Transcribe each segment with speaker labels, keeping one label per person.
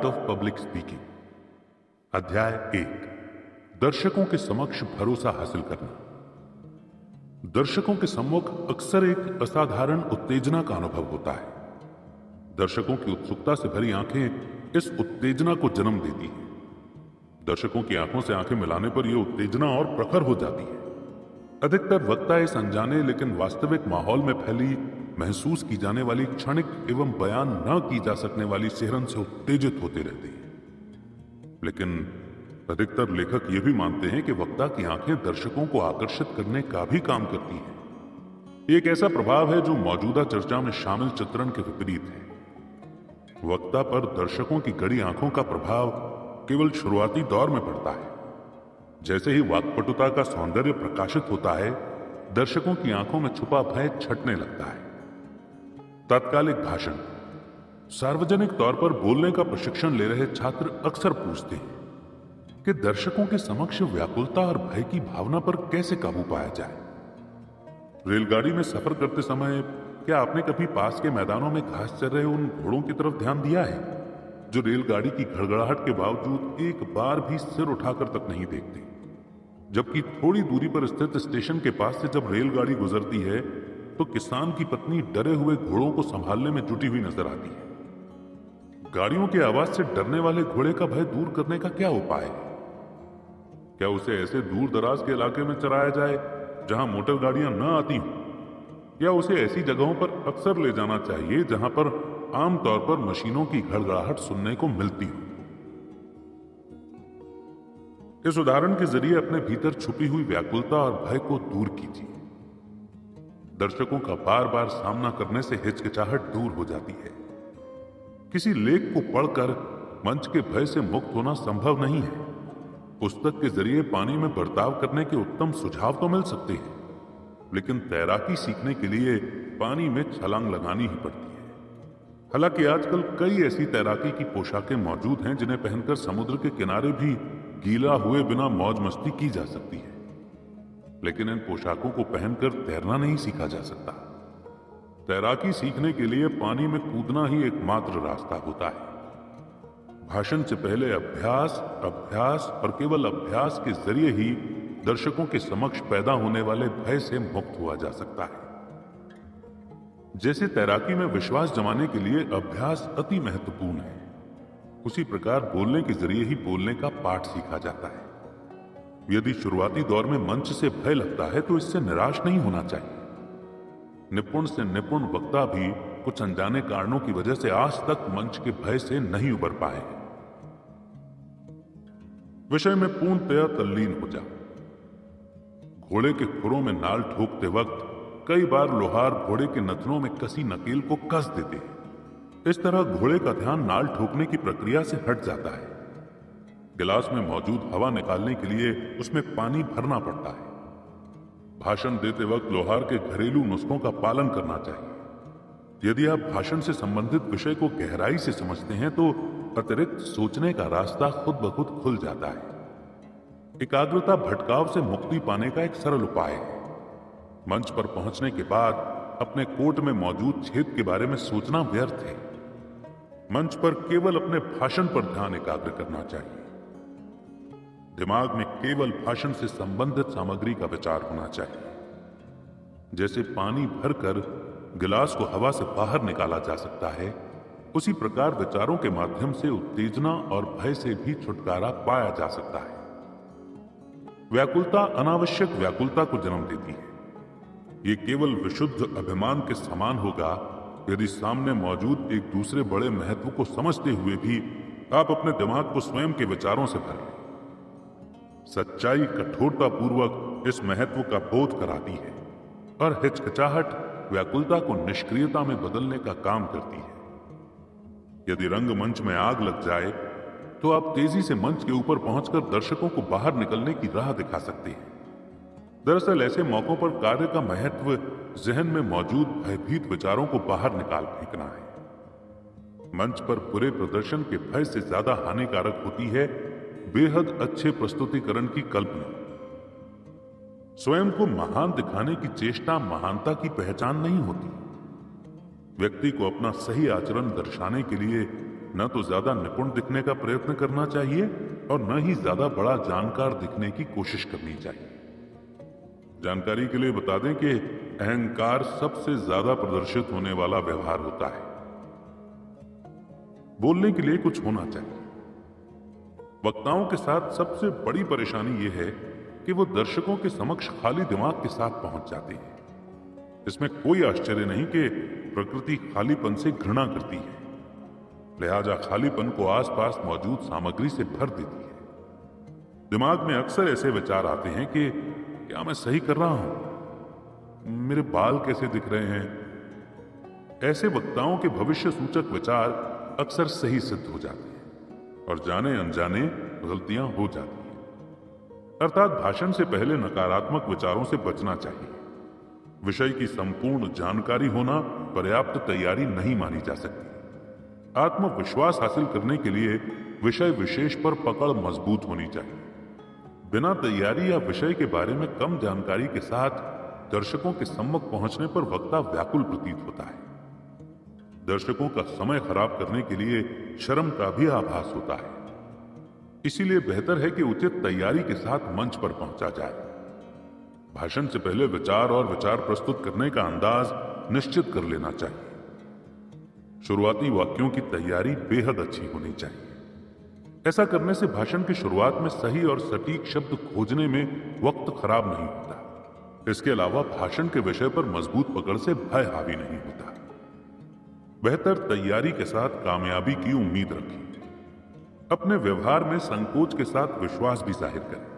Speaker 1: Art of public speaking. अध्याय 1, दर्शकों के समक्ष भरोसा हासिल करना। दर्शकों के सम्मुख अक्सर एक असाधारण उत्तेजना का अनुभव होता है। दर्शकों की उत्सुकता से भरी आंखें इस उत्तेजना को जन्म देती हैं। दर्शकों की आंखों से आंखें मिलाने पर यह उत्तेजना और प्रखर हो जाती है। अधिकतर वक्ता इस अनजाने लेकिन वास्तविक माहौल में फैली महसूस की जाने वाली क्षणिक एवं बयान न की जा सकने वाली सिहरन से उत्तेजित होते रहते हैं। लेकिन अधिकतर लेखक यह भी मानते हैं कि वक्ता की आंखें दर्शकों को आकर्षित करने का भी काम करती हैं। एक ऐसा प्रभाव है जो मौजूदा चर्चा में शामिल चित्रण के विपरीत है। वक्ता पर दर्शकों की गड़ी आंखों का प्रभाव केवल शुरुआती दौर में पड़ता है। जैसे ही वाक्पटुता का सौंदर्य प्रकाशित होता है, दर्शकों की आंखों में छुपा भय छटने लगता है। तात्कालिक भाषण। सार्वजनिक तौर पर बोलने का प्रशिक्षण ले रहे छात्र अक्सर पूछते हैं कि दर्शकों के समक्ष व्याकुलता और भय की भावना पर कैसे काबू पाया जाए। रेलगाड़ी में सफर करते समय क्या आपने कभी पास के मैदानों में घास चर रहे उन घोड़ों की तरफ ध्यान दिया है जो रेलगाड़ी की घड़घड़ाहट के बावजूद एक बार भी सिर उठाकर तक नहीं देखते, जबकि थोड़ी दूरी पर स्थित स्टेशन के पास से जब रेलगाड़ी गुजरती है तो किसान की पत्नी डरे हुए घोड़ों को संभालने में जुटी हुई नजर आती है। गाड़ियों की आवाज से डरने वाले घोड़े का भय दूर करने का क्या उपाय है? क्या उसे ऐसे दूर दराज के इलाके में चराया जाए जहां मोटर गाड़ियां न आती हों, या उसे ऐसी जगहों पर अक्सर ले जाना चाहिए जहां पर आमतौर पर मशीनों की घड़घड़ाहट सुनने को मिलती हो? इस उदाहरण के जरिए अपने भीतर छुपी हुई व्याकुलता और भय को दूर कीजिए। दर्शकों का बार बार सामना करने से हिचकिचाहट दूर हो जाती है। किसी लेख को पढ़कर मंच के भय से मुक्त होना संभव नहीं है। पुस्तक के जरिए पानी में बर्ताव करने के उत्तम सुझाव तो मिल सकते हैं, लेकिन तैराकी सीखने के लिए पानी में छलांग लगानी ही पड़ती है। हालांकि आजकल कई ऐसी तैराकी की पोशाकें मौजूद हैं जिन्हें पहनकर समुद्र के किनारे भी गीला हुए बिना मौज मस्ती की जा सकती है, लेकिन इन पोशाकों को पहनकर तैरना नहीं सीखा जा सकता। तैराकी सीखने के लिए पानी में कूदना ही एकमात्र रास्ता होता है। भाषण से पहले अभ्यास, अभ्यास और केवल अभ्यास के जरिए ही दर्शकों के समक्ष पैदा होने वाले भय से मुक्त हुआ जा सकता है। जैसे तैराकी में विश्वास जमाने के लिए अभ्यास अति महत्वपूर्ण है, उसी प्रकार बोलने के जरिए ही बोलने का पाठ सीखा जाता है। यदि शुरुआती दौर में मंच से भय लगता है तो इससे निराश नहीं होना चाहिए। निपुण से निपुण वक्ता भी कुछ अनजाने कारणों की वजह से आज तक मंच के भय से नहीं उबर पाए। विषय में पूर्णतया तल्लीन हो जा। घोड़े के खुरों में नाल ठोकते वक्त कई बार लोहार घोड़े के नथनों में कसी नकेल को कस देते हैं। इस तरह घोड़े का ध्यान नाल ठोकने की प्रक्रिया से हट जाता है। गिलास में मौजूद हवा निकालने के लिए उसमें पानी भरना पड़ता है। भाषण देते वक्त लोहार के घरेलू नुस्खों का पालन करना चाहिए। यदि आप भाषण से संबंधित विषय को गहराई से समझते हैं तो अतिरिक्त सोचने का रास्ता खुद ब खुद खुल जाता है। एकाग्रता भटकाव से मुक्ति पाने का एक सरल उपाय है। मंच पर पहुंचने के बाद अपने कोट में मौजूद छेद के बारे में सोचना व्यर्थ है। मंच पर केवल अपने भाषण पर ध्यान एकाग्र करना चाहिए। दिमाग में केवल भाषण से संबंधित सामग्री का विचार होना चाहिए। जैसे पानी भरकर गिलास को हवा से बाहर निकाला जा सकता है, उसी प्रकार विचारों के माध्यम से उत्तेजना और भय से भी छुटकारा पाया जा सकता है। व्याकुलता अनावश्यक व्याकुलता को जन्म देती है। यह केवल विशुद्ध अभिमान के समान होगा यदि सामने मौजूद एक दूसरे बड़े महत्व को समझते हुए भी आप अपने दिमाग को स्वयं के विचारों से भर लें। सच्चाई कठोरता पूर्वक इस महत्व का बोध कराती है और हिचकिचाहट व्याकुलता को निष्क्रियता में बदलने का काम करती है। यदि रंगमंच में आग लग जाए तो आप तेजी से मंच के ऊपर पहुंचकर दर्शकों को बाहर निकलने की राह दिखा सकते हैं। दरअसल ऐसे मौकों पर कार्य का महत्व जहन में मौजूद भयभीत विचारों को बाहर निकाल फेंकना है। मंच पर बुरे प्रदर्शन के भय से ज्यादा हानिकारक होती है बेहद अच्छे प्रस्तुतिकरण की कल्पना। स्वयं को महान दिखाने की चेष्टा महानता की पहचान नहीं होती। व्यक्ति को अपना सही आचरण दर्शाने के लिए न तो ज्यादा निपुण दिखने का प्रयत्न करना चाहिए और न ही ज्यादा बड़ा जानकार दिखने की कोशिश करनी चाहिए। जानकारी के लिए बता दें कि अहंकार सबसे ज्यादा प्रदर्शित होने वाला व्यवहार होता है। बोलने के लिए कुछ होना चाहिए। वक्ताओं के साथ सबसे बड़ी परेशानी यह है कि वो दर्शकों के समक्ष खाली दिमाग के साथ पहुंच जाते हैं। इसमें कोई आश्चर्य नहीं कि प्रकृति खालीपन से घृणा करती है, लिहाजा खालीपन को आसपास मौजूद सामग्री से भर देती है। दिमाग में अक्सर ऐसे विचार आते हैं कि क्या मैं सही कर रहा हूं, मेरे बाल कैसे दिख रहे हैं। ऐसे वक्ताओं के भविष्य सूचक विचार अक्सर सही सिद्ध हो जाते हैं और जाने अनजाने गलतियां हो जाती हैं। अर्थात भाषण से पहले नकारात्मक विचारों से बचना चाहिए। विषय की संपूर्ण जानकारी होना पर्याप्त तैयारी नहीं मानी जा सकती। आत्मविश्वास हासिल करने के लिए विषय विशेष पर पकड़ मजबूत होनी चाहिए। बिना तैयारी या विषय के बारे में कम जानकारी के साथ दर्शकों के सम्मुख पहुंचने पर वक्ता व्याकुल प्रतीत होता है। दर्शकों का समय खराब करने के लिए शर्म का भी आभास होता है। इसीलिए बेहतर है कि उचित तैयारी के साथ मंच पर पहुंचा जाए। भाषण से पहले विचार और विचार प्रस्तुत करने का अंदाज निश्चित कर लेना चाहिए। शुरुआती वाक्यों की तैयारी बेहद अच्छी होनी चाहिए। ऐसा करने से भाषण की शुरुआत में सही और सटीक शब्द खोजने में वक्त खराब नहीं होता। इसके अलावा भाषण के विषय पर मजबूत पकड़ से भय हावी नहीं होता। बेहतर तैयारी के साथ कामयाबी की उम्मीद रखें। अपने व्यवहार में संकोच के साथ विश्वास भी जाहिर करें।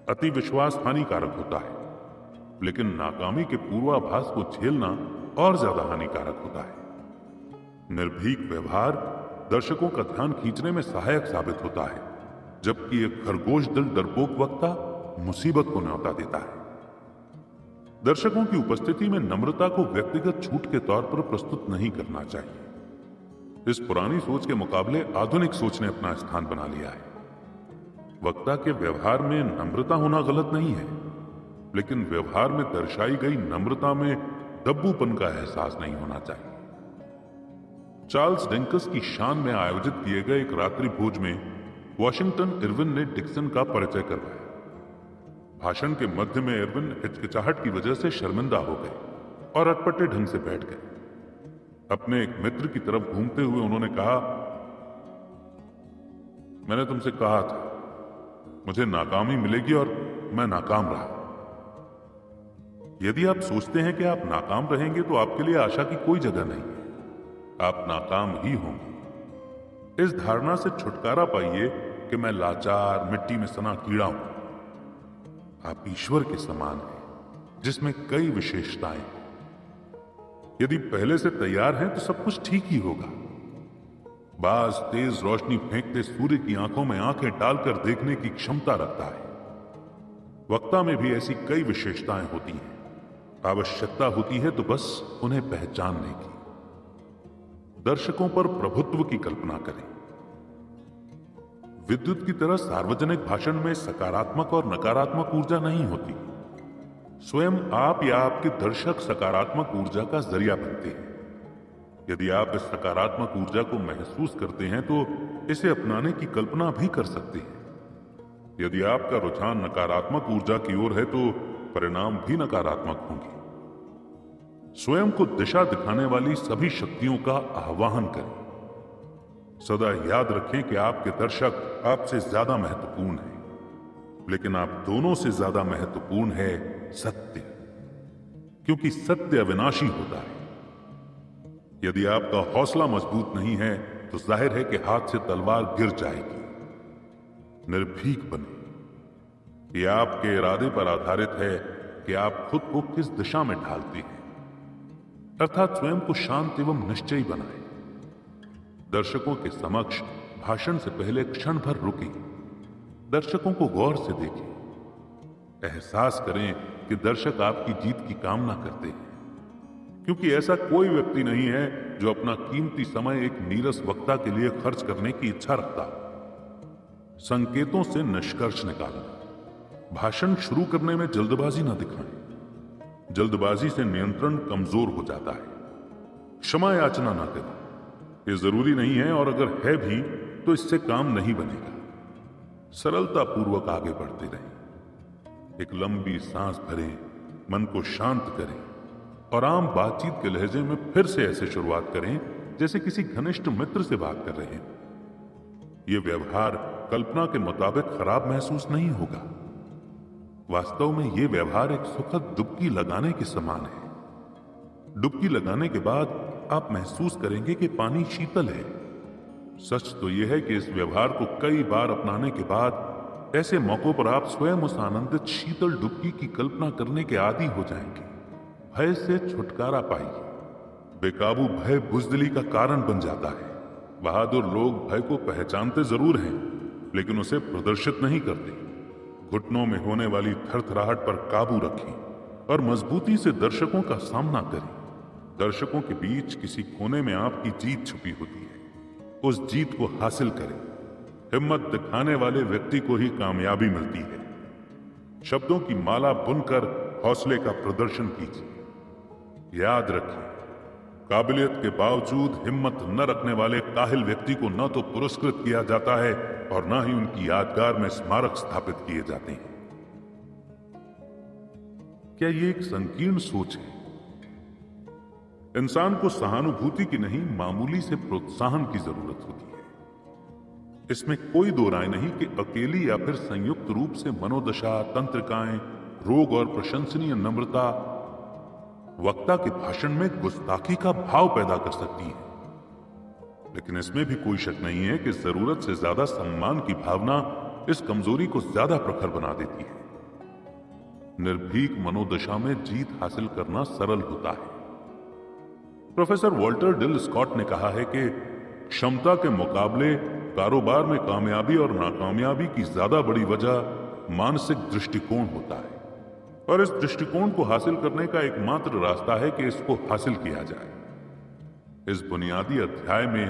Speaker 1: अति विश्वास हानिकारक होता है, लेकिन नाकामी के पूर्वाभास को झेलना और ज्यादा हानिकारक होता है। निर्भीक व्यवहार दर्शकों का ध्यान खींचने में सहायक साबित होता है, जबकि एक खरगोश दिल डरपोक वक्ता मुसीबत को न्योता देता है। दर्शकों की उपस्थिति में नम्रता को व्यक्तिगत छूट के तौर पर प्रस्तुत नहीं करना चाहिए। इस पुरानी सोच के मुकाबले आधुनिक सोच ने अपना स्थान बना लिया है। वक्ता के व्यवहार में नम्रता होना गलत नहीं है, लेकिन व्यवहार में दर्शाई गई नम्रता में दब्बूपन का एहसास नहीं होना चाहिए। चार्ल्स डिंकस की शान में आयोजित किए गए एक रात्रि भोज में वॉशिंगटन इरविन ने डिक्सन का परिचय करवाया। भाषण के मध्य में इरविन हिचकिचाहट की वजह से शर्मिंदा हो गए और अटपटे ढंग से बैठ गए। अपने एक मित्र की तरफ घूमते हुए उन्होंने कहा, मैंने तुमसे कहा था मुझे नाकामी मिलेगी और मैं नाकाम रहा। यदि आप सोचते हैं कि आप नाकाम रहेंगे तो आपके लिए आशा की कोई जगह नहीं है। आप नाकाम ही होंगे। इस धारणा से छुटकारा पाइए कि मैं लाचार मिट्टी में सना कीड़ा हूं। आप ईश्वर के समान हैं, जिसमें कई विशेषताएं हैं। यदि पहले से तैयार हैं तो सब कुछ ठीक ही होगा। बाज तेज रोशनी फेंकते सूर्य की आंखों में आंखें डालकर देखने की क्षमता रखता है। वक्ता में भी ऐसी कई विशेषताएं होती हैं। आवश्यकता होती है तो बस उन्हें पहचानने की। दर्शकों पर प्रभुत्व की कल्पना करें। विद्युत की तरह सार्वजनिक भाषण में सकारात्मक और नकारात्मक ऊर्जा नहीं होती। स्वयं आप या आपके दर्शक सकारात्मक ऊर्जा का जरिया बनते हैं। यदि आप इस सकारात्मक ऊर्जा को महसूस करते हैं तो इसे अपनाने की कल्पना भी कर सकते हैं। यदि आपका रुझान नकारात्मक ऊर्जा की ओर है तो परिणाम भी नकारात्मक होंगे। स्वयं को दिशा दिखाने वाली सभी शक्तियों का आह्वान करें। सदा याद रखें कि आपके दर्शक आपसे ज्यादा महत्वपूर्ण हैं, लेकिन आप दोनों से ज्यादा महत्वपूर्ण है सत्य, क्योंकि सत्य अविनाशी होता है। यदि आपका हौसला मजबूत नहीं है तो जाहिर है कि हाथ से तलवार गिर जाएगी। निर्भीक बने। यह आपके इरादे पर आधारित है कि आप खुद को किस दिशा में ढालते हैं, अर्थात स्वयं को शांत एवं निश्चयी बनाएं। दर्शकों के समक्ष भाषण से पहले क्षण भर रुकें। दर्शकों को गौर से देखें। एहसास करें कि दर्शक आपकी जीत की कामना करते हैं, क्योंकि ऐसा कोई व्यक्ति नहीं है जो अपना कीमती समय एक नीरस वक्ता के लिए खर्च करने की इच्छा रखता। संकेतों से निष्कर्ष निकालें। भाषण शुरू करने में जल्दबाजी न दिखाएं। जल्दबाजी से नियंत्रण कमजोर हो जाता है। क्षमा याचना न करें। ये जरूरी नहीं है, और अगर है भी तो इससे काम नहीं बनेगा। सरलता पूर्वक आगे बढ़ते रहें, एक लंबी सांस भरें, मन को शांत करें और आम बातचीत के लहजे में फिर से ऐसे शुरुआत करें जैसे किसी घनिष्ठ मित्र से बात कर रहे हैं। यह व्यवहार कल्पना के मुताबिक खराब महसूस नहीं होगा। वास्तव में यह व्यवहार एक सुखद डुबकी लगाने के समान है। डुबकी लगाने के बाद आप महसूस करेंगे कि पानी शीतल है। सच तो यह है कि इस व्यवहार को कई बार अपनाने के बाद ऐसे मौकों पर आप स्वयं उस आनंदित शीतल डुबकी की कल्पना करने के आदी हो जाएंगे। भय से छुटकारा पाइए। बेकाबू भय बुज़दिली का कारण बन जाता है। बहादुर लोग भय को पहचानते जरूर हैं, लेकिन उसे प्रदर्शित नहीं करते। घुटनों में होने वाली थरथराहट पर काबू रखें और मजबूती से दर्शकों का सामना करें। दर्शकों के बीच किसी कोने में आपकी जीत छुपी होती है। उस जीत को हासिल करें। हिम्मत दिखाने वाले व्यक्ति को ही कामयाबी मिलती है। शब्दों की माला बुनकर हौसले का प्रदर्शन कीजिए। याद रखिए, काबिलियत के बावजूद हिम्मत न रखने वाले काहिल व्यक्ति को न तो पुरस्कृत किया जाता है और न ही उनकी यादगार में स्मारक स्थापित किए जाते हैं। क्या ये एक संकीर्ण सोच है? इंसान को सहानुभूति की नहीं, मामूली से प्रोत्साहन की जरूरत होती है। इसमें कोई दो राय नहीं कि अकेली या फिर संयुक्त रूप से मनोदशा, तंत्रिकाएं, रोग और प्रशंसनीय नम्रता वक्ता के भाषण में गुस्ताखी का भाव पैदा कर सकती है। लेकिन इसमें भी कोई शक नहीं है कि जरूरत से ज्यादा सम्मान की भावना इस कमजोरी को ज्यादा प्रखर बना देती है। निर्भीक मनोदशा में जीत हासिल करना सरल होता है। प्रोफेसर वॉल्टर डिल स्कॉट ने कहा है कि क्षमता के मुकाबले कारोबार में कामयाबी और नाकामयाबी की ज्यादा बड़ी वजह मानसिक दृष्टिकोण होता है, और इस दृष्टिकोण को हासिल करने का एकमात्र रास्ता है कि इसको हासिल किया जाए। इस बुनियादी अध्याय में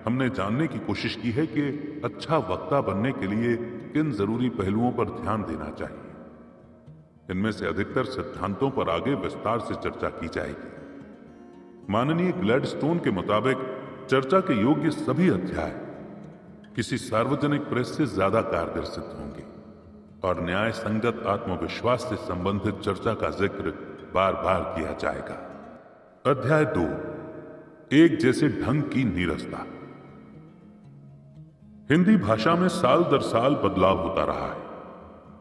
Speaker 1: हमने जानने की कोशिश की है कि अच्छा वक्ता बनने के लिए किन जरूरी पहलुओं पर ध्यान देना चाहिए। इनमें से अधिकतर सिद्धांतों पर आगे विस्तार से चर्चा की जाएगी। माननीय ग्लैडस्टोन के मुताबिक चर्चा के योग्य सभी अध्याय किसी सार्वजनिक प्रेस से ज्यादा कारगर सिद्ध होंगे और न्याय संगत आत्मविश्वास से संबंधित चर्चा का जिक्र बार बार किया जाएगा। अध्याय 2, एक जैसे ढंग की नीरसता। हिंदी भाषा में साल दर साल बदलाव होता रहा है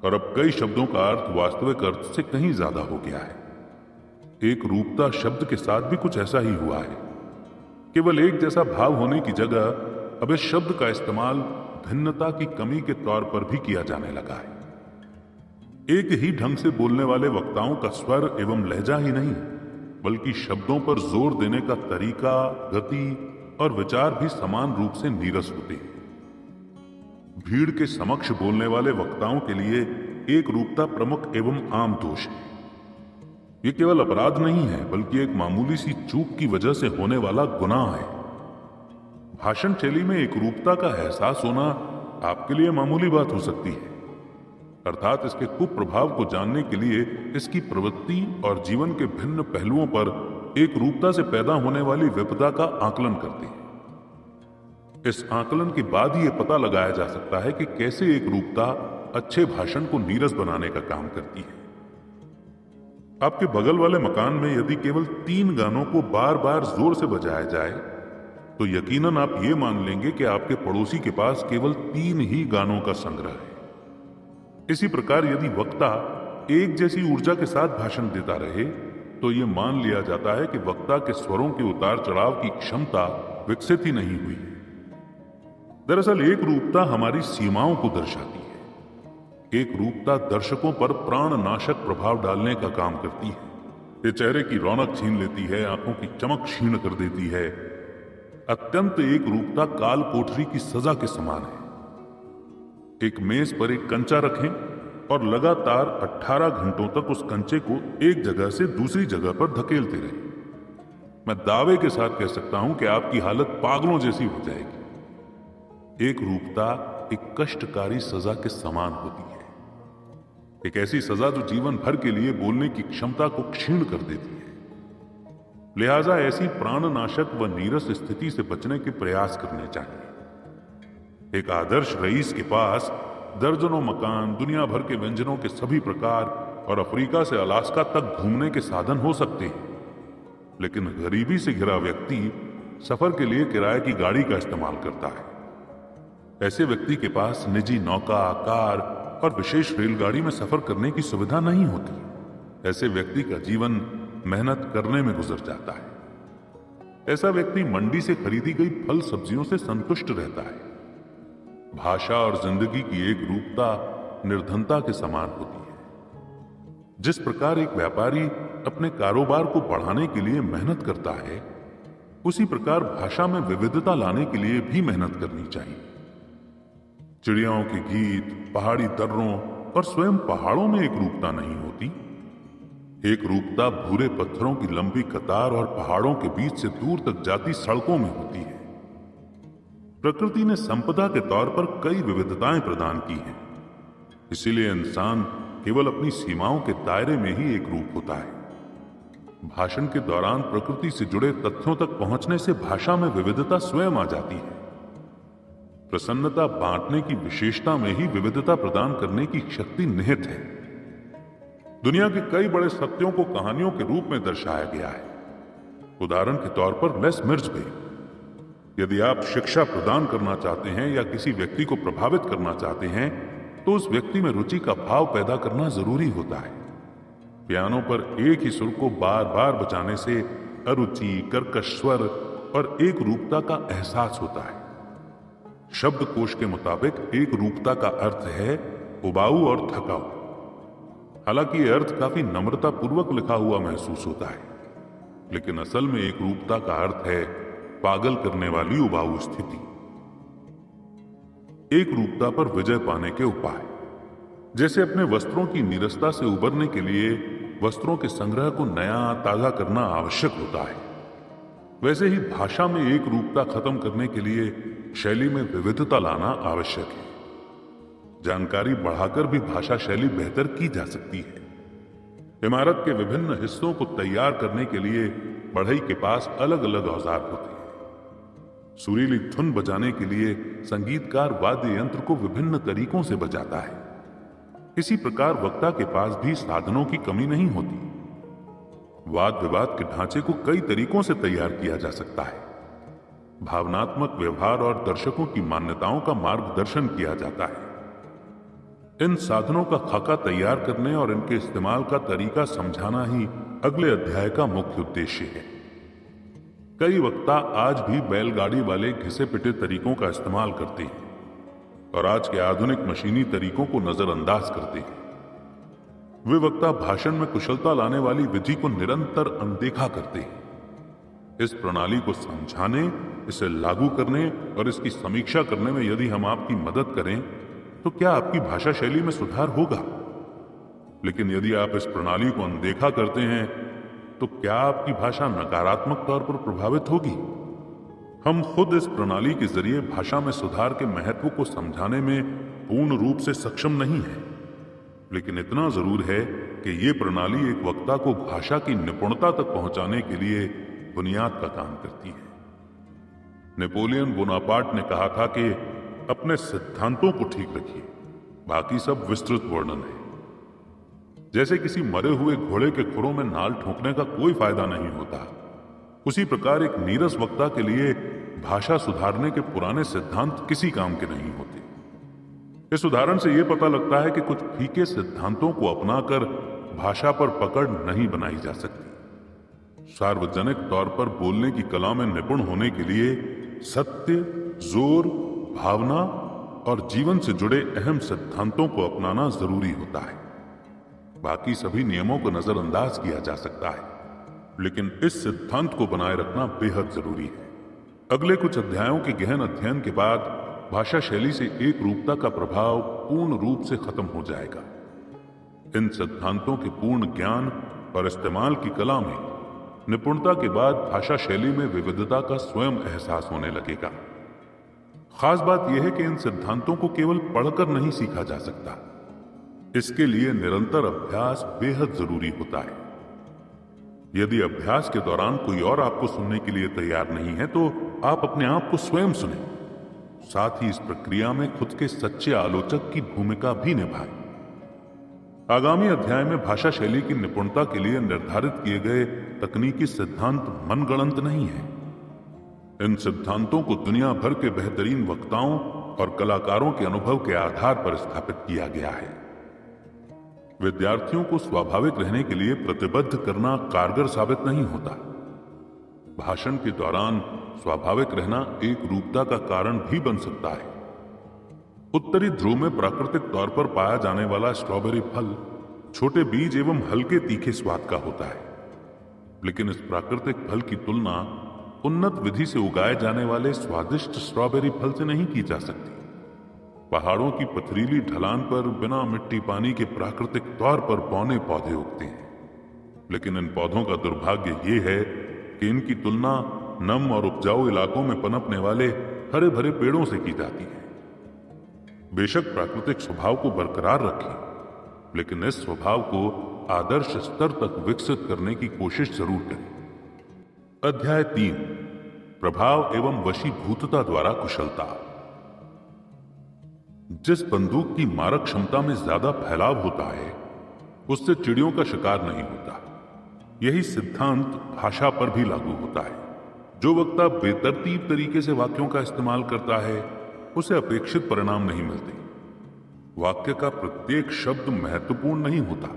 Speaker 1: और अब कई शब्दों का अर्थ वास्तविक अर्थ से कहीं ज्यादा हो गया है। एक रूपता शब्द के साथ भी कुछ ऐसा ही हुआ है। केवल एक जैसा भाव होने की जगह अब इस शब्द का इस्तेमाल भिन्नता की कमी के तौर पर भी किया जाने लगा है। एक ही ढंग से बोलने वाले वक्ताओं का स्वर एवं लहजा ही नहीं, बल्कि शब्दों पर जोर देने का तरीका, गति और विचार भी समान रूप से नीरस होते हैं। भीड़ के समक्ष बोलने वाले वक्ताओं के लिए एक रूपता प्रमुख एवं आम दोष है। यह केवल अपराध नहीं है, बल्कि एक मामूली सी चूक की वजह से होने वाला गुनाह है। भाषण शैली में एक रूपता का एहसास होना आपके लिए मामूली बात हो सकती है, अर्थात इसके कुप्रभाव को जानने के लिए इसकी प्रवृत्ति और जीवन के भिन्न पहलुओं पर एक रूपता से पैदा होने वाली विपदा का आकलन करते हैं। इस आकलन के बाद ही यह पता लगाया जा सकता है कि कैसे एक रूपता अच्छे भाषण को नीरस बनाने का काम करती है। आपके बगल वाले मकान में यदि केवल 3 गानों को बार बार जोर से बजाया जाए तो यकीनन आप ये मान लेंगे कि आपके पड़ोसी के पास केवल 3 ही गानों का संग्रह है। इसी प्रकार यदि वक्ता एक जैसी ऊर्जा के साथ भाषण देता रहे तो यह मान लिया जाता है कि वक्ता के स्वरों के उतार चढ़ाव की क्षमता विकसित ही नहीं हुई है। दरअसल एक रूपता हमारी सीमाओं को दर्शाती है। एक रूपता दर्शकों पर प्राणनाशक प्रभाव डालने का काम करती है। ये चेहरे की रौनक छीन लेती है, आंखों की चमक क्षीण कर देती है। अत्यंत एक रूपता काल कोठरी की सजा के समान है। एक मेज पर एक कंचा रखें और लगातार 18 घंटों तक उस कंचे को एक जगह से दूसरी जगह पर धकेलते रहें। मैं दावे के साथ कह सकता हूं कि आपकी हालत पागलों जैसी हो जाएगी। एक रूपता एक कष्टकारी सजा के समान होती है, एक ऐसी सजा जो जीवन भर के लिए बोलने की क्षमता को क्षीण कर देती है। लिहाजा ऐसी प्राणनाशक व नीरस स्थिति से बचने के प्रयास करने चाहिए। एक आदर्श रईस के पास दर्जनों मकान, दुनिया भर के व्यंजनों के सभी प्रकार और अफ्रीका से अलास्का तक घूमने के साधन हो सकते हैं, लेकिन गरीबी से घिरा व्यक्ति सफर के लिए किराए की गाड़ी का इस्तेमाल करता है। ऐसे व्यक्ति के पास निजी नौका, कार और विशेष रेलगाड़ी में सफर करने की सुविधा नहीं होती। ऐसे व्यक्ति का जीवन मेहनत करने में गुजर जाता है। ऐसा व्यक्ति मंडी से खरीदी गई फल सब्जियों से संतुष्ट रहता है। भाषा और जिंदगी की एक रूपता निर्धनता के समान होती है। जिस प्रकार एक व्यापारी अपने कारोबार को बढ़ाने के लिए मेहनत करता है, उसी प्रकार भाषा में विविधता लाने के लिए भी मेहनत करनी चाहिए। चिड़ियाओं के गीत, पहाड़ी दर्रों और स्वयं पहाड़ों में एक रूपता नहीं होती। एक रूपता भूरे पत्थरों की लंबी कतार और पहाड़ों के बीच से दूर तक जाती सड़कों में होती है। प्रकृति ने संपदा के तौर पर कई विविधताएं प्रदान की हैं। इसीलिए इंसान केवल अपनी सीमाओं के दायरे में ही एक रूप होता है। भाषण के दौरान प्रकृति से जुड़े तथ्यों तक पहुंचने से भाषा में विविधता स्वयं आ जाती है। प्रसन्नता बांटने की विशेषता में ही विविधता प्रदान करने की शक्ति निहित है। दुनिया के कई बड़े सत्यों को कहानियों के रूप में दर्शाया गया है। उदाहरण के तौर पर लेस मिर्च भी। यदि आप शिक्षा प्रदान करना चाहते हैं या किसी व्यक्ति को प्रभावित करना चाहते हैं, तो उस व्यक्ति में रुचि का भाव पैदा करना जरूरी होता है। पियानो पर एक ही सुर को बार बार बजाने से अरुचि, कर्कश स्वर और एक रूपता का एहसास होता है। शब्दकोश के मुताबिक एक रूपता का अर्थ है उबाऊ और थकाऊ। हालांकि यह अर्थ काफी नम्रता पूर्वक लिखा हुआ महसूस होता है, लेकिन असल में एक रूपता का अर्थ है पागल करने वाली उबाऊ स्थिति। एक रूपता पर विजय पाने के उपाय, जैसे अपने वस्त्रों की नीरसता से उबरने के लिए वस्त्रों के संग्रह को नया ताजा करना आवश्यक होता है, वैसे ही भाषा में एक रूपता खत्म करने के लिए शैली में विविधता लाना आवश्यक है। जानकारी बढ़ाकर भी भाषा शैली बेहतर की जा सकती है। इमारत के विभिन्न हिस्सों को तैयार करने के लिए बढ़ई के पास अलग अलग औजार होते हैं। सुरीली धुन बजाने के लिए संगीतकार वाद्य यंत्र को विभिन्न तरीकों से बजाता है। इसी प्रकार वक्ता के पास भी साधनों की कमी नहीं होती। वाद विवाद के ढांचे को कई तरीकों से तैयार किया जा सकता है। भावनात्मक व्यवहार और दर्शकों की मान्यताओं का मार्गदर्शन किया जाता है। इन साधनों का खाका तैयार करने और इनके इस्तेमाल का तरीका समझाना ही अगले अध्याय का मुख्य उद्देश्य है। कई वक्ता आज भी बैलगाड़ी वाले घिसे पिटे तरीकों का इस्तेमाल करते हैं और आज के आधुनिक मशीनी तरीकों को नजरअंदाज करते हैं। वे वक्ता भाषण में कुशलता लाने वाली विधि को निरंतर अनदेखा करते हैं। इस प्रणाली को समझाने, इसे लागू करने और इसकी समीक्षा करने में यदि हम आपकी मदद करें तो क्या आपकी भाषा शैली में सुधार होगा। लेकिन यदि आप इस प्रणाली को अनदेखा करते हैं तो क्या आपकी भाषा नकारात्मक तौर पर प्रभावित होगी। हम खुद इस प्रणाली के जरिए भाषा में सुधार के महत्व को समझाने में पूर्ण रूप से सक्षम नहीं है, लेकिन इतना जरूर है कि ये प्रणाली एक वक्ता को भाषा की निपुणता तक पहुंचाने के लिए बुनियाद का काम करती है। नेपोलियन बोनापार्ट ने कहा था कि अपने सिद्धांतों को ठीक रखिए, बाकी सब विस्तृत वर्णन है। जैसे किसी मरे हुए घोड़े के खुरों में नाल ठोकने का कोई फायदा नहीं होता, उसी प्रकार एक नीरस वक्ता के लिए भाषा सुधारने के पुराने सिद्धांत किसी काम के नहीं होते। इस उदाहरण से यह पता लगता है कि कुछ फीके सिद्धांतों को अपनाकर भाषा पर पकड़ नहीं बनाई जा सकती। सार्वजनिक तौर पर बोलने की कला में निपुण होने के लिए सत्य, जोर, भावना और जीवन से जुड़े अहम सिद्धांतों को अपनाना जरूरी होता है। बाकी सभी नियमों को नजरअंदाज किया जा सकता है, लेकिन इस सिद्धांत को बनाए रखना बेहद जरूरी है। अगले कुछ अध्यायों के गहन अध्ययन के बाद भाषा शैली से एक रूपता का प्रभाव पूर्ण रूप से खत्म हो जाएगा। इन सिद्धांतों के पूर्ण ज्ञान और इस्तेमाल की कला में निपुणता के बाद भाषा शैली में विविधता का स्वयं एहसास होने लगेगा। खास बात यह है कि इन सिद्धांतों को केवल पढ़कर नहीं सीखा जा सकता, इसके लिए निरंतर अभ्यास बेहद जरूरी होता है। यदि अभ्यास के दौरान कोई और आपको सुनने के लिए तैयार नहीं है तो आप अपने आप को स्वयं सुने। साथ ही इस प्रक्रिया में खुद के सच्चे आलोचक की भूमिका भी निभाएं। आगामी अध्याय में भाषा शैली की निपुणता के लिए निर्धारित किए गए तकनीकी सिद्धांत मनगढ़ंत नहीं है। इन सिद्धांतों को दुनिया भर के बेहतरीन वक्ताओं और कलाकारों के अनुभव के आधार पर स्थापित किया गया है। विद्यार्थियों को स्वाभाविक रहने के लिए प्रतिबद्ध करना कारगर साबित नहीं होता। भाषण के दौरान स्वाभाविक रहना एक रूपता का कारण भी बन सकता है। उत्तरी ध्रुव में प्राकृतिक तौर पर पाया जाने वाला स्ट्रॉबेरी फल छोटे बीज एवं हल्के तीखे स्वाद का होता है, लेकिन इस प्राकृतिक फल की तुलना उन्नत विधि से उगाए जाने वाले स्वादिष्ट स्ट्रॉबेरी फल से नहीं की जा सकती। पहाड़ों की पथरीली ढलान पर बिना मिट्टी पानी के प्राकृतिक तौर पर बौने पौधे उगते हैं, लेकिन इन पौधों का दुर्भाग्य ये है कि इनकी तुलना नम और उपजाऊ इलाकों में पनपने वाले हरे भरे पेड़ों से की जाती है। बेशक प्राकृतिक स्वभाव को बरकरार रखें, लेकिन इस स्वभाव को आदर्श स्तर तक विकसित करने की कोशिश जरूर करें। अध्याय 3, प्रभाव एवं वशीभूतता द्वारा कुशलता। जिस बंदूक की मारक क्षमता में ज्यादा फैलाव होता है उससे चिड़ियों का शिकार नहीं होता। यही सिद्धांत भाषा पर भी लागू होता है। जो वक्ता बेतरतीब तरीके से वाक्यों का इस्तेमाल करता है उसे अपेक्षित परिणाम नहीं मिलते। वाक्य का प्रत्येक शब्द महत्वपूर्ण नहीं होता,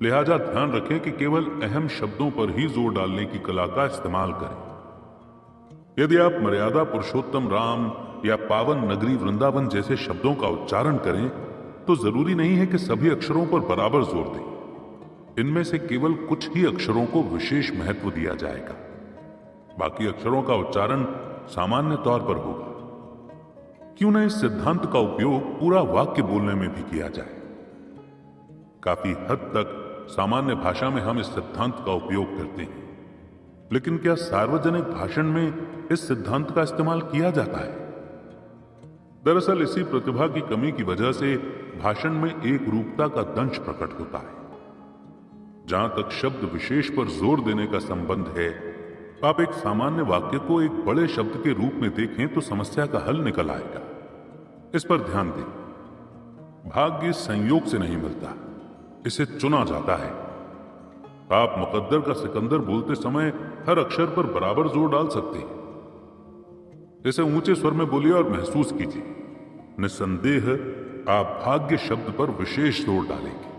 Speaker 1: लिहाजा ध्यान रखें कि केवल अहम शब्दों पर ही जोर डालने की कला का इस्तेमाल करें। यदि आप मर्यादा पुरुषोत्तम राम या पावन नगरी वृंदावन जैसे शब्दों का उच्चारण करें तो जरूरी नहीं है कि सभी अक्षरों पर बराबर जोर दें। इनमें से केवल कुछ ही अक्षरों को विशेष महत्व दिया जाएगा, बाकी अक्षरों का उच्चारण सामान्य तौर पर होगा। क्यों न इस सिद्धांत का उपयोग पूरा वाक्य बोलने में भी किया जाए। काफी हद तक सामान्य भाषा में हम इस सिद्धांत का उपयोग करते हैं, लेकिन क्या सार्वजनिक भाषण में इस सिद्धांत का इस्तेमाल किया जाता है? दरअसल इसी प्रतिभा की कमी की वजह से भाषण में एक रूपता का दंश प्रकट होता है। जहां तक शब्द विशेष पर जोर देने का संबंध है, आप एक सामान्य वाक्य को एक बड़े शब्द के रूप में देखें तो समस्या का हल निकल आएगा। इस पर ध्यान दें। भाग्य संयोग से नहीं मिलता, इसे चुना जाता है। आप मुकद्दर का सिकंदर बोलते समय हर अक्षर पर बराबर जोर डाल सकते हैं। इसे ऊंचे स्वर में बोलिए और महसूस कीजिए। निस्संदेह आप भाग्य शब्द पर विशेष जोर डालेंगे,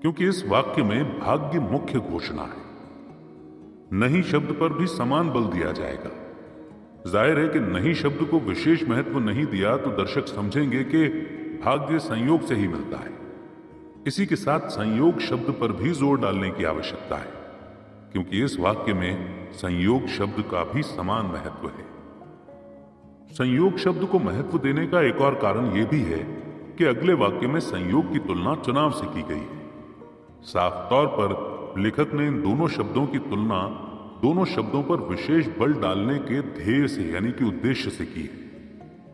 Speaker 1: क्योंकि इस वाक्य में भाग्य मुख्य घोषणा है। नहीं शब्द पर भी समान बल दिया जाएगा। जाहिर है कि नहीं शब्द को विशेष महत्व नहीं दिया तो दर्शक समझेंगे कि भाग्य संयोग से ही मिलता है। इसी के साथ संयोग शब्द पर भी जोर डालने की आवश्यकता है, क्योंकि इस वाक्य में संयोग शब्द का भी समान महत्व है। संयोग शब्द को महत्व देने का एक और कारण यह भी है कि अगले वाक्य में संयोग की तुलना चुनाव से की गई है। साफ तौर पर लेखक ने इन दोनों शब्दों की तुलना दोनों शब्दों पर विशेष बल डालने के ध्येय से यानी कि उद्देश्य से की है,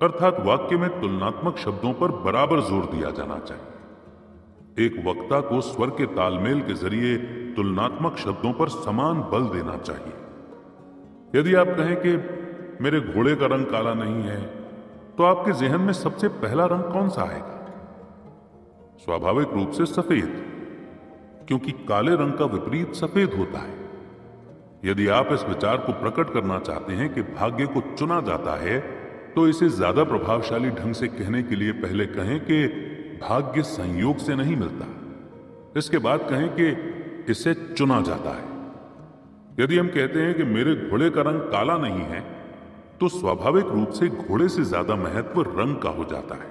Speaker 1: अर्थात वाक्य में तुलनात्मक शब्दों पर बराबर जोर दिया जाना चाहिए। एक वक्ता को स्वर के तालमेल के जरिए तुलनात्मक शब्दों पर समान बल देना चाहिए। यदि आप कहें कि मेरे घोड़े का रंग काला नहीं है, तो आपके जहन में सबसे पहला रंग कौन सा आएगा? स्वाभाविक रूप से सफेद, क्योंकि काले रंग का विपरीत सफेद होता है। यदि आप इस विचार को प्रकट करना चाहते हैं कि भाग्य को चुना जाता है, तो इसे ज्यादा प्रभावशाली ढंग से कहने के लिए पहले कहें कि भाग्य संयोग से नहीं मिलता। इसके बाद कहें कि इसे चुना जाता है। यदि हम कहते हैं कि मेरे घोड़े का रंग काला नहीं है, तो स्वाभाविक रूप से घोड़े से ज्यादा महत्व रंग का हो जाता है।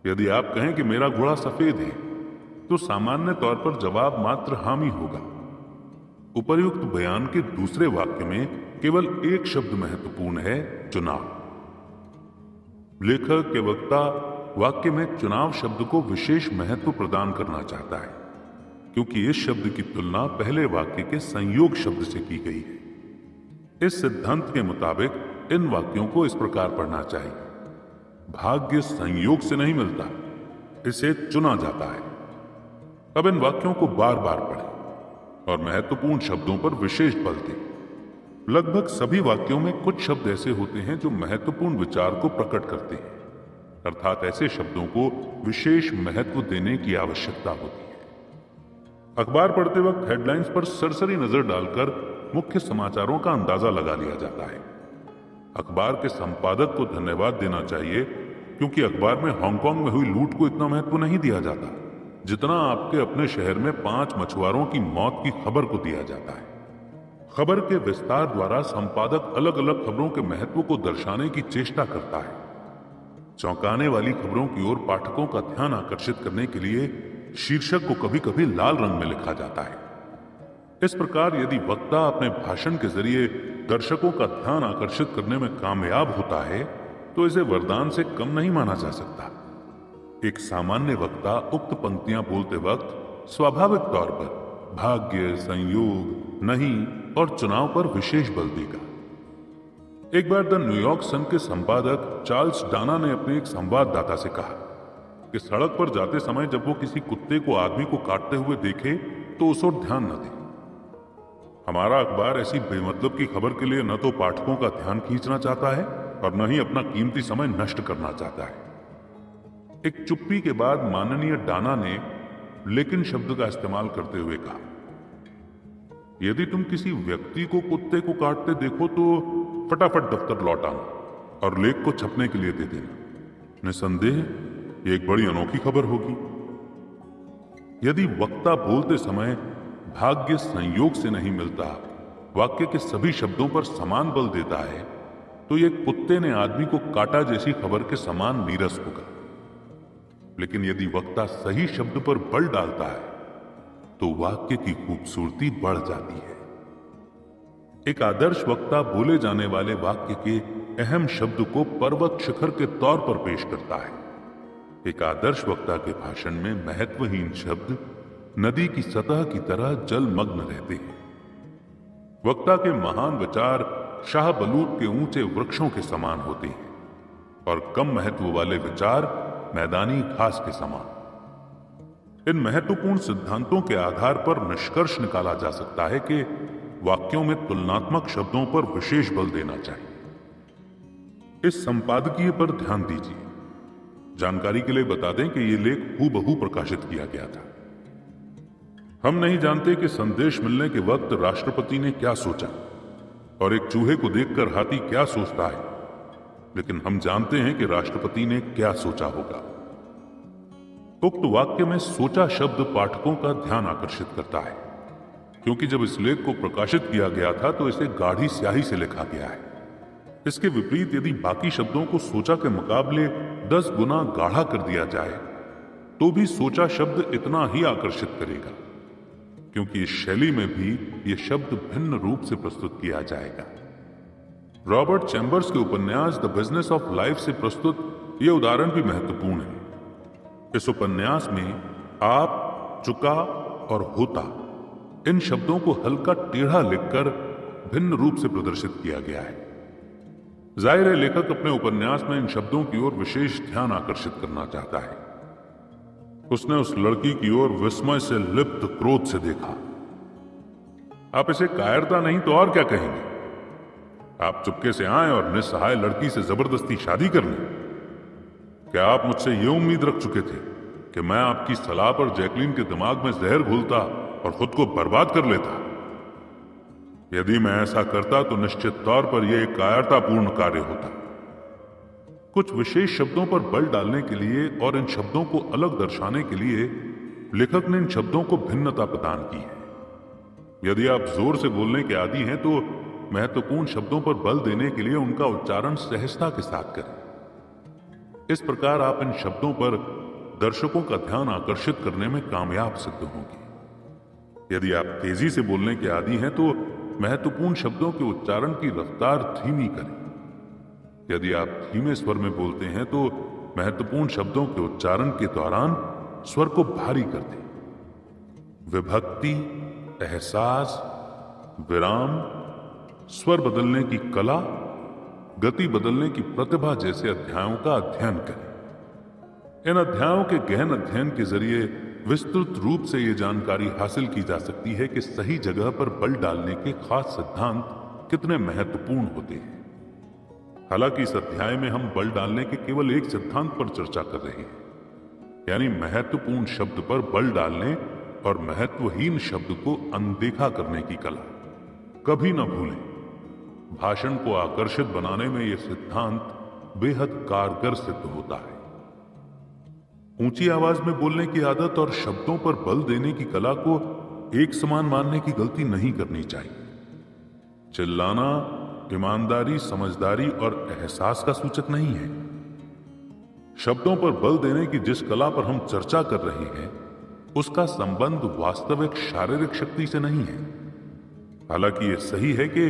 Speaker 1: यदि आप कहें कि मेरा घोड़ा सफेद है, तो सामान्य तौर पर जवाब मात्र हामी होगा। उपर्युक्त बयान के दूसरे वाक्य में केवल एक शब्द महत्वपूर्ण है, चुनाव। लेखक के वक्ता वाक्य में चुनाव शब्द को विशेष महत्व प्रदान करना चाहता है, क्योंकि इस शब्द की तुलना पहले वाक्य के संयोग शब्द से की गई है। इस सिद्धांत के मुताबिक इन वाक्यों को इस प्रकार पढ़ना चाहिए। भाग्य संयोग से नहीं मिलता, इसे चुना जाता है। अब इन वाक्यों को बार बार पढ़ें। और महत्वपूर्ण शब्दों पर विशेष बल दें। लगभग सभी वाक्यों में कुछ शब्द ऐसे होते हैं जो महत्वपूर्ण विचार को प्रकट करते हैं, अर्थात ऐसे शब्दों को विशेष महत्व देने की आवश्यकता होती है। अखबार पढ़ते वक्त हेडलाइंस पर सरसरी नजर डालकर मुख्य समाचारों का अंदाजा लगा लिया जाता है। अखबार के संपादक को धन्यवाद देना चाहिए, क्योंकि अखबार में हांगकांग में हुई लूट को इतना महत्व नहीं दिया जाता जितना आपके अपने शहर में 5 मछुआरों की मौत की खबर को दिया जाता है। खबर के विस्तार द्वारा संपादक अलग अलग खबरों के महत्व को दर्शाने की चेष्टा करता है। चौंकाने वाली खबरों की ओर पाठकों का ध्यान आकर्षित करने के लिए शीर्षक को कभी कभी लाल रंग में लिखा जाता है। इस प्रकार यदि वक्ता अपने भाषण के जरिए दर्शकों का ध्यान आकर्षित करने में कामयाब होता है तो इसे वरदान से कम नहीं माना जा सकता। एक सामान्य वक्ता उक्त पंक्तियां बोलते वक्त स्वाभाविक तौर पर भाग्य, संयोग, नहीं और चुनाव पर विशेष बल देगा। एक बार द न्यूयॉर्क सन के संपादक चार्ल्स डाना ने अपने एक संवाददाता से कहा कि सड़क पर जाते समय जब वो किसी कुत्ते को आदमी को काटते हुए देखे तो उस ओर ध्यान न दे। हमारा अखबार ऐसी बेमतलब की खबर के लिए न तो पाठकों का ध्यान खींचना चाहता है और न ही अपना कीमती समय नष्ट करना चाहता है। एक चुप्पी के बाद माननीय डाना ने लेकिन शब्द का इस्तेमाल करते हुए कहा, यदि तुम किसी व्यक्ति को कुत्ते को काटते देखो तो फटाफट दफ्तर लौट आना और लेख को छपने के लिए दे देना। निसंदेह ये एक बड़ी अनोखी खबर होगी। यदि वक्ता बोलते समय भाग्य संयोग से नहीं मिलता, वाक्य के सभी शब्दों पर समान बल देता है, तो ये कुत्ते ने आदमी को काटा जैसी खबर के समान नीरस होगा। लेकिन यदि वक्ता सही शब्द पर बल डालता है तो वाक्य की खूबसूरती बढ़ जाती है। एक आदर्श वक्ता बोले जाने वाले वाक्य के अहम शब्द को पर्वत शिखर के तौर पर पेश करता है। एक आदर्श वक्ता के भाषण में महत्वहीन शब्द नदी की सतह की तरह जलमग्न रहते हैं। वक्ता के महान विचार शाहबलूत के ऊंचे वृक्षों के समान होते हैं और कम महत्व वाले विचार मैदानी घास के समान। इन महत्वपूर्ण सिद्धांतों के आधार पर निष्कर्ष निकाला जा सकता है कि वाक्यों में तुलनात्मक शब्दों पर विशेष बल देना चाहिए। इस संपादकीय पर ध्यान दीजिए। जानकारी के लिए बता दें कि यह लेख हूबहू प्रकाशित किया गया था। हम नहीं जानते कि संदेश मिलने के वक्त राष्ट्रपति ने क्या सोचा और एक चूहे को देखकर हाथी क्या सोचता है, लेकिन हम जानते हैं कि राष्ट्रपति ने क्या सोचा होगा। उक्त वाक्य में सोचा शब्द पाठकों का ध्यान आकर्षित करता है, क्योंकि जब इस लेख को प्रकाशित किया गया था तो इसे गाढ़ी स्याही से लिखा गया है। इसके विपरीत यदि बाकी शब्दों को सोचा के मुकाबले 10 गुना गाढ़ा कर दिया जाए तो भी सोचा शब्द इतना ही आकर्षित करेगा, क्योंकि इस शैली में भी यह शब्द भिन्न रूप से प्रस्तुत किया जाएगा। रॉबर्ट चैम्बर्स के उपन्यास द बिजनेस ऑफ लाइफ से प्रस्तुत यह उदाहरण भी महत्वपूर्ण है। इस उपन्यास में आप, चुका और होता इन शब्दों को हल्का टेढ़ा लिखकर भिन्न रूप से प्रदर्शित किया गया है। जाहिर है लेखक अपने उपन्यास में इन शब्दों की ओर विशेष ध्यान आकर्षित करना चाहता है। उसने उस लड़की की ओर विस्मय से लिप्त क्रोध से देखा। आप इसे कायरता नहीं तो और क्या कहेंगे? आप चुपके से आए और निस्सहाय लड़की से जबरदस्ती शादी कर लें। क्या आप मुझसे यह उम्मीद रख चुके थे कि मैं आपकी सलाह पर जैकलीन के दिमाग में जहर घोलता और खुद को बर्बाद कर लेता? यदि मैं ऐसा करता तो निश्चित तौर पर यह एक कायरतापूर्ण कार्य होता। कुछ विशेष शब्दों पर बल डालने के लिए और इन शब्दों को अलग दर्शाने के लिए लेखक ने इन शब्दों को भिन्नता प्रदान की है। यदि आप जोर से बोलने के आदी हैं तो महत्वपूर्ण शब्दों पर बल देने के लिए उनका उच्चारण सहजता के साथ करें। इस प्रकार आप इन शब्दों पर दर्शकों का ध्यान आकर्षित करने में कामयाब सिद्ध होंगे। यदि आप तेजी से बोलने के आदी हैं तो महत्वपूर्ण शब्दों के उच्चारण की रफ्तार धीमी करें। यदि आप धीमे स्वर में बोलते हैं तो महत्वपूर्ण शब्दों के उच्चारण के दौरान स्वर को भारी कर दें। विभक्ति, एहसास, विराम, स्वर बदलने की कला, गति बदलने की प्रतिभा जैसे अध्यायों का अध्ययन करें। इन अध्यायों के गहन अध्ययन के जरिए विस्तृत रूप से यह जानकारी हासिल की जा सकती है कि सही जगह पर बल डालने के खास सिद्धांत कितने महत्वपूर्ण होते हैं। हालांकि इस अध्याय में हम बल डालने के केवल एक सिद्धांत पर चर्चा कर रहे हैं, यानी महत्वपूर्ण शब्द पर बल डालने और महत्वहीन शब्द को अनदेखा करने की कला। कभी न भूलें, भाषण को आकर्षित बनाने में यह सिद्धांत बेहद कारगर सिद्ध होता है। ऊंची आवाज में बोलने की आदत और शब्दों पर बल देने की कला को एक समान मानने की गलती नहीं करनी चाहिए। चिल्लाना ईमानदारी, समझदारी और एहसास का सूचक नहीं है। शब्दों पर बल देने की जिस कला पर हम चर्चा कर रहे हैं, उसका संबंध वास्तविक शारीरिक शक्ति से नहीं है। हालांकि यह सही है कि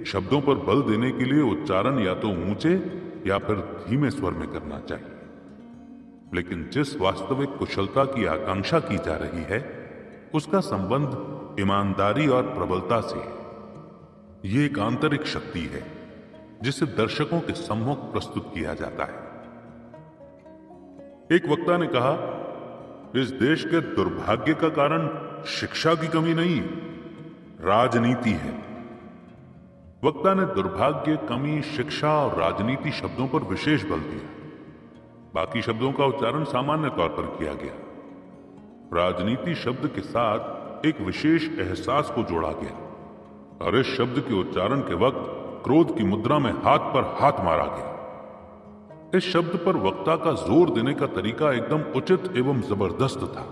Speaker 1: शब्दों पर बल देने के लिए उच्चारण या तो ऊंचे या फिर धीमे स्वर में करना चाहिए, लेकिन जिस वास्तविक कुशलता की आकांक्षा की जा रही है, उसका संबंध ईमानदारी और प्रबलता से है। यह एक आंतरिक शक्ति है जिसे दर्शकों के सम्मुख प्रस्तुत किया जाता है। एक वक्ता ने कहा, इस देश के दुर्भाग्य का कारण शिक्षा की कमी नहीं, राजनीति है। वक्ता ने दुर्भाग्य, कमी, शिक्षा और राजनीति शब्दों पर विशेष बल दिया। बाकी शब्दों का उच्चारण सामान्य तौर पर किया गया। राजनीति शब्द के साथ एक विशेष एहसास को जोड़ा गया और इस शब्द के उच्चारण के वक्त क्रोध की मुद्रा में हाथ पर हाथ मारा गया। इस शब्द पर वक्ता का जोर देने का तरीका एकदम उचित एवं जबरदस्त था।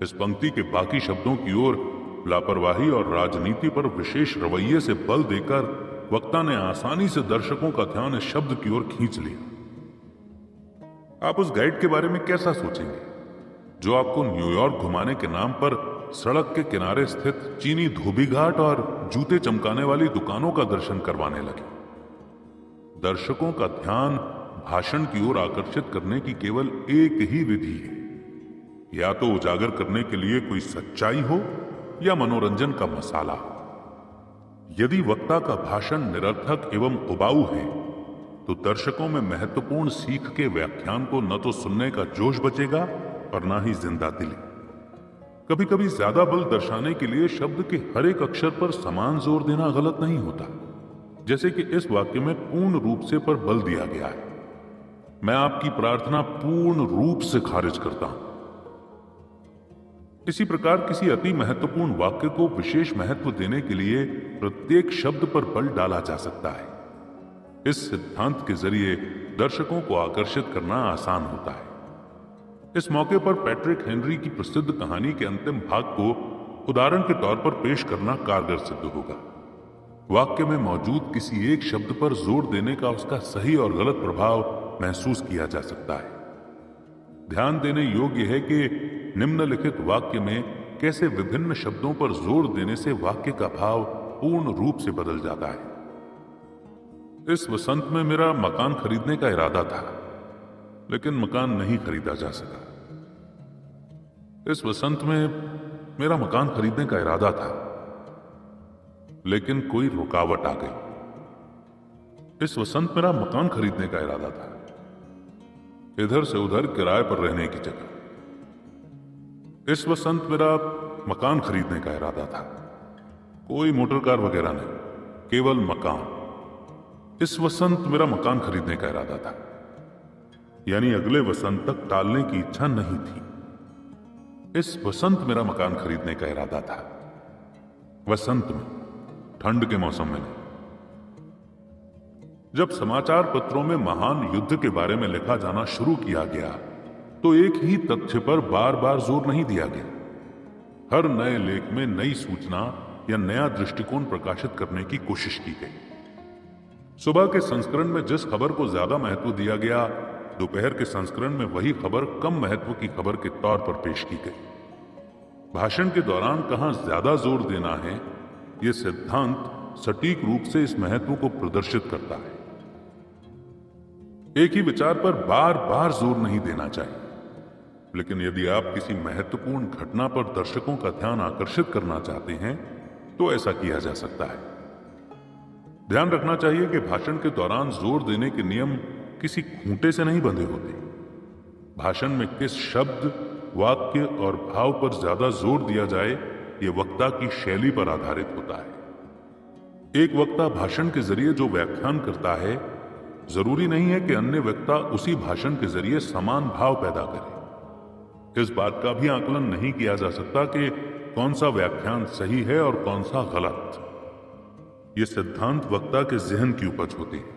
Speaker 1: इस पंक्ति के बाकी शब्दों की ओर लापरवाही और राजनीति पर विशेष रवैये से बल देकर वक्ता ने आसानी से दर्शकों का ध्यान इस शब्द की ओर खींच लिया। आप उस गाइड के बारे में कैसा सोचेंगे जो आपको न्यूयॉर्क घुमाने के नाम पर सड़क के किनारे स्थित चीनी धोबी घाट और जूते चमकाने वाली दुकानों का दर्शन करवाने लगे? दर्शकों का ध्यान भाषण की ओर आकर्षित करने की केवल एक ही विधि है, या तो उजागर करने के लिए कोई सच्चाई हो या मनोरंजन का मसाला हो। यदि वक्ता का भाषण निरर्थक एवं उबाऊ है, तो दर्शकों में महत्वपूर्ण सीख के व्याख्यान को न तो सुनने का जोश बचेगा और न ही जिंदा दिली। कभी कभी ज्यादा बल दर्शाने के लिए शब्द के हर एक अक्षर पर समान जोर देना गलत नहीं होता, जैसे कि इस वाक्य में पूर्ण रूप से पर बल दिया गया है। मैं आपकी प्रार्थना पूर्ण रूप से खारिज करता हूं। इसी प्रकार किसी अति महत्वपूर्ण वाक्य को विशेष महत्व देने के लिए प्रत्येक शब्द पर बल डाला जा सकता है। इस सिद्धांत के जरिए दर्शकों को आकर्षित करना आसान होता है। इस मौके पर पैट्रिक हेनरी की प्रसिद्ध कहानी के अंतिम भाग को उदाहरण के तौर पर पेश करना कारगर सिद्ध होगा। वाक्य में मौजूद किसी एक शब्द पर जोर देने का उसका सही और गलत प्रभाव महसूस किया जा सकता है। ध्यान देने योग्य है कि निम्नलिखित वाक्य में कैसे विभिन्न शब्दों पर जोर देने से वाक्य का भाव पूर्ण रूप से बदल जाता है। इस वसंत में मेरा मकान खरीदने का इरादा था, लेकिन मकान नहीं खरीदा जा सका। इस वसंत में मेरा मकान खरीदने का इरादा था, लेकिन कोई रुकावट आ गई। इस वसंत मेरा मकान खरीदने का इरादा था, इधर से उधर किराए पर रहने की जगह। इस वसंत मेरा मकान खरीदने का इरादा था, कोई मोटर कार वगैरह नहीं, केवल मकान। इस वसंत मेरा मकान खरीदने का इरादा था, यानी अगले वसंत तक टालने की इच्छा नहीं थी। इस वसंत मेरा मकान खरीदने का इरादा था, वसंत में, ठंड के मौसम में नहीं। जब समाचार पत्रों में महान युद्ध के बारे में लिखा जाना शुरू किया गया, तो एक ही तथ्य पर बार बार जोर नहीं दिया गया। हर नए लेख में नई सूचना या नया दृष्टिकोण प्रकाशित करने की कोशिश की गई। सुबह के संस्करण में जिस खबर को ज्यादा महत्व दिया गया, दोपहर के संस्करण में वही खबर कम महत्व की खबर के तौर पर पेश की गई। भाषण के दौरान कहां ज्यादा जोर देना है, यह सिद्धांत सटीक रूप से इस महत्व को प्रदर्शित करता है। एक ही विचार पर बार बार जोर नहीं देना चाहिए, लेकिन यदि आप किसी महत्वपूर्ण घटना पर दर्शकों का ध्यान आकर्षित करना चाहते हैं, तो ऐसा किया जा सकता है। ध्यान रखना चाहिए कि भाषण के दौरान जोर देने के नियम किसी खूंटे से नहीं बंधे होते। भाषण में किस शब्द वाक्य और भाव पर ज्यादा जोर दिया जाए, यह वक्ता की शैली पर आधारित होता है। एक वक्ता भाषण के जरिए जो व्याख्यान करता है, जरूरी नहीं है कि अन्य वक्ता उसी भाषण के जरिए समान भाव पैदा करे। इस बात का भी आकलन नहीं किया जा सकता कि कौन सा व्याख्यान सही है और कौन सा गलत। यह सिद्धांत वक्ता के जहन की उपज होती है।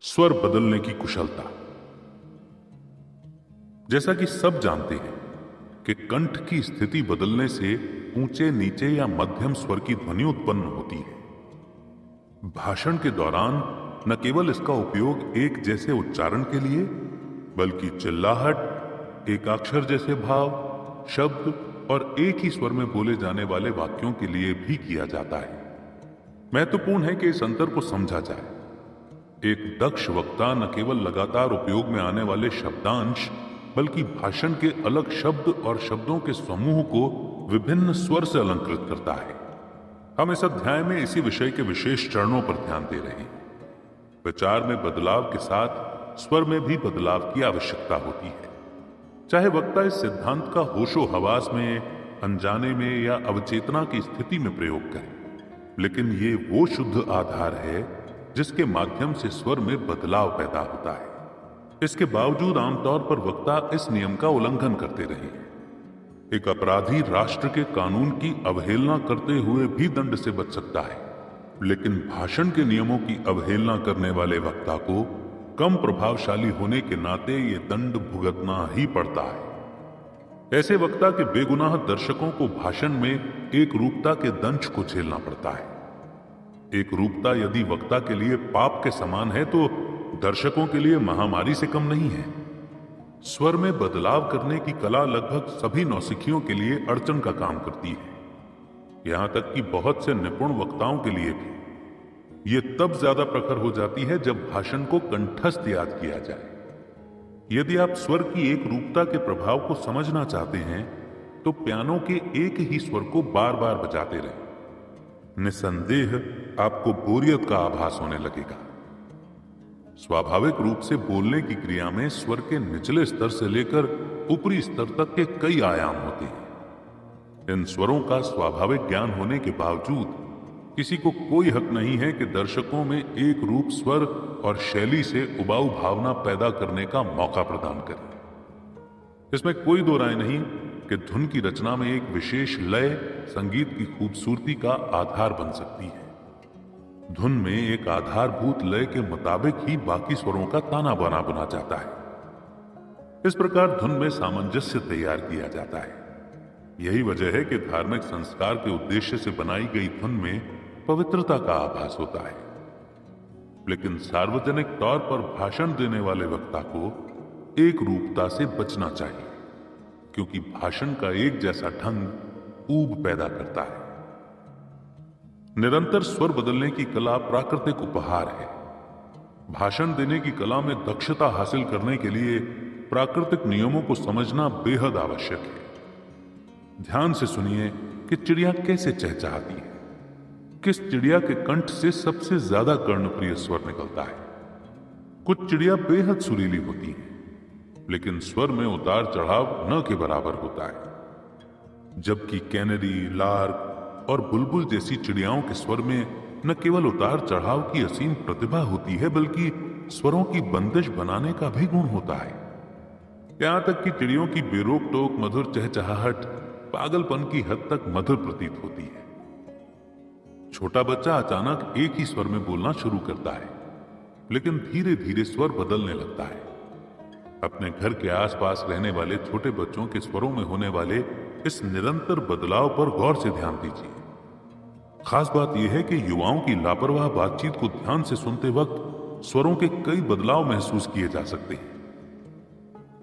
Speaker 1: स्वर बदलने की कुशलता। जैसा कि सब जानते हैं कि कंठ की स्थिति बदलने से ऊंचे, नीचे या मध्यम स्वर की ध्वनि उत्पन्न होती है। भाषण के दौरान न केवल इसका उपयोग एक जैसे उच्चारण के लिए, बल्कि चिल्लाहट, एकाक्षर जैसे भाव, शब्द और एक ही स्वर में बोले जाने वाले वाक्यों के लिए भी किया जाता है। महत्वपूर्ण है कि इस अंतर को समझा जाए। एक दक्ष वक्ता न केवल लगातार उपयोग में आने वाले शब्दांश, बल्कि भाषण के अलग शब्द और शब्दों के समूह को विभिन्न स्वर से अलंकृत करता है। हम इस अध्याय में इसी विषय के विशेष चरणों पर ध्यान दे रहे हैं। विचार में बदलाव के साथ स्वर में भी बदलाव की आवश्यकता होती है। चाहे वक्ता इस सिद्धांत का होशो हवास में, अनजाने में या अवचेतना की स्थिति में प्रयोग करे, लेकिन ये वो शुद्ध आधार है जिसके माध्यम से स्वर में बदलाव पैदा होता है। इसके बावजूद आमतौर पर वक्ता इस नियम का उल्लंघन करते रहे हैं। एक अपराधी राष्ट्र के कानून की अवहेलना करते हुए भी दंड से बच सकता है, लेकिन भाषण के नियमों की अवहेलना करने वाले वक्ता को कम प्रभावशाली होने के नाते ये दंड भुगतना ही पड़ता है। ऐसे वक्ता के बेगुनाह दर्शकों को भाषण में एक रूपता के दंश को झेलना पड़ता है। एक रूपता यदि वक्ता के लिए पाप के समान है तो दर्शकों के लिए महामारी से कम नहीं है। स्वर में बदलाव करने की कला लगभग सभी नौसिखियों के लिए अड़चन का काम करती है। यहां तक कि बहुत से निपुण वक्ताओं के लिए भी यह तब ज्यादा प्रखर हो जाती है जब भाषण को कंठस्थ याद किया जाए। यदि आप स्वर की एक रूपता के प्रभाव को समझना चाहते हैं तो पियानो के एक ही स्वर को बार बार बजाते रहें। निसंदेह आपको बोरियत का आभास होने लगेगा। स्वाभाविक रूप से बोलने की क्रिया में स्वर के निचले स्तर से लेकर ऊपरी स्तर तक के कई आयाम होते हैं। इन स्वरों का स्वाभाविक ज्ञान होने के बावजूद किसी को कोई हक नहीं है कि दर्शकों में एक रूप स्वर और शैली से उबाऊ भावना पैदा करने का मौका प्रदान करे। इसमें कोई दो राय नहीं कि धुन की रचना में एक विशेष लय संगीत की खूबसूरती का आधार बन सकती है। धुन में एक आधारभूत लय के मुताबिक ही बाकी स्वरों का ताना बाना बुना जाता है। इस प्रकार धुन में सामंजस्य तैयार किया जाता है। यही वजह है कि धार्मिक संस्कार के उद्देश्य से बनाई गई धुन में पवित्रता का आभास होता है। लेकिन सार्वजनिक तौर पर भाषण देने वाले वक्ता को एक रूपता से बचना चाहिए, क्योंकि भाषण का एक जैसा ढंग ऊब पैदा करता है। निरंतर स्वर बदलने की कला प्राकृतिक उपहार है। भाषण देने की कला में दक्षता हासिल करने के लिए प्राकृतिक नियमों को समझना बेहद आवश्यक है। ध्यान से सुनिए कि चिड़िया कैसे चहचहाती है। किस चिड़िया के कंठ से सबसे ज्यादा कर्णप्रिय स्वर निकलता है। कुछ चिड़िया बेहद सुरीली होती हैं, लेकिन स्वर में उतार चढ़ाव न के बराबर होता है। जबकि कैनरी, लार्क और बुलबुल जैसी चिड़ियाओं के स्वर में न केवल उतार चढ़ाव की असीम प्रतिभा होती है, बल्कि स्वरों की बंदिश बनाने का भी गुण होता है। यहां तक कि चिड़ियों की बेरोक टोक मधुर चहचहाहट पागलपन की हद तक मधुर प्रतीत होती है। छोटा बच्चा अचानक एक ही स्वर में बोलना शुरू करता है, लेकिन धीरे धीरे स्वर बदलने लगता है। अपने घर के आसपास रहने वाले छोटे बच्चों के स्वरों में होने वाले इस निरंतर बदलाव पर गौर से ध्यान दीजिए। खास बात यह है कि युवाओं की लापरवाह बातचीत को ध्यान से सुनते वक्त स्वरों के कई बदलाव महसूस किए जा सकते हैं।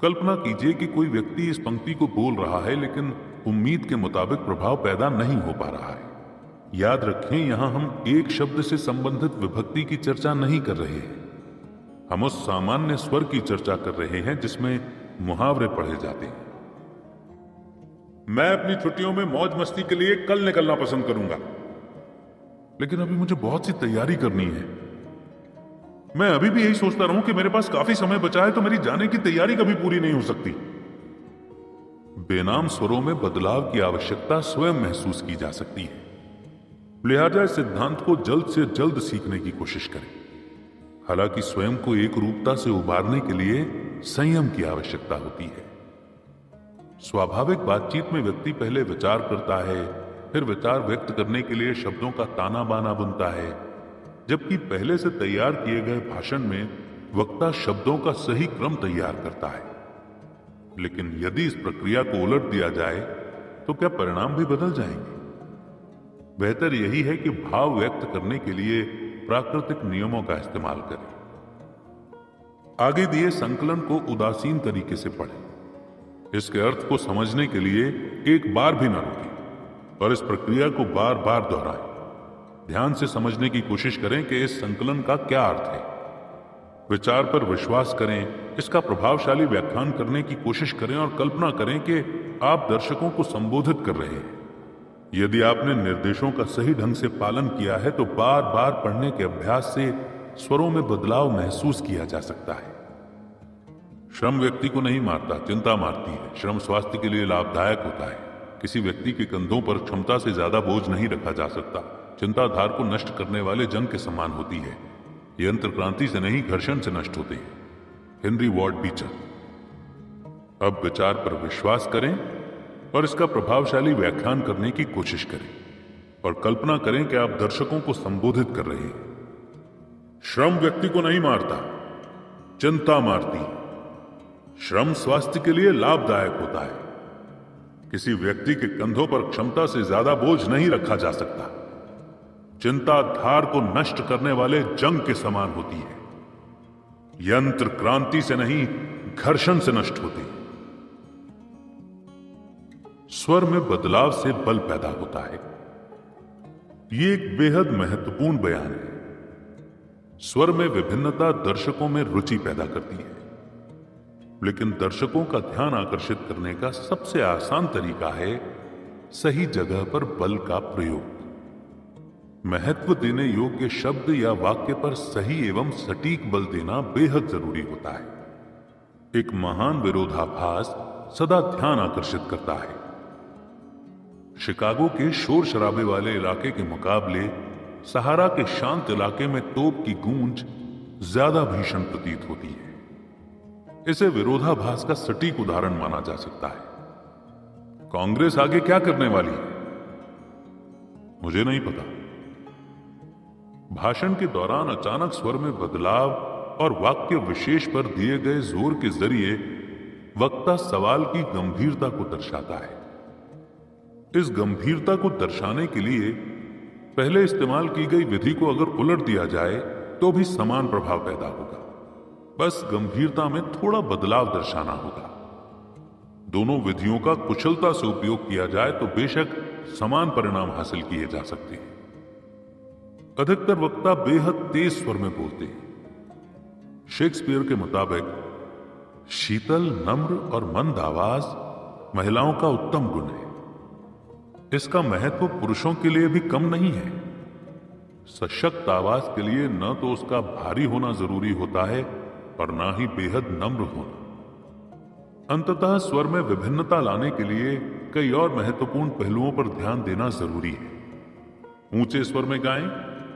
Speaker 1: कल्पना कीजिए कि कोई व्यक्ति इस पंक्ति को बोल रहा है, लेकिन उम्मीद के मुताबिक प्रभाव पैदा नहीं हो पा रहा है। याद रखें, यहां हम एक शब्द से संबंधित विभक्ति की चर्चा नहीं कर रहे हैं। हम उस सामान्य स्वर की चर्चा कर रहे हैं जिसमें मुहावरे पढ़े जाते हैं। मैं अपनी छुट्टियों में मौज मस्ती के लिए कल निकलना पसंद करूंगा, लेकिन अभी मुझे बहुत सी तैयारी करनी है। मैं अभी भी यही सोचता रहूं कि मेरे पास काफी समय बचा है, तो मेरी जाने की तैयारी कभी पूरी नहीं हो सकती। बेनाम स्वरों में बदलाव की आवश्यकता स्वयं महसूस की जा सकती है। लिहाजा इस सिद्धांत को जल्द से जल्द सीखने की कोशिश करें। हालांकि स्वयं को एक रूपता से उबारने के लिए संयम की आवश्यकता होती है। स्वाभाविक बातचीत में व्यक्ति पहले विचार करता है, फिर विचार व्यक्त करने के लिए शब्दों का ताना बाना बुनता है, जबकि पहले से तैयार किए गए भाषण में वक्ता शब्दों का सही क्रम तैयार करता है। लेकिन यदि इस प्रक्रिया को उलट दिया जाए तो क्या परिणाम भी बदल जाएंगे? बेहतर यही है कि भाव व्यक्त करने के लिए प्राकृतिक नियमों का इस्तेमाल करें। आगे दिए संकलन को उदासीन तरीके से पढ़ें। इसके अर्थ को समझने के लिए एक बार भी न रुकें और इस प्रक्रिया को बार बार दोहराएं। ध्यान से समझने की कोशिश करें कि इस संकलन का क्या अर्थ है। विचार पर विश्वास करें, इसका प्रभावशाली व्याख्यान करने की कोशिश करें और कल्पना करें कि आप दर्शकों को संबोधित कर रहे हैं। यदि आपने निर्देशों का सही ढंग से पालन किया है तो बार बार पढ़ने के अभ्यास से स्वरों में बदलाव महसूस किया जा सकता है। श्रम व्यक्ति को नहीं मारता, चिंता मारती है। श्रम स्वास्थ्य के लिए लाभदायक होता है। किसी व्यक्ति के कंधों पर क्षमता से ज्यादा बोझ नहीं रखा जा सकता। चिंता धार को नष्ट करने वाले जंग के समान होती है। यंत्र क्रांति से नहीं, घर्षण से नष्ट होते हैं। Henry Ward Beecher. अब विचार पर विश्वास करें और इसका प्रभावशाली व्याख्यान करने की कोशिश करें और कल्पना करें कि आप दर्शकों को संबोधित कर रहे हैं। श्रम व्यक्ति को नहीं मारता, चिंता मारती है। श्रम स्वास्थ्य के लिए लाभदायक होता है। किसी व्यक्ति के कंधों पर क्षमता से ज्यादा बोझ नहीं रखा जा सकता। चिंता धार को नष्ट करने वाले जंग के समान होती है। यंत्र क्रांति से नहीं, घर्षण से नष्ट होती है। स्वर में बदलाव से बल पैदा होता है। यह एक बेहद महत्वपूर्ण बयान है। स्वर में विभिन्नता दर्शकों में रुचि पैदा करती है, लेकिन दर्शकों का ध्यान आकर्षित करने का सबसे आसान तरीका है सही जगह पर बल का प्रयोग। महत्व देने योग्य शब्द या वाक्य पर सही एवं सटीक बल देना बेहद जरूरी होता है। एक महान विरोधाभास सदा ध्यान आकर्षित करता है। शिकागो के शोर शराबे वाले इलाके के मुकाबले सहारा के शांत इलाके में तोप की गूंज ज्यादा भीषण प्रतीत होती है। इसे विरोधाभास का सटीक उदाहरण माना जा सकता है। कांग्रेस आगे क्या करने वाली है, मुझे नहीं पता। भाषण के दौरान अचानक स्वर में बदलाव और वाक्य विशेष पर दिए गए जोर के जरिए वक्ता सवाल की गंभीरता को दर्शाता है। इस गंभीरता को दर्शाने के लिए पहले इस्तेमाल की गई विधि को अगर उलट दिया जाए तो भी समान प्रभाव पैदा होगा। बस गंभीरता में थोड़ा बदलाव दर्शाना होगा। दोनों विधियों का कुशलता से उपयोग किया जाए तो बेशक समान परिणाम हासिल किए जा सकते हैं। अधिकतर वक्ता बेहद तेज स्वर में बोलते हैं। शेक्सपियर के मुताबिक शीतल, नम्र और मंद आवाज महिलाओं का उत्तम गुण है। इसका महत्व पुरुषों के लिए भी कम नहीं है। सशक्त आवाज के लिए न तो उसका भारी होना जरूरी होता है और ना ही बेहद नम्र होना। अंततः स्वर में विभिन्नता लाने के लिए कई और महत्वपूर्ण पहलुओं पर ध्यान देना जरूरी है। ऊंचे स्वर में गाएं,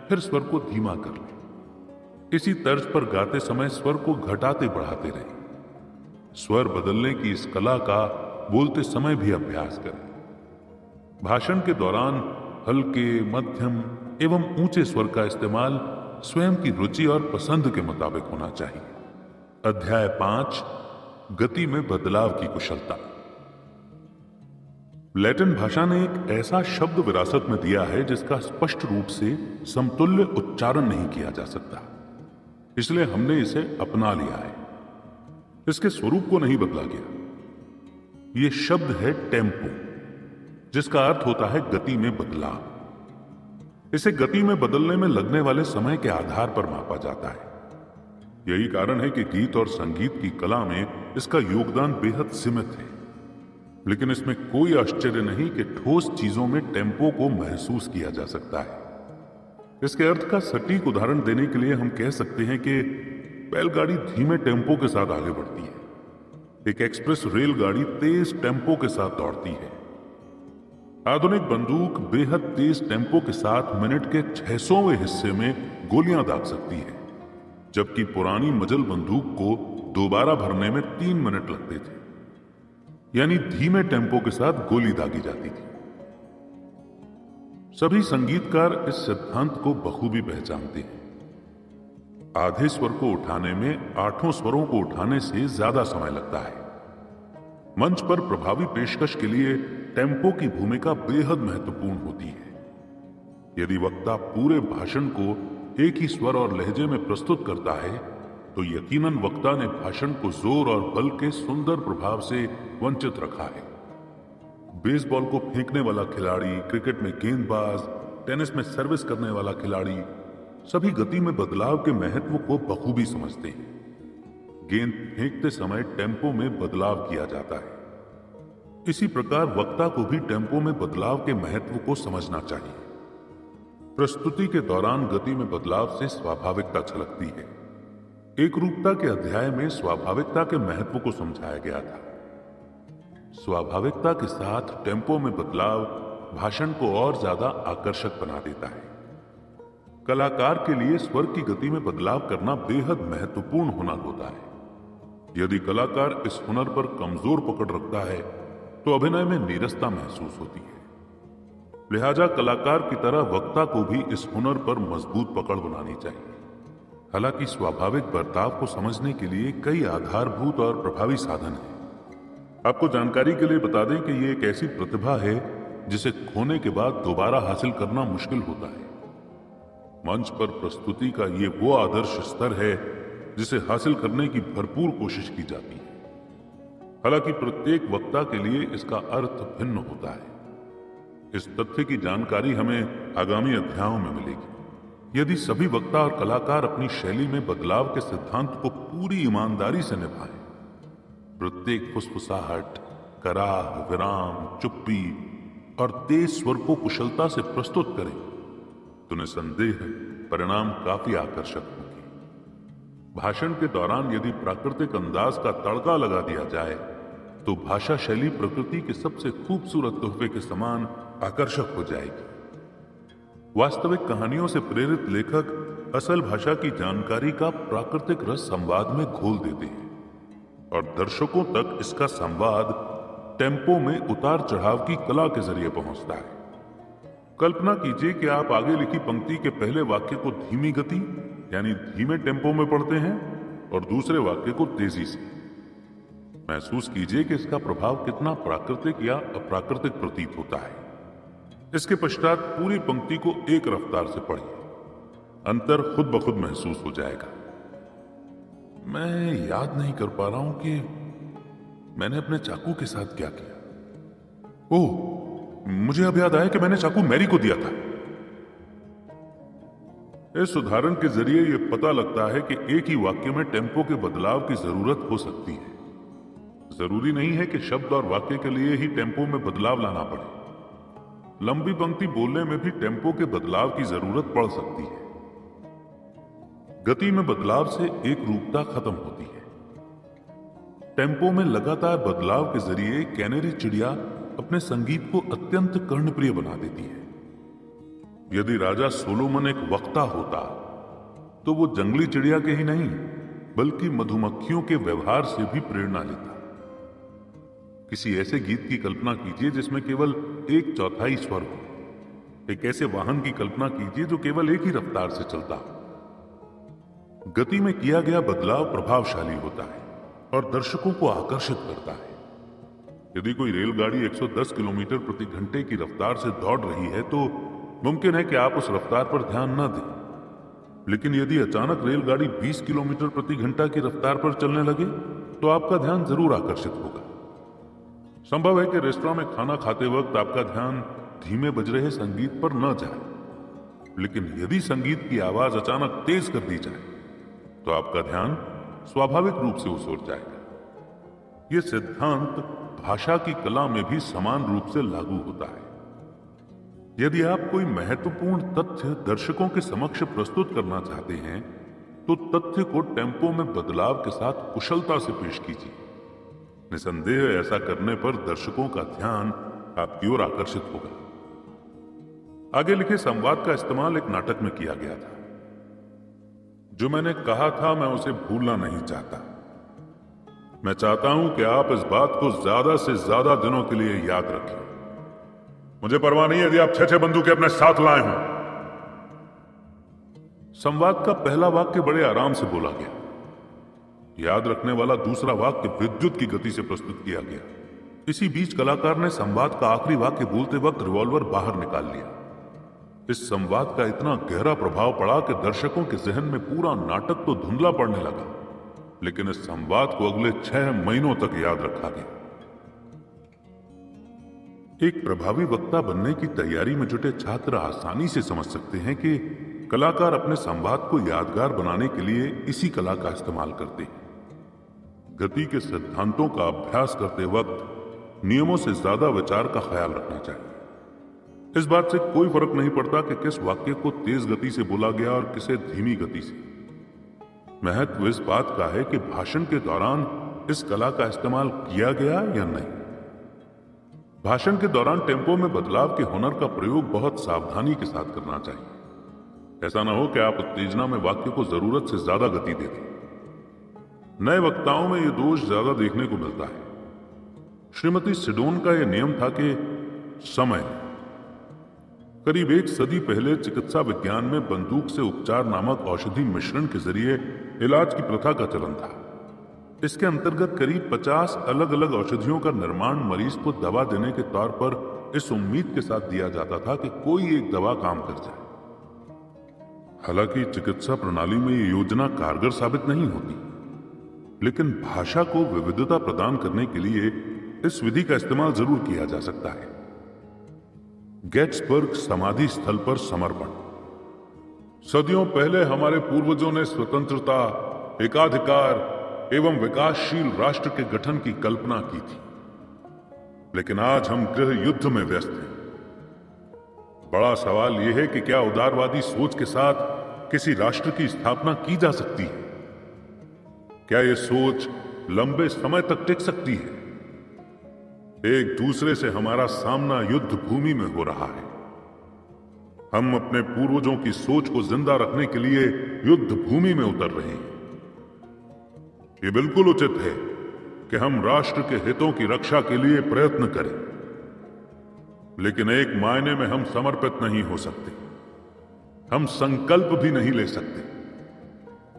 Speaker 1: फिर स्वर को धीमा कर लें। इसी तर्ज पर गाते समय स्वर को घटाते बढ़ाते रहें। स्वर बदलने की इस कला का बोलते समय भी अभ्यास करें। भाषण के दौरान हल्के, मध्यम एवं ऊंचे स्वर का इस्तेमाल स्वयं की रुचि और पसंद के मुताबिक होना चाहिए। अध्याय 5, गति में बदलाव की कुशलता। लैटिन भाषा ने एक ऐसा शब्द विरासत में दिया है जिसका स्पष्ट रूप से समतुल्य उच्चारण नहीं किया जा सकता, इसलिए हमने इसे अपना लिया है। इसके स्वरूप को नहीं बदला गया। यह शब्द है टेम्पो, जिसका अर्थ होता है गति में बदलाव। इसे गति में बदलने में लगने वाले समय के आधार पर मापा जाता है। यही कारण है कि गीत और संगीत की कला में इसका योगदान बेहद सीमित है। लेकिन इसमें कोई आश्चर्य नहीं कि ठोस चीजों में टेम्पो को महसूस किया जा सकता है। इसके अर्थ का सटीक उदाहरण देने के लिए हम कह सकते हैं कि बैलगाड़ी धीमे टेम्पो के साथ आगे बढ़ती है। एक एक्सप्रेस रेलगाड़ी तेज टेम्पो के साथ दौड़ती है। आधुनिक बंदूक बेहद तेज टेम्पो के साथ मिनट के 600वें हिस्से में गोलियां दाग सकती है, जबकि पुरानी मजल बंदूक को दोबारा भरने में 3 मिनट लगते थे। यानी धीमे टेम्पो के साथ गोली दागी जाती थी। सभी संगीतकार इस सिद्धांत को बखूबी पहचानते हैं। आधे स्वर को उठाने में 8 स्वरों को उठाने से ज्यादा समय लगता है। मंच पर प्रभावी पेशकश के लिए टेम्पो की भूमिका बेहद महत्वपूर्ण होती है। यदि वक्ता पूरे भाषण को एक ही स्वर और लहजे में प्रस्तुत करता है, तो यकीनन वक्ता ने भाषण को जोर और बल के सुंदर प्रभाव से वंचित रखा है। बेसबॉल को फेंकने वाला खिलाड़ी, क्रिकेट में गेंदबाज, टेनिस में सर्विस करने वाला खिलाड़ी सभी गति में बदलाव के महत्व को बखूबी समझते हैं। गेंद फेंकते समय टेम्पो में बदलाव किया जाता है। इसी प्रकार वक्ता को भी टेम्पो में बदलाव के महत्व को समझना चाहिए। प्रस्तुति के दौरान गति में बदलाव से स्वाभाविकता छलकती है। एकरूपता के अध्याय में स्वाभाविकता के महत्व को समझाया गया था। स्वाभाविकता के साथ टेम्पो में बदलाव भाषण को और ज्यादा आकर्षक बना देता है। कलाकार के लिए स्वर की गति में बदलाव करना बेहद महत्वपूर्ण हुनर होता है। यदि कलाकार इस हुनर पर कमजोर पकड़ रखता है, तो अभिनय में नीरसता महसूस होती है। लिहाजा कलाकार की तरह वक्ता को भी इस हुनर पर मजबूत पकड़ बनानी चाहिए। हालांकि स्वाभाविक बर्ताव को समझने के लिए कई आधारभूत और प्रभावी साधन हैं। आपको जानकारी के लिए बता दें कि यह एक ऐसी प्रतिभा है जिसे खोने के बाद दोबारा हासिल करना मुश्किल होता है। मंच पर प्रस्तुति का ये वो आदर्श स्तर है जिसे हासिल करने की भरपूर कोशिश की जाती है। हालांकि प्रत्येक वक्ता के लिए इसका अर्थ भिन्न होता है। इस तथ्य की जानकारी हमें आगामी अध्यायों में मिलेगी। यदि सभी वक्ता और कलाकार अपनी शैली में बदलाव के सिद्धांत को पूरी ईमानदारी से निभाएं, प्रत्येक फुसफुसाहट, कराह, विराम, चुप्पी और तेज स्वर को कुशलता से प्रस्तुत करें, तो निसंदेह परिणाम काफी आकर्षक होंगे। भाषण के दौरान यदि प्राकृतिक अंदाज का तड़का लगा दिया जाए, तो भाषा शैली प्रकृति के सबसे खूबसूरत तोहफे के समान आकर्षक हो जाएगी। वास्तविक कहानियों से प्रेरित लेखक असल भाषा की जानकारी का प्राकृतिक रस संवाद में घोल देते हैं और दर्शकों तक इसका संवाद टेम्पो में उतार चढ़ाव की कला के जरिए पहुंचता है। कल्पना कीजिए कि आप आगे लिखी पंक्ति के पहले वाक्य को धीमी गति यानी धीमे टेम्पो में पढ़ते हैं और दूसरे वाक्य को तेजी से। महसूस कीजिए कि इसका प्रभाव कितना प्राकृतिक या अप्राकृतिक प्रतीत होता है। इसके पश्चात पूरी पंक्ति को एक रफ्तार से पढ़िए। अंतर खुद ब खुद महसूस हो जाएगा। मैं याद नहीं कर पा रहा हूं कि मैंने अपने चाकू के साथ क्या किया। ओह, मुझे अब याद आया कि मैंने चाकू मैरी को दिया था। इस उदाहरण के जरिए यह पता लगता है कि एक ही वाक्य में टेम्पो के बदलाव की जरूरत हो सकती है। जरूरी नहीं है कि शब्द और वाक्य के लिए ही टेम्पो में बदलाव लाना पड़े। लंबी पंक्ति बोलने में भी टेम्पो के बदलाव की जरूरत पड़ सकती है। गति में बदलाव से एक रूपता खत्म होती है। टेम्पो में लगातार बदलाव के जरिए कैनेरी चिड़िया अपने संगीत को अत्यंत कर्णप्रिय बना देती है। यदि राजा सोलोमन एक वक्ता होता, तो वो जंगली चिड़िया के ही नहीं बल्कि मधुमक्खियों के व्यवहार से भी प्रेरणा लेता। किसी ऐसे गीत की कल्पना कीजिए जिसमें केवल 1/4 स्वर हो। एक ऐसे वाहन की कल्पना कीजिए जो केवल एक ही रफ्तार से चलता हो। गति में किया गया बदलाव प्रभावशाली होता है और दर्शकों को आकर्षित करता है। यदि कोई रेलगाड़ी 110 किलोमीटर प्रति घंटे की रफ्तार से दौड़ रही है, तो मुमकिन है कि आप उस रफ्तार पर ध्यान न दें। लेकिन यदि अचानक रेलगाड़ी 20 किलोमीटर प्रति घंटा की रफ्तार पर चलने लगे, तो आपका ध्यान जरूर आकर्षित होगा। संभव है कि रेस्टोरेंट में खाना खाते वक्त आपका ध्यान धीमे बज रहे संगीत पर न जाए, लेकिन यदि संगीत की आवाज अचानक तेज कर दी जाए, तो आपका ध्यान स्वाभाविक रूप से उस ओर जाएगा। यह सिद्धांत भाषा की कला में भी समान रूप से लागू होता है। यदि आप कोई महत्वपूर्ण तथ्य दर्शकों के समक्ष प्रस्तुत करना चाहते हैं, तो तथ्य को टेम्पो में बदलाव के साथ कुशलता से पेश कीजिए। निसंदेह ऐसा करने पर दर्शकों का ध्यान आपकी ओर आकर्षित होगा। आगे लिखे संवाद का इस्तेमाल एक नाटक में किया गया था। जो मैंने कहा था मैं उसे भूलना नहीं चाहता। मैं चाहता हूं कि आप इस बात को ज्यादा से ज्यादा दिनों के लिए याद रखें। मुझे परवाह नहीं यदि आप 6-6 बंदूकें अपने साथ लाए हों। संवाद का पहला वाक्य बड़े आराम से बोला गया। याद रखने वाला दूसरा वाक्य विद्युत की गति से प्रस्तुत किया गया। इसी बीच कलाकार ने संवाद का आखिरी वाक्य बोलते वक्त रिवॉल्वर बाहर निकाल लिया। इस संवाद का इतना गहरा प्रभाव पड़ा कि दर्शकों के जहन में पूरा नाटक तो धुंधला पड़ने लगा, लेकिन इस संवाद को अगले 6 महीनों तक याद रखा गया। एक प्रभावी वक्ता बनने की तैयारी में जुटे छात्र आसानी से समझ सकते हैं कि कलाकार अपने संवाद को यादगार बनाने के लिए इसी कला का इस्तेमाल करते हैं। गति के सिद्धांतों का अभ्यास करते वक्त नियमों से ज्यादा विचार का ख्याल रखना चाहिए। इस बात से कोई फर्क नहीं पड़ता कि किस वाक्य को तेज गति से बोला गया और किसे धीमी गति से। महत्व इस बात का है कि भाषण के दौरान इस कला का इस्तेमाल किया गया या नहीं। भाषण के दौरान टेम्पो में बदलाव के हुनर का प्रयोग बहुत सावधानी के साथ करना चाहिए। ऐसा ना हो कि आप उत्तेजना में वाक्य को जरूरत से ज्यादा गति दे दें। नए वक्ताओं में यह दोष ज्यादा देखने को मिलता है। श्रीमती सिडोन का यह नियम था कि समय। करीब 1 सदी पहले चिकित्सा विज्ञान में बंदूक से उपचार नामक औषधि मिश्रण के जरिए इलाज की प्रथा का चलन था। इसके अंतर्गत करीब 50 अलग अलग औषधियों का निर्माण मरीज को दवा देने के तौर पर इस उम्मीद के साथ दिया जाता था कि कोई एक दवा काम कर जाए। हालांकि चिकित्सा प्रणाली में यह योजना कारगर साबित नहीं होती, लेकिन भाषा को विविधता प्रदान करने के लिए इस विधि का इस्तेमाल जरूर किया जा सकता है। गेट्सबर्ग समाधि स्थल पर समर्पण। सदियों पहले हमारे पूर्वजों ने स्वतंत्रता, एकाधिकार एवं विकासशील राष्ट्र के गठन की कल्पना की थी, लेकिन आज हम गृह युद्ध में व्यस्त हैं। बड़ा सवाल यह है कि क्या उदारवादी सोच के साथ किसी राष्ट्र की स्थापना की जा सकती है? क्या यह सोच लंबे समय तक टिक सकती है? एक दूसरे से हमारा सामना युद्ध भूमि में हो रहा है। हम अपने पूर्वजों की सोच को जिंदा रखने के लिए युद्ध भूमि में उतर रहे हैं। यह बिल्कुल उचित है कि हम राष्ट्र के हितों की रक्षा के लिए प्रयत्न करें, लेकिन एक मायने में हम समर्पित नहीं हो सकते। हम संकल्प भी नहीं ले सकते।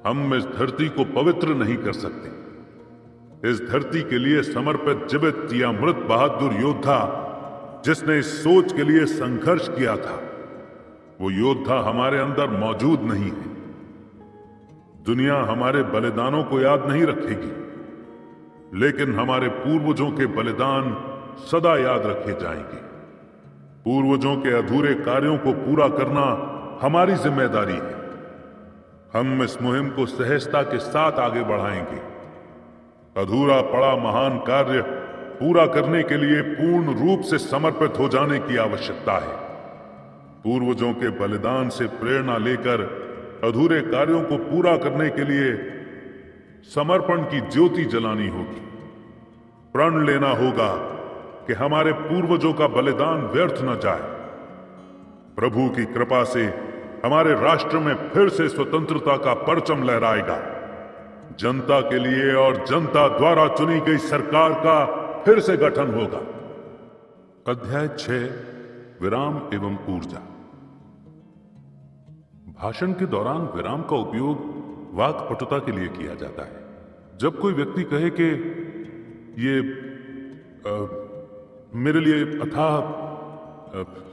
Speaker 1: हम इस धरती को पवित्र नहीं कर सकते। इस धरती के लिए समर्पित जीवित या मृत बहादुर योद्धा जिसने इस सोच के लिए संघर्ष किया था, वो योद्धा हमारे अंदर मौजूद नहीं है। दुनिया हमारे बलिदानों को याद नहीं रखेगी, लेकिन हमारे पूर्वजों के बलिदान सदा याद रखे जाएंगे। पूर्वजों के अधूरे कार्यों को पूरा करना हमारी जिम्मेदारी है। हम इस मुहिम को सहजता के साथ आगे बढ़ाएंगे। अधूरा पड़ा महान कार्य पूरा करने के लिए पूर्ण रूप से समर्पित हो जाने की आवश्यकता है। पूर्वजों के बलिदान से प्रेरणा लेकर अधूरे कार्यों को पूरा करने के लिए समर्पण की ज्योति जलानी होगी। प्रण लेना होगा कि हमारे पूर्वजों का बलिदान व्यर्थ न जाए। प्रभु की कृपा से हमारे राष्ट्र में फिर से स्वतंत्रता का परचम लहराएगा। जनता के लिए और जनता द्वारा चुनी गई सरकार का फिर से गठन होगा। अध्याय 6 विराम एवं ऊर्जा। भाषण के दौरान विराम का उपयोग वाक्पटुता के लिए किया जाता है। जब कोई व्यक्ति कहे कि ये मेरे लिए अथाह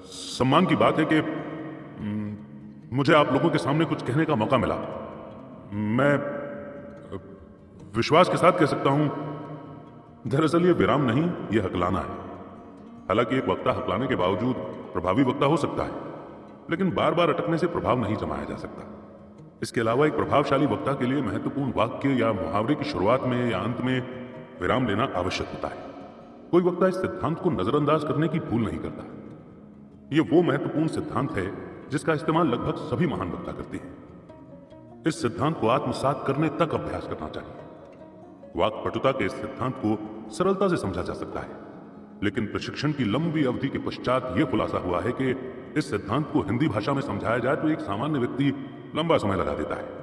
Speaker 1: सम्मान की बात है कि मुझे आप लोगों के सामने कुछ कहने का मौका मिला, मैं विश्वास के साथ कह सकता हूं, दरअसल ये विराम नहीं, ये हकलाना है। हालांकि एक वक्ता हकलाने के बावजूद प्रभावी वक्ता हो सकता है, लेकिन बार बार अटकने से प्रभाव नहीं जमाया जा सकता। इसके अलावा एक प्रभावशाली वक्ता के लिए महत्वपूर्ण वाक्य या मुहावरे की शुरुआत में या अंत में विराम लेना आवश्यक होता है। कोई वक्ता इस सिद्धांत को नजरअंदाज करने की भूल नहीं करता। यह वो महत्वपूर्ण सिद्धांत है जिसका इस्तेमाल लगभग सभी महान वक्ता करते हैं। इस सिद्धांत को आत्मसात करने तक अभ्यास करना चाहिए। वाक्पटुता के इस सिद्धांत को सरलता से समझा जा सकता है, लेकिन प्रशिक्षण की लंबी अवधि के पश्चात यह खुलासा हुआ है कि इस सिद्धांत को हिंदी भाषा में समझाया जाए तो एक सामान्य व्यक्ति लंबा समय लगा देता है।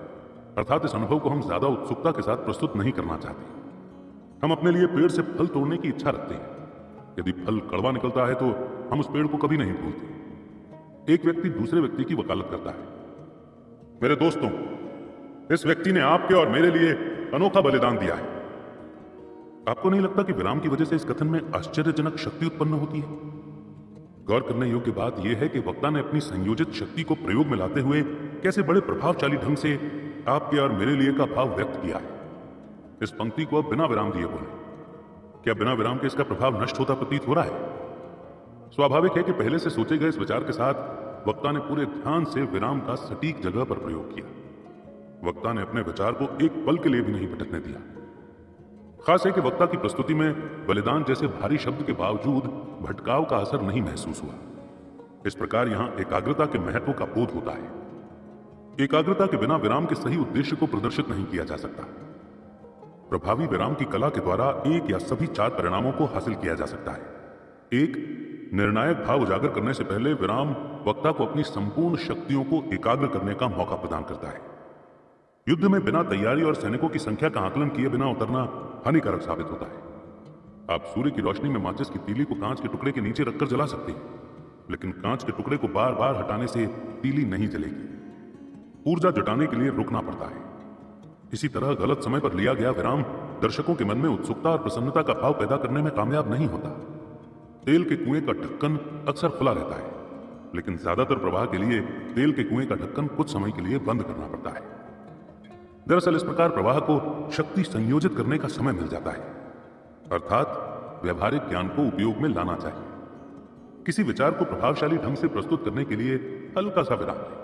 Speaker 1: अर्थात इस अनुभव को हम ज्यादा उत्सुकता के साथ प्रस्तुत नहीं करना चाहते। हम अपने लिए पेड़ से फल तोड़ने की इच्छा रखते हैं। यदि फल कड़वा निकलता है तो हम उस पेड़ को कभी नहीं भूलते। एक व्यक्ति दूसरे व्यक्ति की वकालत करता है, मेरे दोस्तों, इस व्यक्ति ने आपके और मेरे लिए अनोखा बलिदान दिया है। आपको नहीं लगता कि विराम की वजह से इस कथन में आश्चर्यजनक शक्ति उत्पन्न होती है? गौर करने योग्य बात यह है कि वक्ता ने अपनी संयोजित शक्ति को प्रयोग में लाते हुए कैसे बड़े प्रभावशाली ढंग से आपके और मेरे लिए का भाव व्यक्त किया है। इस पंक्ति को अब बिना विराम दिए बोले। क्या बिना विराम के इसका प्रभाव नष्ट होता प्रतीत हो रहा है? स्वाभाविक है कि पहले से सोचे गए इस विचार के साथ वक्ता ने पूरे ध्यान से विराम का सटीक जगह पर प्रयोग किया। वक्ता ने अपने विचार को एक पल के लिए भी नहीं भटकने दिया। खास है कि वक्ता की प्रस्तुति में बलिदान जैसे भारी शब्द के बावजूद भटकाव का असर नहीं महसूस हुआ। इस प्रकार यहां एकाग्रता के महत्व का बोध होता है। एकाग्रता के बिना विराम के सही उद्देश्य को प्रदर्शित नहीं किया जा सकता। प्रभावी विराम की कला के द्वारा एक या सभी 4 परिणामों को हासिल किया जा सकता है। एक, निर्णायक भाव उजागर करने से पहले विराम वक्ता को अपनी संपूर्ण शक्तियों को एकाग्र करने का मौका प्रदान करता है। युद्ध में बिना तैयारी और सैनिकों की संख्या का आकलन किए बिना उतरना हानिकारक साबित होता है। आप सूर्य की रोशनी में माचिस की तीली को कांच के टुकड़े के नीचे रखकर जला सकते हैं, लेकिन कांच के टुकड़े को बार बार हटाने से तीली नहीं जलेगी। ऊर्जा जुटाने के लिए रुकना पड़ता है। इसी तरह गलत समय पर लिया गया विराम दर्शकों के मन में उत्सुकता और प्रसन्नता का भाव पैदा करने में कामयाब नहीं होता। तेल के कुएं का ढक्कन अक्सर खुला रहता है, लेकिन ज्यादातर प्रवाह के लिए तेल के कुएं का ढक्कन कुछ समय के लिए बंद करना पड़ता है। दरअसल इस प्रकार प्रवाह को शक्ति संयोजित करने का समय मिल जाता है, अर्थात व्यवहारिक ज्ञान को उपयोग में लाना चाहिए। किसी विचार को प्रभावशाली ढंग से प्रस्तुत करने के लिए हल्का सा विराम लें,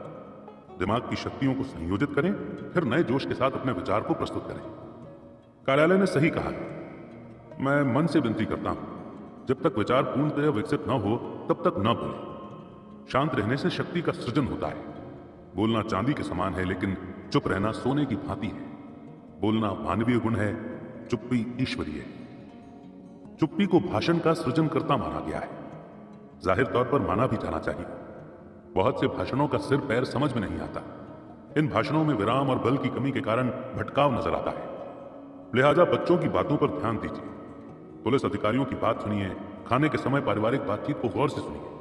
Speaker 1: दिमाग की शक्तियों को संयोजित करें, फिर नए जोश के साथ अपने विचार को प्रस्तुत करें। कार्यालय ने सही कहा है। मैं मन से विनती करता हूं, जब तक विचार पूर्णतः विकसित न हो तब तक न बोलें। शांत रहने से शक्ति का सृजन होता है। बोलना चांदी के समान है, लेकिन चुप रहना सोने की भांति है। बोलना मानवीय गुण है, चुप्पी ईश्वरीय है। चुप्पी को भाषण का सृजनकर्ता माना गया है। जाहिर तौर पर माना भी जाना चाहिए। बहुत से भाषणों का सिर पैर समझ में नहीं आता। इन भाषणों में विराम और बल की कमी के कारण भटकाव नजर आता है। लिहाजा बच्चों की बातों पर ध्यान दीजिए, पुलिस अधिकारियों की बात सुनिए, खाने के समय पारिवारिक बातचीत को गौर से सुनिए।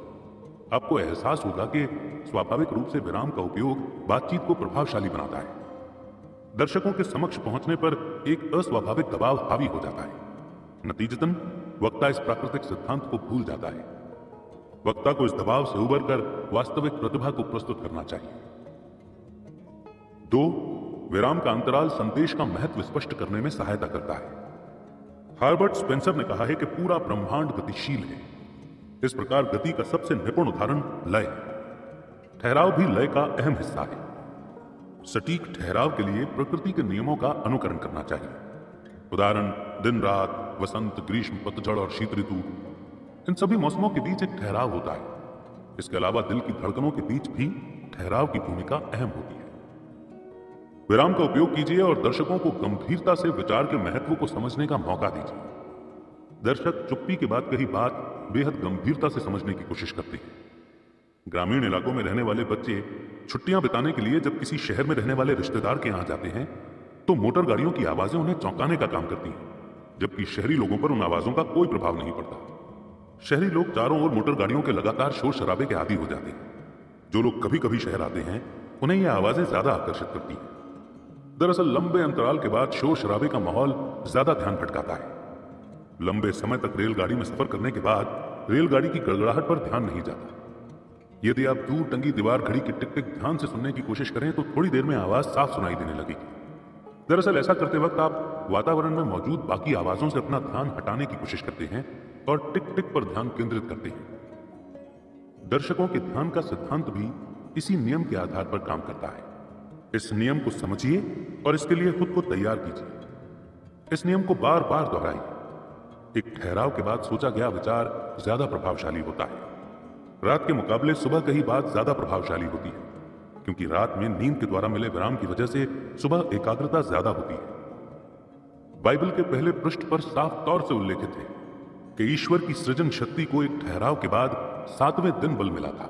Speaker 1: आपको एहसास होगा कि स्वाभाविक रूप से विराम का उपयोग बातचीत को प्रभावशाली बनाता है। दर्शकों के समक्ष पहुंचने पर एक अस्वाभाविक दबाव हावी हो जाता है। नतीजतन वक्ता इस प्राकृतिक सिद्धांत को भूल जाता है। वक्ता को इस दबाव से उबरकर वास्तविक प्रतिभा को प्रस्तुत करना चाहिए। 2, विराम का अंतराल संदेश का महत्व स्पष्ट करने में सहायता करता है। हार्बर्ट स्पेंसर ने कहा है कि पूरा ब्रह्मांड गतिशील है। इस प्रकार गति का सबसे निपुण उदाहरण लय है। ठहराव भी लय का अहम हिस्सा है। सटीक ठहराव के लिए प्रकृति के नियमों का अनुकरण करना चाहिए। उदाहरण, दिन रात, वसंत, ग्रीष्म, पतझड़ और शीत ऋतु, इन सभी मौसमों के बीच एक ठहराव होता है। इसके अलावा दिल की धड़कनों के बीच भी ठहराव की भूमिका अहम होती है। विराम का उपयोग कीजिए और दर्शकों को गंभीरता से विचार के महत्व को समझने का मौका दीजिए। दर्शक चुप्पी के बाद कही बात बेहद गंभीरता से समझने की कोशिश करते हैं। ग्रामीण इलाकों में रहने वाले बच्चे छुट्टियां बिताने के लिए जब किसी शहर में रहने वाले रिश्तेदार के यहां जाते हैं तो मोटर गाड़ियों की आवाजें उन्हें चौंकाने का काम करती हैं, जबकि शहरी लोगों पर उन आवाजों का कोई प्रभाव नहीं पड़ता। शहरी लोग चारों ओर मोटर गाड़ियों के लगातार शोर शराबे के आदी हो जाते हैं। जो लोग कभी कभी शहर आते हैं उन्हें यह आवाजें ज्यादा आकर्षित करती हैं। दरअसल लंबे अंतराल के बाद शोर शराबे का माहौल ज्यादा ध्यान भटकाता है। लंबे समय तक रेलगाड़ी में सफर करने के बाद रेलगाड़ी की गड़गड़ाहट पर ध्यान नहीं जाता। यदि आप दूर टंगी दीवार घड़ी की टिक टिक ध्यान से सुनने की कोशिश करें तो थोड़ी देर में आवाज साफ सुनाई देने लगेगी। दरअसल ऐसा करते वक्त आप वातावरण में मौजूद बाकी आवाजों से अपना ध्यान हटाने की कोशिश करते हैं और टिक टिक पर ध्यान केंद्रित करते हैं। दर्शकों के ध्यान का सिद्धांत भी इसी नियम के आधार पर काम करता है। इस नियम को समझिए और इसके लिए खुद को तैयार कीजिए। इस नियम को बार बार दोहराइए। एक ठहराव के बाद सोचा गया विचार ज्यादा प्रभावशाली होता है। रात के मुकाबले सुबह कही बात ज्यादा प्रभावशाली होती है, क्योंकि रात में नींद के द्वारा मिले विराम की वजह से सुबह एकाग्रता ज्यादा होती है। बाइबल के पहले पृष्ठ पर साफ तौर से उल्लेखित है कि ईश्वर की सृजन शक्ति को एक ठहराव के बाद 7वें दिन बल मिला था।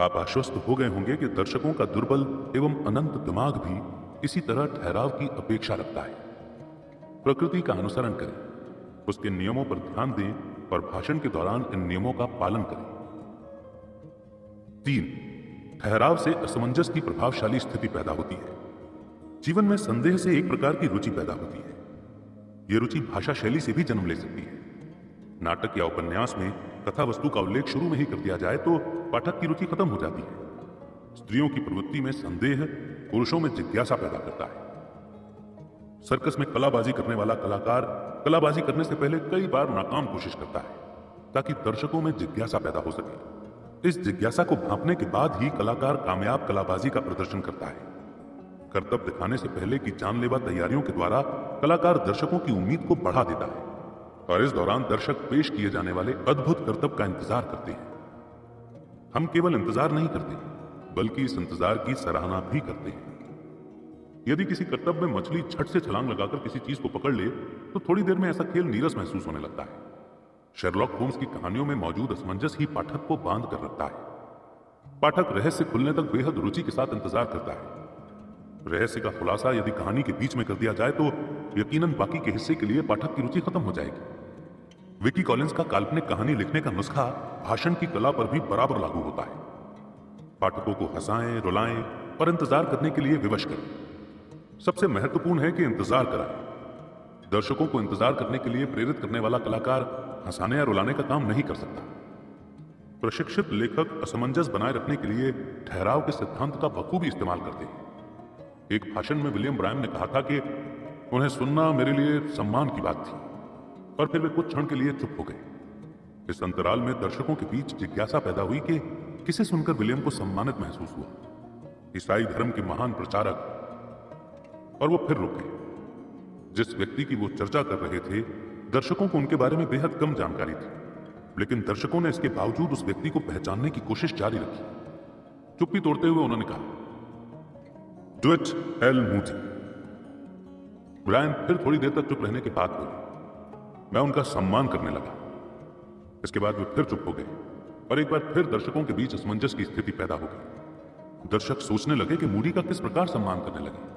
Speaker 1: आप आश्वस्त हो गए होंगे कि दर्शकों का दुर्बल एवं अनंत दिमाग भी इसी तरह ठहराव की अपेक्षा रखता है। प्रकृति का अनुसरण करें, उसके नियमों पर ध्यान दें और भाषण के दौरान इन नियमों का पालन करें। 3, ठहराव से असमंजस की प्रभावशाली स्थिति पैदा होती है। जीवन में संदेह से एक प्रकार की रुचि पैदा होती है। यह रुचि भाषा शैली से भी जन्म ले सकती है। नाटक या उपन्यास में कथा वस्तु का उल्लेख शुरू में ही कर दिया जाए तो पाठक की रुचि खत्म हो जाती है। स्त्रियों की प्रवृत्ति में संदेह पुरुषों में जिज्ञासा पैदा करता है। सर्कस में कलाबाजी करने वाला कलाकार कलाबाजी करने से पहले कई बार नाकाम कोशिश करता है ताकि दर्शकों में जिज्ञासा पैदा हो सके। इस जिज्ञासा को भांपने के बाद ही कलाकार कामयाब कलाबाजी का प्रदर्शन करता है। करतब दिखाने से पहले की जानलेवा तैयारियों के द्वारा कलाकार दर्शकों की उम्मीद को बढ़ा देता है और इस दौरान दर्शक पेश किए जाने वाले अद्भुत करतब का इंतजार करते हैं। हम केवल इंतजार नहीं करते बल्कि इस इंतजार की सराहना भी करते हैं। यदि किसी करतब में मछली झट से छलांग लगाकर किसी चीज को पकड़ ले तो थोड़ी देर में ऐसा खेल नीरस महसूस होने लगता है। शेरलॉक होम्स की कहानियों में मौजूद असमंजस ही पाठक को बांध कर रखता है। पाठक रहस्य खुलने तक बेहद रुचि के साथ इंतजार करता है। रहस्य का खुलासा यदि कहानी के बीच में कर दिया जाए तो यकीनन बाकी के हिस्से के लिए पाठक की रुचि खत्म हो जाएगी। विकी कॉलिंस का काल्पनिक कहानी लिखने का नुस्खा भाषण की कला पर भी बराबर लागू होता है। पाठकों को हंसाएं, रुलाएं और इंतजार करने के लिए विवश करें। सबसे महत्वपूर्ण है कि इंतजार कराएं। दर्शकों को इंतजार करने के लिए प्रेरित करने वाला कलाकार हंसाने या रुलाने का काम नहीं कर सकता। प्रशिक्षित लेखक असमंजस बनाए रखने के लिए ठहराव के सिद्धांत का बखूबी इस्तेमाल करते हैं। एक भाषण में विलियम ब्रायम ने कहा था कि उन्हें सुनना मेरे लिए सम्मान की बात थी और फिर वे कुछ क्षण के लिए चुप हो गए। इस अंतराल में दर्शकों के बीच जिज्ञासा पैदा हुई कि किसे सुनकर विलियम को सम्मानित महसूस हुआ। ईसाई धर्म के महान प्रचारक, और वो फिर रुक गए। जिस व्यक्ति की वो चर्चा कर रहे थे दर्शकों को उनके बारे में बेहद कम जानकारी थी, लेकिन दर्शकों ने इसके बावजूद उस व्यक्ति को पहचानने की कोशिश जारी रखी। चुप्पी तोड़ते हुए उन्होंने कहा, ड्विट एल मूडी। ब्रायन फिर थोड़ी देर तक चुप रहने के बाद बोले, मैं उनका सम्मान करने लगा। इसके बाद वे फिर चुप हो गए और एक बार फिर दर्शकों के बीच असमंजस की स्थिति पैदा हो गई। दर्शक सोचने लगे कि मूडी का किस प्रकार सम्मान करने लगे।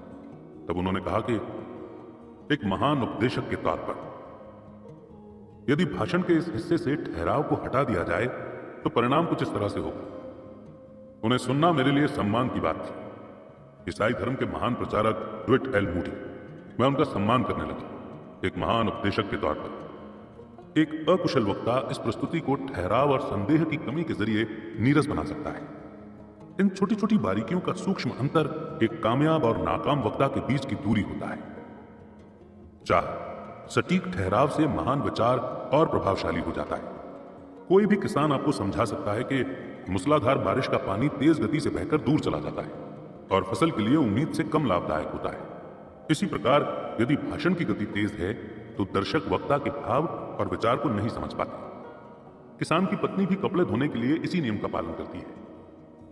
Speaker 1: तब उन्होंने कहा कि एक महान उपदेशक के तौर पर यदि भाषण के इस हिस्से से ठहराव को हटा दिया जाए तो परिणाम कुछ इस तरह से होगा। उन्हें सुनना मेरे लिए सम्मान की बात थी। ईसाई धर्म के महान प्रचारक ड्विट एल मूडी, मैं उनका सम्मान करने लगा एक महान उपदेशक के तौर पर। एक अकुशल वक्ता इस प्रस्तुति को ठहराव और संदेह की कमी के जरिए नीरस बना सकता है। इन छोटी छोटी बारीकियों का सूक्ष्म अंतर एक कामयाब और नाकाम वक्ता के बीच की दूरी होता है। 4, सटीक ठहराव से महान विचार और प्रभावशाली हो जाता है। कोई भी किसान आपको समझा सकता है कि मूसलाधार बारिश का पानी तेज गति से बहकर दूर चला जाता है और फसल के लिए उम्मीद से कम लाभदायक होता है। इसी प्रकार यदि भाषण की गति तेज है तो दर्शक वक्ता के भाव और विचार को नहीं समझ पाते। किसान की पत्नी भी कपड़े धोने के लिए इसी नियम का पालन करती है।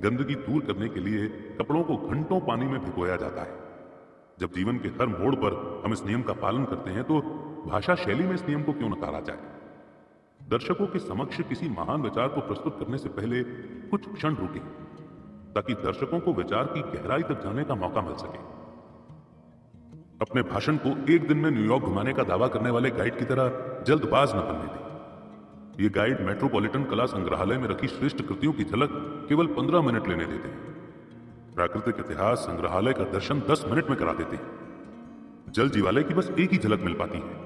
Speaker 1: गंदगी दूर करने के लिए कपड़ों को घंटों पानी में भिगोया जाता है। जब जीवन के हर मोड़ पर हम इस नियम का पालन करते हैं तो भाषा शैली में इस नियम को क्यों नकारा जाए। दर्शकों के समक्ष किसी महान विचार को प्रस्तुत करने से पहले कुछ क्षण रुकें ताकि दर्शकों को विचार की गहराई तक जाने का मौका मिल सके। अपने भाषण को एक दिन में न्यूयॉर्क घुमाने का दावा करने वाले गाइड की तरह जल्दबाज न बनने दें। ये गाइड मेट्रोपॉलिटन कला संग्रहालय में रखी श्रेष्ठ कृतियों की झलक केवल 15 मिनट लेने देते हैं। प्राकृतिक इतिहास संग्रहालय का दर्शन 10 मिनट में करा देते हैं। जल जीवालय की बस एक ही झलक मिल पाती है।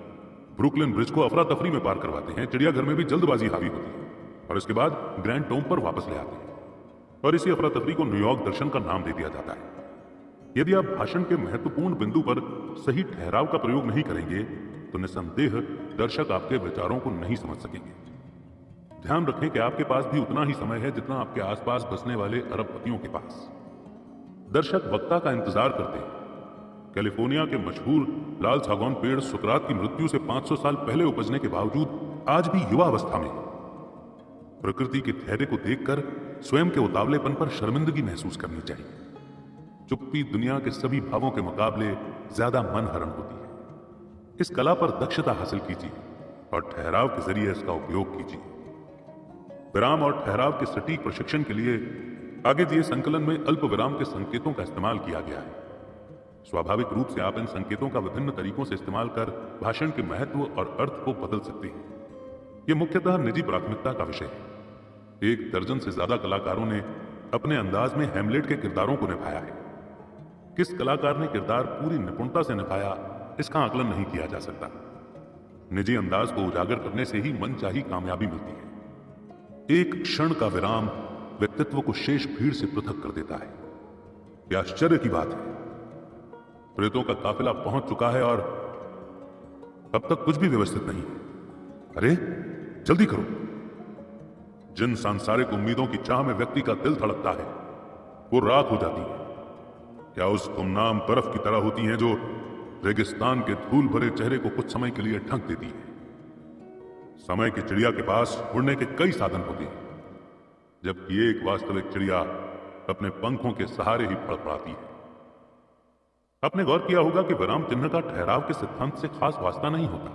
Speaker 1: ब्रुकलिन ब्रिज को अफरा तफरी में पार करवाते हैं। चिड़ियाघर में भी जल्दबाजी हावी होती है और इसके बाद ग्रैंड टोम पर वापस ले आते हैं और इसी अफरा तफरी को न्यूयॉर्क दर्शन का नाम दे दिया जाता है। यदि आप भाषण के महत्वपूर्ण बिंदु पर सही ठहराव का प्रयोग नहीं करेंगे तो निसंदेह दर्शक आपके विचारों को नहीं समझ सकेंगे। ध्यान रखें कि आपके पास भी उतना ही समय है जितना आपके आसपास बसने वाले अरबपतियों के पास। दर्शक वक्ता का इंतजार करते हैं। कैलिफोर्निया के मशहूर लाल सागौन पेड़ सुकरात की मृत्यु से 500 साल पहले उपजने के बावजूद आज भी युवा अवस्था में। प्रकृति के धैर्य को देखकर स्वयं के उतावलेपन पर शर्मिंदगी महसूस करनी चाहिए। चुप्पी दुनिया के सभी भावों के मुकाबले ज्यादा मनहरण होती है। इस कला पर दक्षता हासिल कीजिए और ठहराव के जरिए इसका उपयोग कीजिए। विराम और ठहराव के सटीक प्रशिक्षण के लिए आगे दिए संकलन में अल्प विराम के संकेतों का इस्तेमाल किया गया है। स्वाभाविक रूप से आप इन संकेतों का विभिन्न तरीकों से इस्तेमाल कर भाषण के महत्व और अर्थ को बदल सकते हैं। यह मुख्यतः निजी प्राथमिकता का विषय है। 1 दर्जन से ज्यादा कलाकारों ने अपने अंदाज में हैमलेट के किरदारों को निभाया है। किस कलाकार ने किरदार पूरी निपुणता से निभाया, इसका आकलन नहीं किया जा सकता। निजी अंदाज को उजागर करने से ही मनचाही कामयाबी मिलती है। एक क्षण का विराम व्यक्तित्व को शेष भीड़ से पृथक कर देता है। यह आश्चर्य की बात है। प्रेतों का काफिला पहुंच चुका है और अब तक कुछ भी व्यवस्थित नहीं है। अरे जल्दी करो। जिन सांसारिक उम्मीदों की चाह में व्यक्ति का दिल धड़कता है वो राख हो जाती है। क्या उस गुमनाम बर्फ की तरह होती हैं जो रेगिस्तान के धूल भरे चेहरे को कुछ समय के लिए ढक देती है। समय की चिड़िया के पास उड़ने के कई साधन होते हैं, जबकि एक वास्तविक चिड़िया अपने पंखों के सहारे ही फड़फड़ाती है। आपने गौर किया होगा कि विराम चिन्ह का ठहराव के सिद्धांत से खास वास्ता नहीं होता।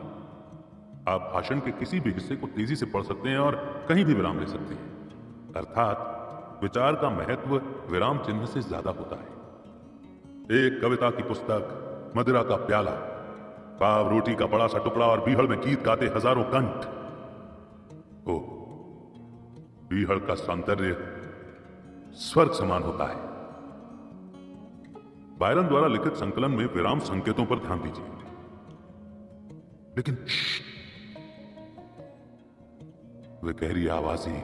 Speaker 1: आप भाषण के किसी भी हिस्से को तेजी से पढ़ सकते हैं और कहीं भी विराम ले सकते हैं। अर्थात विचार का महत्व विराम चिन्ह से ज्यादा होता है। एक कविता की पुस्तक, मदिरा का प्याला, पाव रोटी का बड़ा सा टुकड़ा और बीहड़ में गीत गाते हजारों कंठ। ओ, बीहड़ का सौंदर्य स्वर्ग समान होता है। बायरन द्वारा लिखित संकलन में विराम संकेतों पर ध्यान दीजिए। लेकिन वे गहरी आवाजें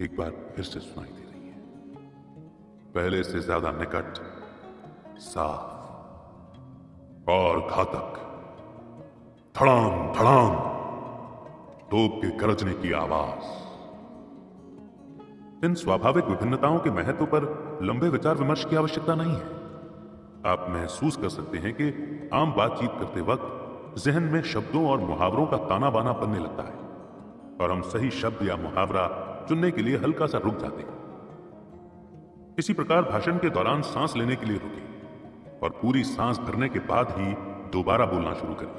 Speaker 1: एक बार फिर से सुनाई दे रही है, पहले से ज्यादा निकट, साफ और घातक। धड़ाम धड़ाम तोप के गरजने की आवाज। इन स्वाभाविक विभिन्नताओं के महत्व पर लंबे विचार विमर्श की आवश्यकता नहीं है। आप महसूस कर सकते हैं कि आम बातचीत करते वक्त जहन में शब्दों और मुहावरों का ताना बाना बनने लगता है और हम सही शब्द या मुहावरा चुनने के लिए हल्का सा रुक जाते हैं। इसी प्रकार भाषण के दौरान सांस लेने के लिए रुकें और पूरी सांस भरने के बाद ही दोबारा बोलना शुरू करें।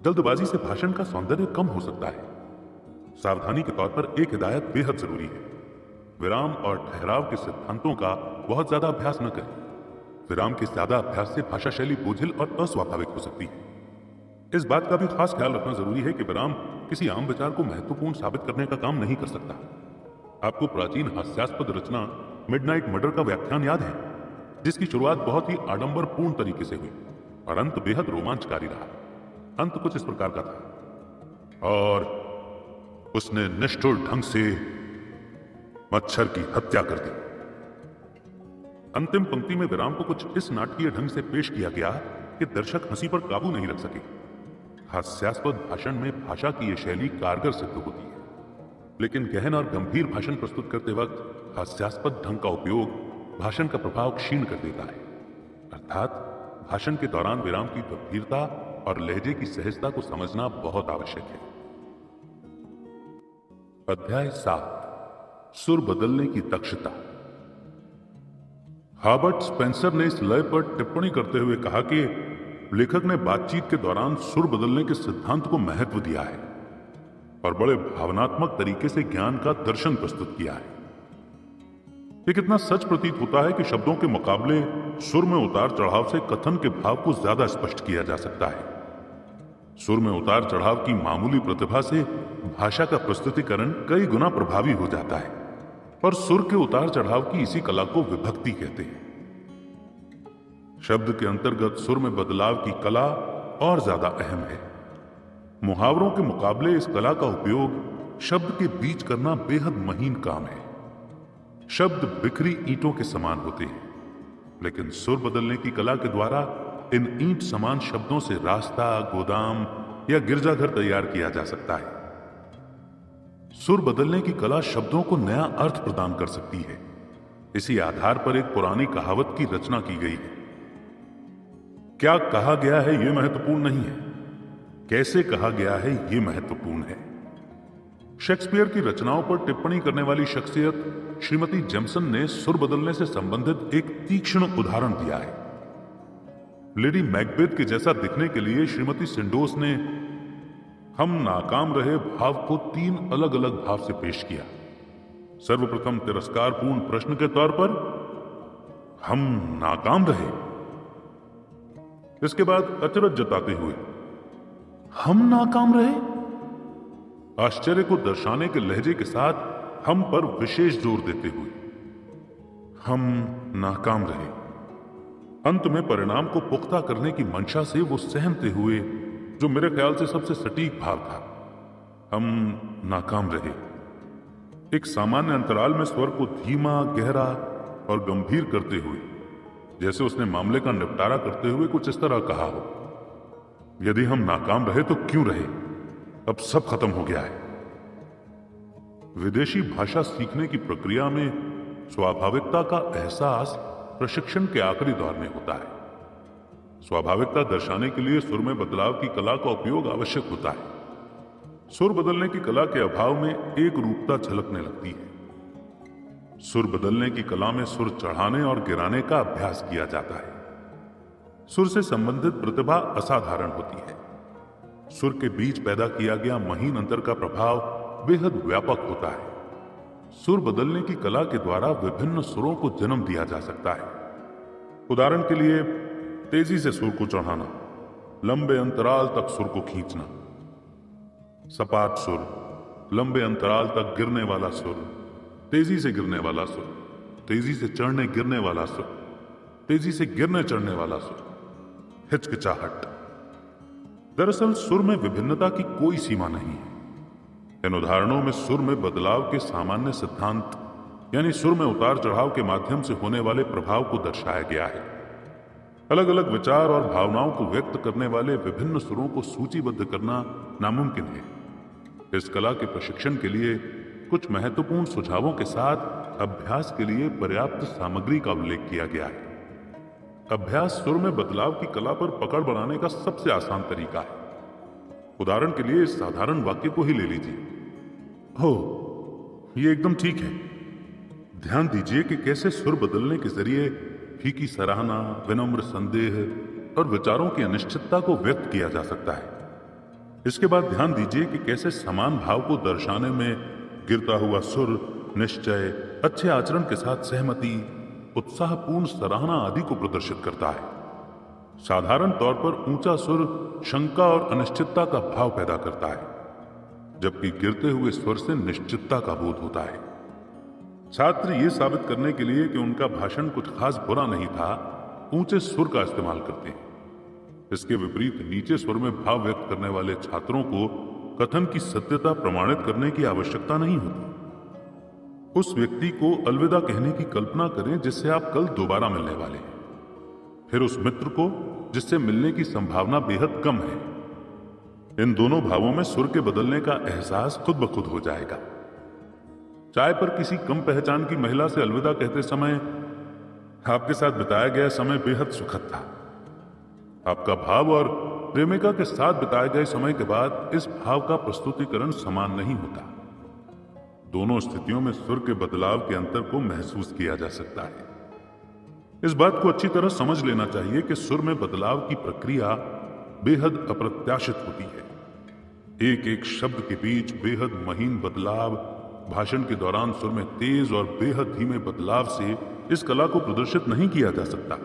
Speaker 1: जल्दबाजी से भाषण का सौंदर्य कम हो सकता है। सावधानी के तौर पर एक हिदायत बेहद जरूरी है। विराम और ठहराव के सिद्धांतों का बहुत ज्यादा अभ्यास न करें। विराम के ज्यादा अभ्यास से भाषा शैली बोझिल और अस्वाभाविक हो सकती है। इस बात का भी खास ख्याल रखना जरूरी है कि विराम किसी आम विचार को महत्वपूर्ण साबित करने का काम नहीं कर सकता। आपको प्राचीन हास्यास्पद रचना मिडनाइट मर्डर का व्याख्यान याद है, जिसकी शुरुआत बहुत ही आडंबरपूर्ण तरीके से हुई और अंत बेहद रोमांचकारी रहा। अंत कुछ इस प्रकार का था, और उसने निष्ठुर ढंग से मच्छर की हत्या कर दी। अंतिम पंक्ति में विराम को कुछ इस नाटकीय ढंग से पेश किया गया कि दर्शक हंसी पर काबू नहीं रख सके। हास्यास्पद भाषण में भाषा की यह शैली कारगर सिद्ध होती है, लेकिन गहन और गंभीर भाषण प्रस्तुत करते वक्त हास्यास्पद ढंग का उपयोग भाषण का प्रभाव क्षीण कर देता है। अर्थात भाषण के दौरान विराम की गंभीरता और लहजे की सहजता को समझना बहुत आवश्यक है। अध्याय 7, सुर बदलने की दक्षता। हार्बर्ट स्पेंसर ने इस लय पर टिप्पणी करते हुए कहा कि लेखक ने बातचीत के दौरान सुर बदलने के सिद्धांत को महत्व दिया है और बड़े भावनात्मक तरीके से ज्ञान का दर्शन प्रस्तुत किया है। ये कितना सच प्रतीत होता है कि शब्दों के मुकाबले सुर में उतार चढ़ाव से कथन के भाव को ज्यादा स्पष्ट किया जा सकता है। सुर में उतार चढ़ाव की मामूली प्रतिभा से भाषा का प्रस्तुतिकरण कई गुना प्रभावी हो जाता है, और सुर के उतार चढ़ाव की इसी कला को विभक्ति कहते हैं। शब्द के अंतर्गत सुर में बदलाव की कला और ज्यादा अहम है। मुहावरों के मुकाबले इस कला का उपयोग शब्द के बीच करना बेहद महीन काम है। शब्द बिखरी ईंटों के समान होते हैं, लेकिन सुर बदलने की कला के द्वारा इन ईंट समान शब्दों से रास्ता, गोदाम या गिरजाघर तैयार किया जा सकता है। सुर बदलने की कला शब्दों को नया अर्थ प्रदान कर सकती है। इसी आधार पर एक पुरानी कहावत की रचना की गई है। क्या कहा गया है यह महत्वपूर्ण नहीं है, कैसे कहा गया है यह महत्वपूर्ण है। शेक्सपियर की रचनाओं पर टिप्पणी करने वाली शख्सियत श्रीमती जेम्सन ने सुर बदलने से संबंधित एक तीक्ष्ण उदाहरण दिया है। लेडी मैकबेथ के जैसा दिखने के लिए श्रीमती सिंडोस ने हम नाकाम रहे भाव को 3 अलग अलग भाव से पेश किया। सर्वप्रथम तिरस्कारपूर्ण प्रश्न के तौर पर हम नाकाम रहे। इसके बाद अचरज जताते हुए हम नाकाम रहे। आश्चर्य को दर्शाने के लहजे के साथ हम पर विशेष जोर देते हुए हम नाकाम रहे। अंत में परिणाम को पुख्ता करने की मंशा से वो सहमते हुए, जो मेरे ख्याल से सबसे सटीक भाव था, हम नाकाम रहे। एक सामान्य अंतराल में स्वर को धीमा, गहरा और गंभीर करते हुए, जैसे उसने मामले का निपटारा करते हुए कुछ इस तरह कहा हो, यदि हम नाकाम रहे तो क्यों रहे, अब सब खत्म हो गया है। विदेशी भाषा सीखने की प्रक्रिया में स्वाभाविकता का एहसास प्रशिक्षण के आखिरी दौर में होता है। स्वाभाविकता दर्शाने के लिए सुर में बदलाव की कला का उपयोग आवश्यक होता है। सुर बदलने की कला के अभाव में एक रूपता झलकने लगती है। सुर बदलने की कला में सुर चढ़ाने और गिराने का अभ्यास किया जाता है। सुर से संबंधित प्रतिभा असाधारण होती है। सुर के बीच पैदा किया गया महीन अंतर का प्रभाव बेहद व्यापक होता है। सुर बदलने की कला के द्वारा विभिन्न सुरों को जन्म दिया जा सकता है। उदाहरण के लिए, तेजी से सुर को चढ़ाना, लंबे अंतराल तक सुर को खींचना, सपाट सुर, लंबे अंतराल तक गिरने वाला सुर, तेजी से गिरने वाला सुर, तेजी से चढ़ने गिरने वाला सुर, तेजी से गिरने चढ़ने वाला सुर, हिचकिचाहट। दरअसल सुर में विभिन्नता की कोई सीमा नहीं है। इन उदाहरणों में सुर में बदलाव के सामान्य सिद्धांत, यानी सुर में उतार चढ़ाव के माध्यम से होने वाले प्रभाव को दर्शाया गया है। अलग अलग विचार और भावनाओं को व्यक्त करने वाले विभिन्न सुरों को सूचीबद्ध करना नामुमकिन है। इस कला के प्रशिक्षण के लिए कुछ महत्वपूर्ण सुझावों के साथ अभ्यास के लिए पर्याप्त सामग्री का उल्लेख किया गया है। अभ्यास सुर में बदलाव की कला पर पकड़ बनाने का सबसे आसान तरीका है। उदाहरण के लिए इस साधारण वाक्य को ही ले लीजिए, हो, ये एकदम ठीक है। ध्यान दीजिए कि कैसे सुर बदलने के जरिए फीकी सराहना, विनम्र संदेह और विचारों की अनिश्चितता को व्यक्त किया जा सकता है। इसके बाद ध्यान दीजिए कि कैसे समान भाव को दर्शाने में गिरता हुआ सुर निश्चय, अच्छे आचरण के साथ सहमति, उत्साहपूर्ण सराहना आदि को प्रदर्शित करता है। साधारण तौर पर ऊंचा सुर शंका और अनिश्चितता का भाव पैदा करता है, जबकि गिरते हुए स्वर से निश्चितता का बोध होता है। छात्र ये साबित करने के लिए कि उनका भाषण कुछ खास बुरा नहीं था, ऊंचे सुर का इस्तेमाल करते हैं। इसके विपरीत नीचे स्वर में भाव व्यक्त करने वाले छात्रों को कथन की सत्यता प्रमाणित करने की आवश्यकता नहीं होती। उस व्यक्ति को अलविदा कहने की कल्पना करें जिससे आप कल दोबारा मिलने वाले हैं, फिर उस मित्र को जिससे मिलने की संभावना बेहद कम है। इन दोनों भावों में सुर के बदलने का एहसास खुद ब खुद हो जाएगा। चाय पर किसी कम पहचान की महिला से अलविदा कहते समय आपके साथ बिताया गया समय बेहद सुखद था। आपका भाव और प्रेमिका के साथ बिताए गए समय के बाद इस भाव का प्रस्तुतिकरण समान नहीं होता। दोनों स्थितियों में सुर के बदलाव के अंतर को महसूस किया जा सकता है। इस बात को अच्छी तरह समझ लेना चाहिए कि सुर में बदलाव की प्रक्रिया बेहद अप्रत्याशित होती है। एक एक शब्द के बीच बेहद महीन बदलाव, भाषण के दौरान सुर में तेज और बेहद धीमे बदलाव से इस कला को प्रदर्शित नहीं किया जा सकता।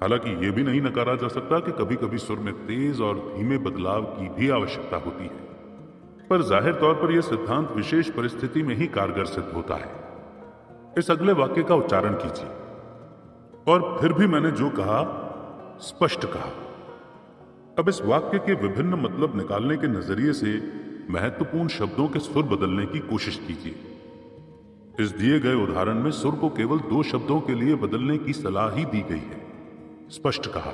Speaker 1: हालांकि यह भी नहीं नकारा जा सकता कि कभी कभी सुर में तेज और धीमे बदलाव की भी आवश्यकता होती है, पर जाहिर तौर पर यह सिद्धांत विशेष परिस्थिति में ही कारगर सिद्ध होता है। इस अगले वाक्य का उच्चारण कीजिए। और फिर भी मैंने जो कहा स्पष्ट कहा। अब इस वाक्य के विभिन्न मतलब निकालने के नजरिए से महत्वपूर्ण शब्दों के सुर बदलने की कोशिश कीजिए। इस दिए गए उदाहरण में सुर को केवल 2 शब्दों के लिए बदलने की सलाह ही दी गई है, स्पष्ट कहा।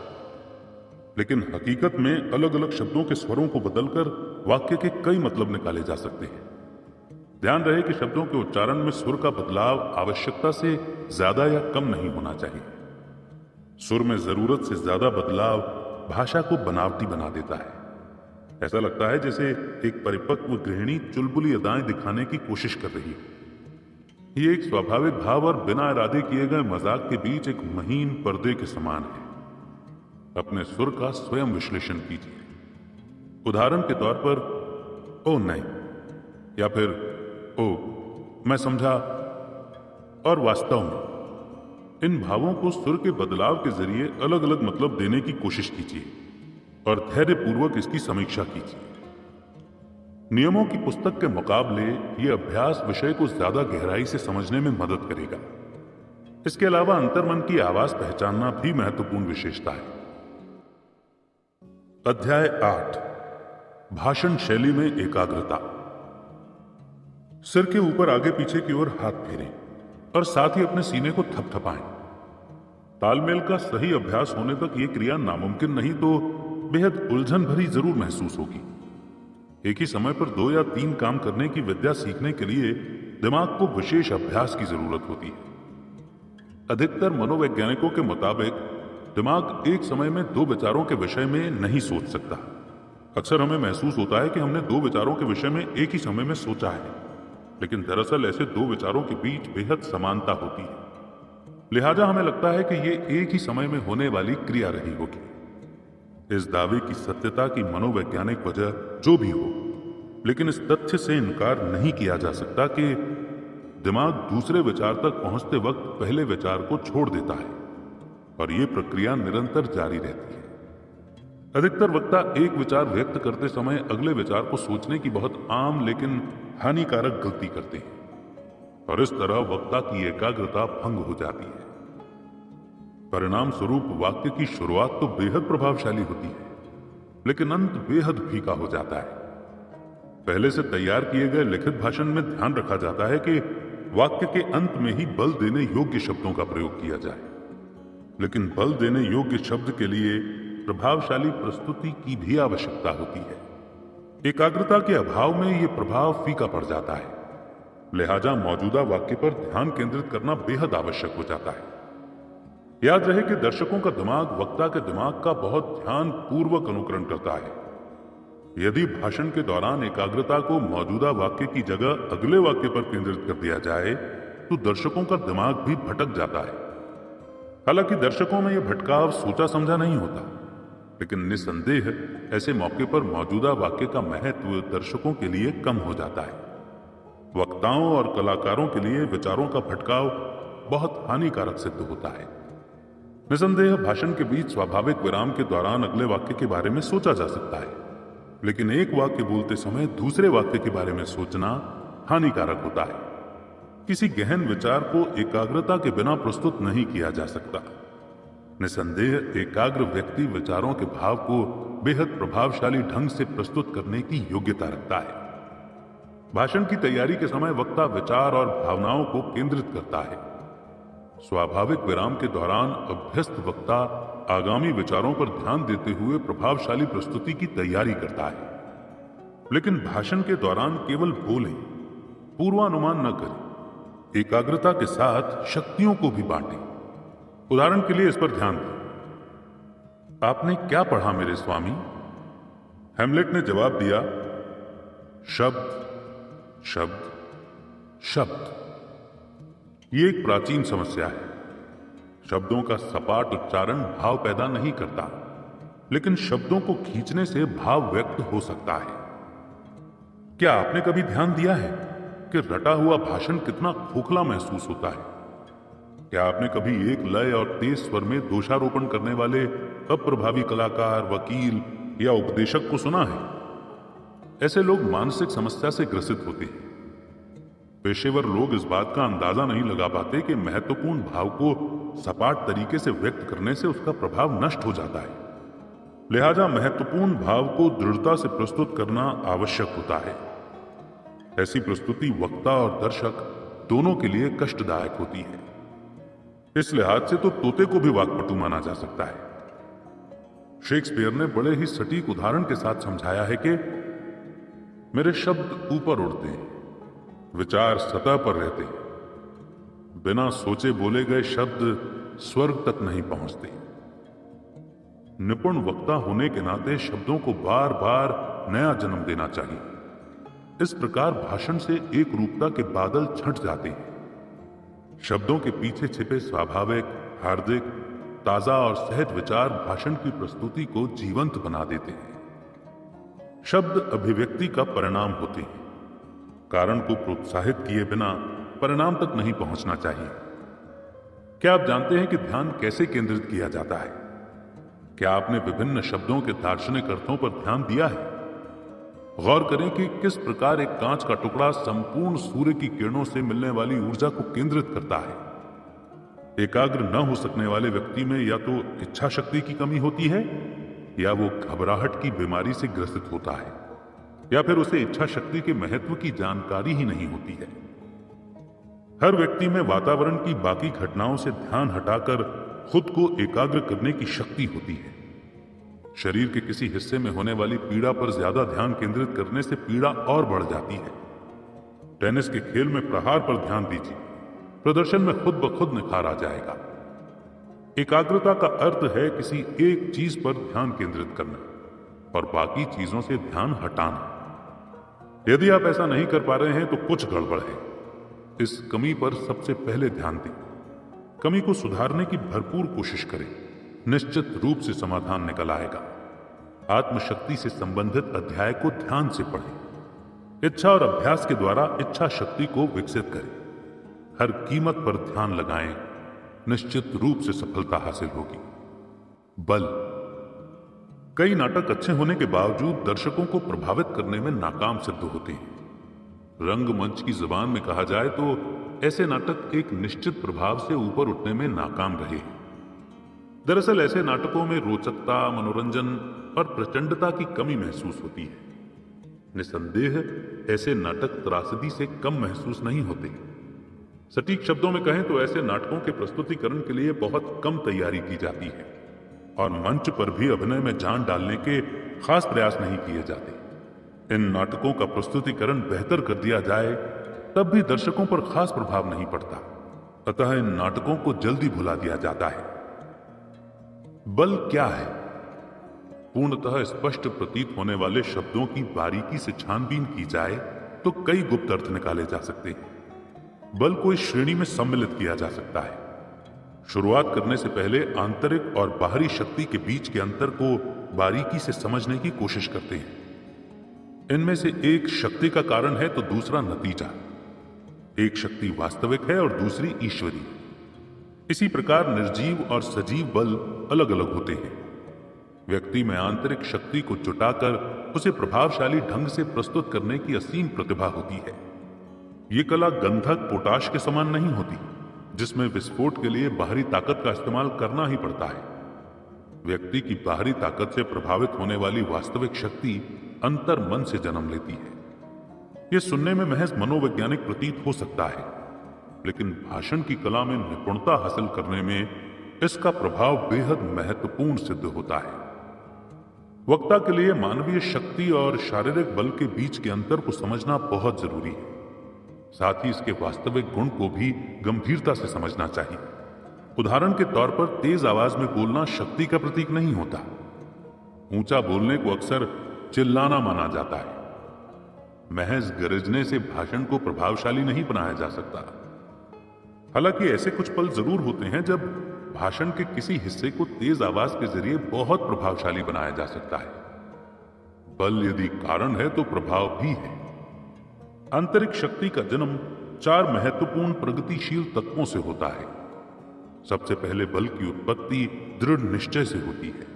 Speaker 1: लेकिन हकीकत में अलग अलग शब्दों के स्वरों को बदलकर वाक्य के कई मतलब निकाले जा सकते हैं। ध्यान रहे कि शब्दों के उच्चारण में सुर का बदलाव आवश्यकता से ज्यादा या कम नहीं होना चाहिए। सुर में जरूरत से ज्यादा बदलाव भाषा को बनावटी बना देता है। ऐसा लगता है जैसे एक परिपक्व गृहिणी चुलबुली अदाएं दिखाने की कोशिश कर रही है। ये एक स्वाभाविक भाव और बिना इरादे किए गए मजाक के बीच एक महीन पर्दे के समान है। अपने सुर का स्वयं विश्लेषण कीजिए। उदाहरण के तौर पर ओ नहीं, या फिर ओ मैं समझा, और वास्तव में इन भावों को सुर के बदलाव के जरिए अलग अलग मतलब देने की कोशिश कीजिए और धैर्यपूर्वक इसकी समीक्षा कीजिए। नियमों की पुस्तक के मुकाबले यह अभ्यास विषय को ज्यादा गहराई से समझने में मदद करेगा। इसके अलावा अंतर्मन की आवाज पहचानना भी महत्वपूर्ण विशेषता है। अध्याय 8, भाषण शैली में एकाग्रता। सिर के ऊपर आगे पीछे की ओर हाथ फेरें और साथ ही अपने सीने को थपथपाएं। तालमेल का सही अभ्यास होने तक यह क्रिया नामुमकिन नहीं तो बेहद उलझन भरी जरूर महसूस होगी। एक ही समय पर 2 या 3 काम करने की विद्या सीखने के लिए दिमाग को विशेष अभ्यास की जरूरत होती है। अधिकतर मनोवैज्ञानिकों के मुताबिक दिमाग एक समय में 2 विचारों के विषय में नहीं सोच सकता। अक्सर हमें महसूस होता है कि हमने 2 विचारों के विषय में एक ही समय में सोचा है, लेकिन दरअसल ऐसे 2 विचारों के बीच बेहद समानता होती है। लिहाजा हमें लगता है कि यह एक ही समय में होने वाली क्रिया रही होगी। इस दावे की सत्यता की मनोवैज्ञानिक वजह जो भी हो, लेकिन इस तथ्य से इनकार नहीं किया जा सकता कि दिमाग दूसरे विचार तक पहुंचते वक्त पहले विचार को छोड़ देता है और यह प्रक्रिया निरंतर जारी रहती है। अधिकतर वक्ता एक विचार व्यक्त करते समय अगले विचार को सोचने की बहुत आम लेकिन हानिकारक गलती करते हैं और इस तरह वक्ता की एकाग्रता भंग हो जाती है। परिणाम स्वरूप वाक्य की शुरुआत तो बेहद प्रभावशाली होती है, लेकिन अंत बेहद फीका हो जाता है। पहले से तैयार किए गए लिखित भाषण में ध्यान रखा जाता है कि वाक्य के अंत में ही बल देने योग्य शब्दों का प्रयोग किया जाए, लेकिन बल देने योग्य शब्द के लिए प्रभावशाली प्रस्तुति की भी आवश्यकता होती है। एकाग्रता के अभाव में यह प्रभाव फीका पड़ जाता है, लिहाजा मौजूदा वाक्य पर ध्यान केंद्रित करना बेहद आवश्यक हो जाता है। याद रहे कि दर्शकों का दिमाग वक्ता के दिमाग का बहुत ध्यान पूर्वक अनुकरण करता है। यदि भाषण के दौरान एकाग्रता को मौजूदा वाक्य की जगह अगले वाक्य पर केंद्रित कर दिया जाए तो दर्शकों का दिमाग भी भटक जाता है। हालांकि दर्शकों में यह भटकाव सोचा समझा नहीं होता, लेकिन निस्संदेह ऐसे मौके पर मौजूदा वाक्य का महत्व दर्शकों के लिए कम हो जाता है। वक्ताओं और कलाकारों के लिए विचारों का भटकाव बहुत हानिकारक सिद्ध होता है। निसंदेह भाषण के बीच स्वाभाविक विराम के दौरान अगले वाक्य के बारे में सोचा जा सकता है, लेकिन एक वाक्य बोलते समय दूसरे वाक्य के बारे में सोचना हानिकारक होता है। किसी गहन विचार को एकाग्रता के बिना प्रस्तुत नहीं किया जा सकता। निसंदेह एकाग्र व्यक्ति विचारों के भाव को बेहद प्रभावशाली ढंग से प्रस्तुत करने की योग्यता रखता है। भाषण की तैयारी के समय वक्ता विचार और भावनाओं को केंद्रित करता है। स्वाभाविक विराम के दौरान अभ्यस्त वक्ता आगामी विचारों पर ध्यान देते हुए प्रभावशाली प्रस्तुति की तैयारी करता है। लेकिन भाषण के दौरान केवल बोलें, पूर्वानुमान न करें। एकाग्रता के साथ शक्तियों को भी बांटें। उदाहरण के लिए इस पर ध्यान दें। आपने क्या पढ़ा मेरे स्वामी? हैमलेट ने जवाब दिया, शब्द शब्द शब्द। ये एक प्राचीन समस्या है। शब्दों का सपाट उच्चारण भाव पैदा नहीं करता, लेकिन शब्दों को खींचने से भाव व्यक्त हो सकता है। क्या आपने कभी ध्यान दिया है कि रटा हुआ भाषण कितना खोखला महसूस होता है? क्या आपने कभी एक लय और तेज स्वर में दोषारोपण करने वाले अप्रभावी कलाकार, वकील या उपदेशक को सुना है? ऐसे लोग मानसिक समस्या से ग्रसित होते हैं। पेशेवर लोग इस बात का अंदाजा नहीं लगा पाते कि महत्वपूर्ण भाव को सपाट तरीके से व्यक्त करने से उसका प्रभाव नष्ट हो जाता है। लिहाजा महत्वपूर्ण भाव को दृढ़ता से प्रस्तुत करना आवश्यक होता है। ऐसी प्रस्तुति वक्ता और दर्शक दोनों के लिए कष्टदायक होती है। इस लिहाज से तो तोते को भी वाक्पटु माना जा सकता है। शेक्सपियर ने बड़े ही सटीक उदाहरण के साथ समझाया है कि मेरे शब्द ऊपर उड़ते हैं, विचार सतह पर रहते हैं, बिना सोचे बोले गए शब्द स्वर्ग तक नहीं पहुंचते। निपुण वक्ता होने के नाते शब्दों को बार बार नया जन्म देना चाहिए। इस प्रकार भाषण से एक रूपता के बादल छंट जाते हैं। शब्दों के पीछे छिपे स्वाभाविक, हार्दिक, ताजा और सहज विचार भाषण की प्रस्तुति को जीवंत बना देते हैं। शब्द अभिव्यक्ति का परिणाम होते हैं। कारण को प्रोत्साहित किए बिना परिणाम तक नहीं पहुंचना चाहिए। क्या आप जानते हैं कि ध्यान कैसे केंद्रित किया जाता है? क्या आपने विभिन्न शब्दों के दार्शनिक अर्थों पर ध्यान दिया है? गौर करें कि किस प्रकार एक कांच का टुकड़ा संपूर्ण सूर्य की किरणों से मिलने वाली ऊर्जा को केंद्रित करता है। एकाग्र न हो सकने वाले व्यक्ति में या तो इच्छा शक्ति की कमी होती है, या वो घबराहट की बीमारी से ग्रसित होता है, या फिर उसे इच्छा शक्ति के महत्व की जानकारी ही नहीं होती है। हर व्यक्ति में वातावरण की बाकी घटनाओं से ध्यान हटाकर खुद को एकाग्र करने की शक्ति होती है। शरीर के किसी हिस्से में होने वाली पीड़ा पर ज्यादा ध्यान केंद्रित करने से पीड़ा और बढ़ जाती है। टेनिस के खेल में प्रहार पर ध्यान दीजिए, प्रदर्शन में खुद ब खुद निखार आ जाएगा। एकाग्रता का अर्थ है किसी एक चीज पर ध्यान केंद्रित करना और बाकी चीजों से ध्यान हटाना। यदि आप ऐसा नहीं कर पा रहे हैं तो कुछ गड़बड़ है। इस कमी पर सबसे पहले ध्यान दें। कमी को सुधारने की भरपूर कोशिश करें। निश्चित रूप से समाधान निकल आएगा। आत्मशक्ति से संबंधित अध्याय को ध्यान से पढ़ें। इच्छा और अभ्यास के द्वारा इच्छा शक्ति को विकसित करें। हर कीमत पर ध्यान लगाएं। निश्चित रूप से सफलता हासिल होगी। बल। कई नाटक अच्छे होने के बावजूद दर्शकों को प्रभावित करने में नाकाम सिद्ध होते हैं। रंगमंच की जुबान में कहा जाए तो ऐसे नाटक एक निश्चित प्रभाव से ऊपर उठने में नाकाम रहे हैं। दरअसल ऐसे नाटकों में रोचकता, मनोरंजन और प्रचंडता की कमी महसूस होती है। निसंदेह ऐसे नाटक त्रासदी से कम महसूस नहीं होते। सटीक शब्दों में कहें तो ऐसे नाटकों के प्रस्तुतिकरण के लिए बहुत कम तैयारी की जाती है और मंच पर भी अभिनय में जान डालने के खास प्रयास नहीं किए जाते। इन नाटकों का प्रस्तुतिकरण बेहतर कर दिया जाए तब भी दर्शकों पर खास प्रभाव नहीं पड़ता, अतः इन नाटकों को जल्दी भुला दिया जाता है। बल क्या है? पूर्णतः स्पष्ट प्रतीत होने वाले शब्दों की बारीकी से छानबीन की जाए तो कई गुप्त अर्थ निकाले जा सकते हैं। बल को इस श्रेणी में सम्मिलित किया जा सकता है। शुरुआत करने से पहले आंतरिक और बाहरी शक्ति के बीच के अंतर को बारीकी से समझने की कोशिश करते हैं। इनमें से एक शक्ति का कारण है तो दूसरा नतीजा। एक शक्ति वास्तविक है और दूसरी ईश्वरी। इसी प्रकार निर्जीव और सजीव बल अलग अलग होते हैं। व्यक्ति में आंतरिक शक्ति को जुटाकर उसे प्रभावशाली ढंग से प्रस्तुत करने की असीम प्रतिभा होती है। ये कला गंधक पोटाश के समान नहीं होती, जिसमें विस्फोट के लिए बाहरी ताकत का इस्तेमाल करना ही पड़ता है। व्यक्ति की बाहरी ताकत से प्रभावित होने वाली वास्तविक शक्ति अंतर मन से जन्म लेती है। यह सुनने में महज मनोवैज्ञानिक प्रतीत हो सकता है, लेकिन भाषण की कला में निपुणता हासिल करने में इसका प्रभाव बेहद महत्वपूर्ण सिद्ध होता है। वक्ता के लिए मानवीय शक्ति और शारीरिक बल के बीच के अंतर को समझना बहुत जरूरी है। साथ ही इसके वास्तविक गुण को भी गंभीरता से समझना चाहिए। उदाहरण के तौर पर तेज आवाज में बोलना शक्ति का प्रतीक नहीं होता। ऊंचा बोलने को अक्सर चिल्लाना माना जाता है। महज गरजने से भाषण को प्रभावशाली नहीं बनाया जा सकता। हालांकि ऐसे कुछ पल जरूर होते हैं जब भाषण के किसी हिस्से को तेज आवाज के जरिए बहुत प्रभावशाली बनाया जा सकता है। बल यदि कारण है तो प्रभाव भी है। आंतरिक शक्ति का जन्म 4 महत्वपूर्ण प्रगतिशील तत्वों से होता है। सबसे पहले बल की उत्पत्ति दृढ़ निश्चय से होती है।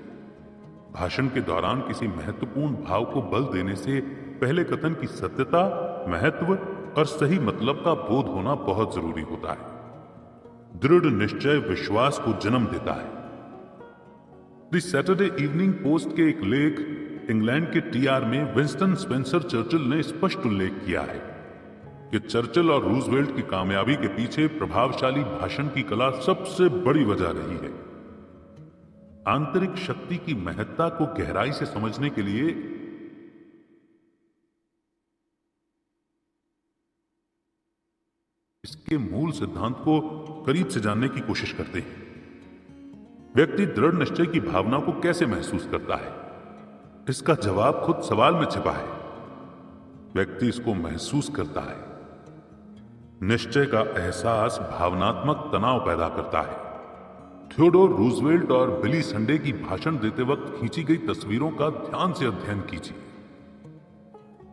Speaker 1: भाषण के दौरान किसी महत्वपूर्ण भाव को बल देने से पहले कथन की सत्यता, महत्व और सही मतलब का बोध होना बहुत जरूरी होता है। दृढ़ निश्चय विश्वास को जन्म देता है। द सैटरडे इवनिंग पोस्ट के एक लेख इंग्लैंड के टीआर में विंस्टन स्पेंसर चर्चिल ने स्पष्ट उल्लेख किया है कि चर्चिल और रूजवेल्ट की कामयाबी के पीछे प्रभावशाली भाषण की कला सबसे बड़ी वजह रही है। आंतरिक शक्ति की महत्ता को गहराई से समझने के लिए इसके मूल सिद्धांत को करीब से जानने की कोशिश करते हैं। व्यक्ति दृढ़ निश्चय की भावना को कैसे महसूस करता है? इसका जवाब खुद सवाल में छिपा है। व्यक्ति इसको महसूस करता है। निश्चय का एहसास भावनात्मक तनाव पैदा करता है। थियोडोर रूजवेल्ट और बिली संडे की भाषण देते वक्त खींची गई तस्वीरों का ध्यान से अध्ययन कीजिए।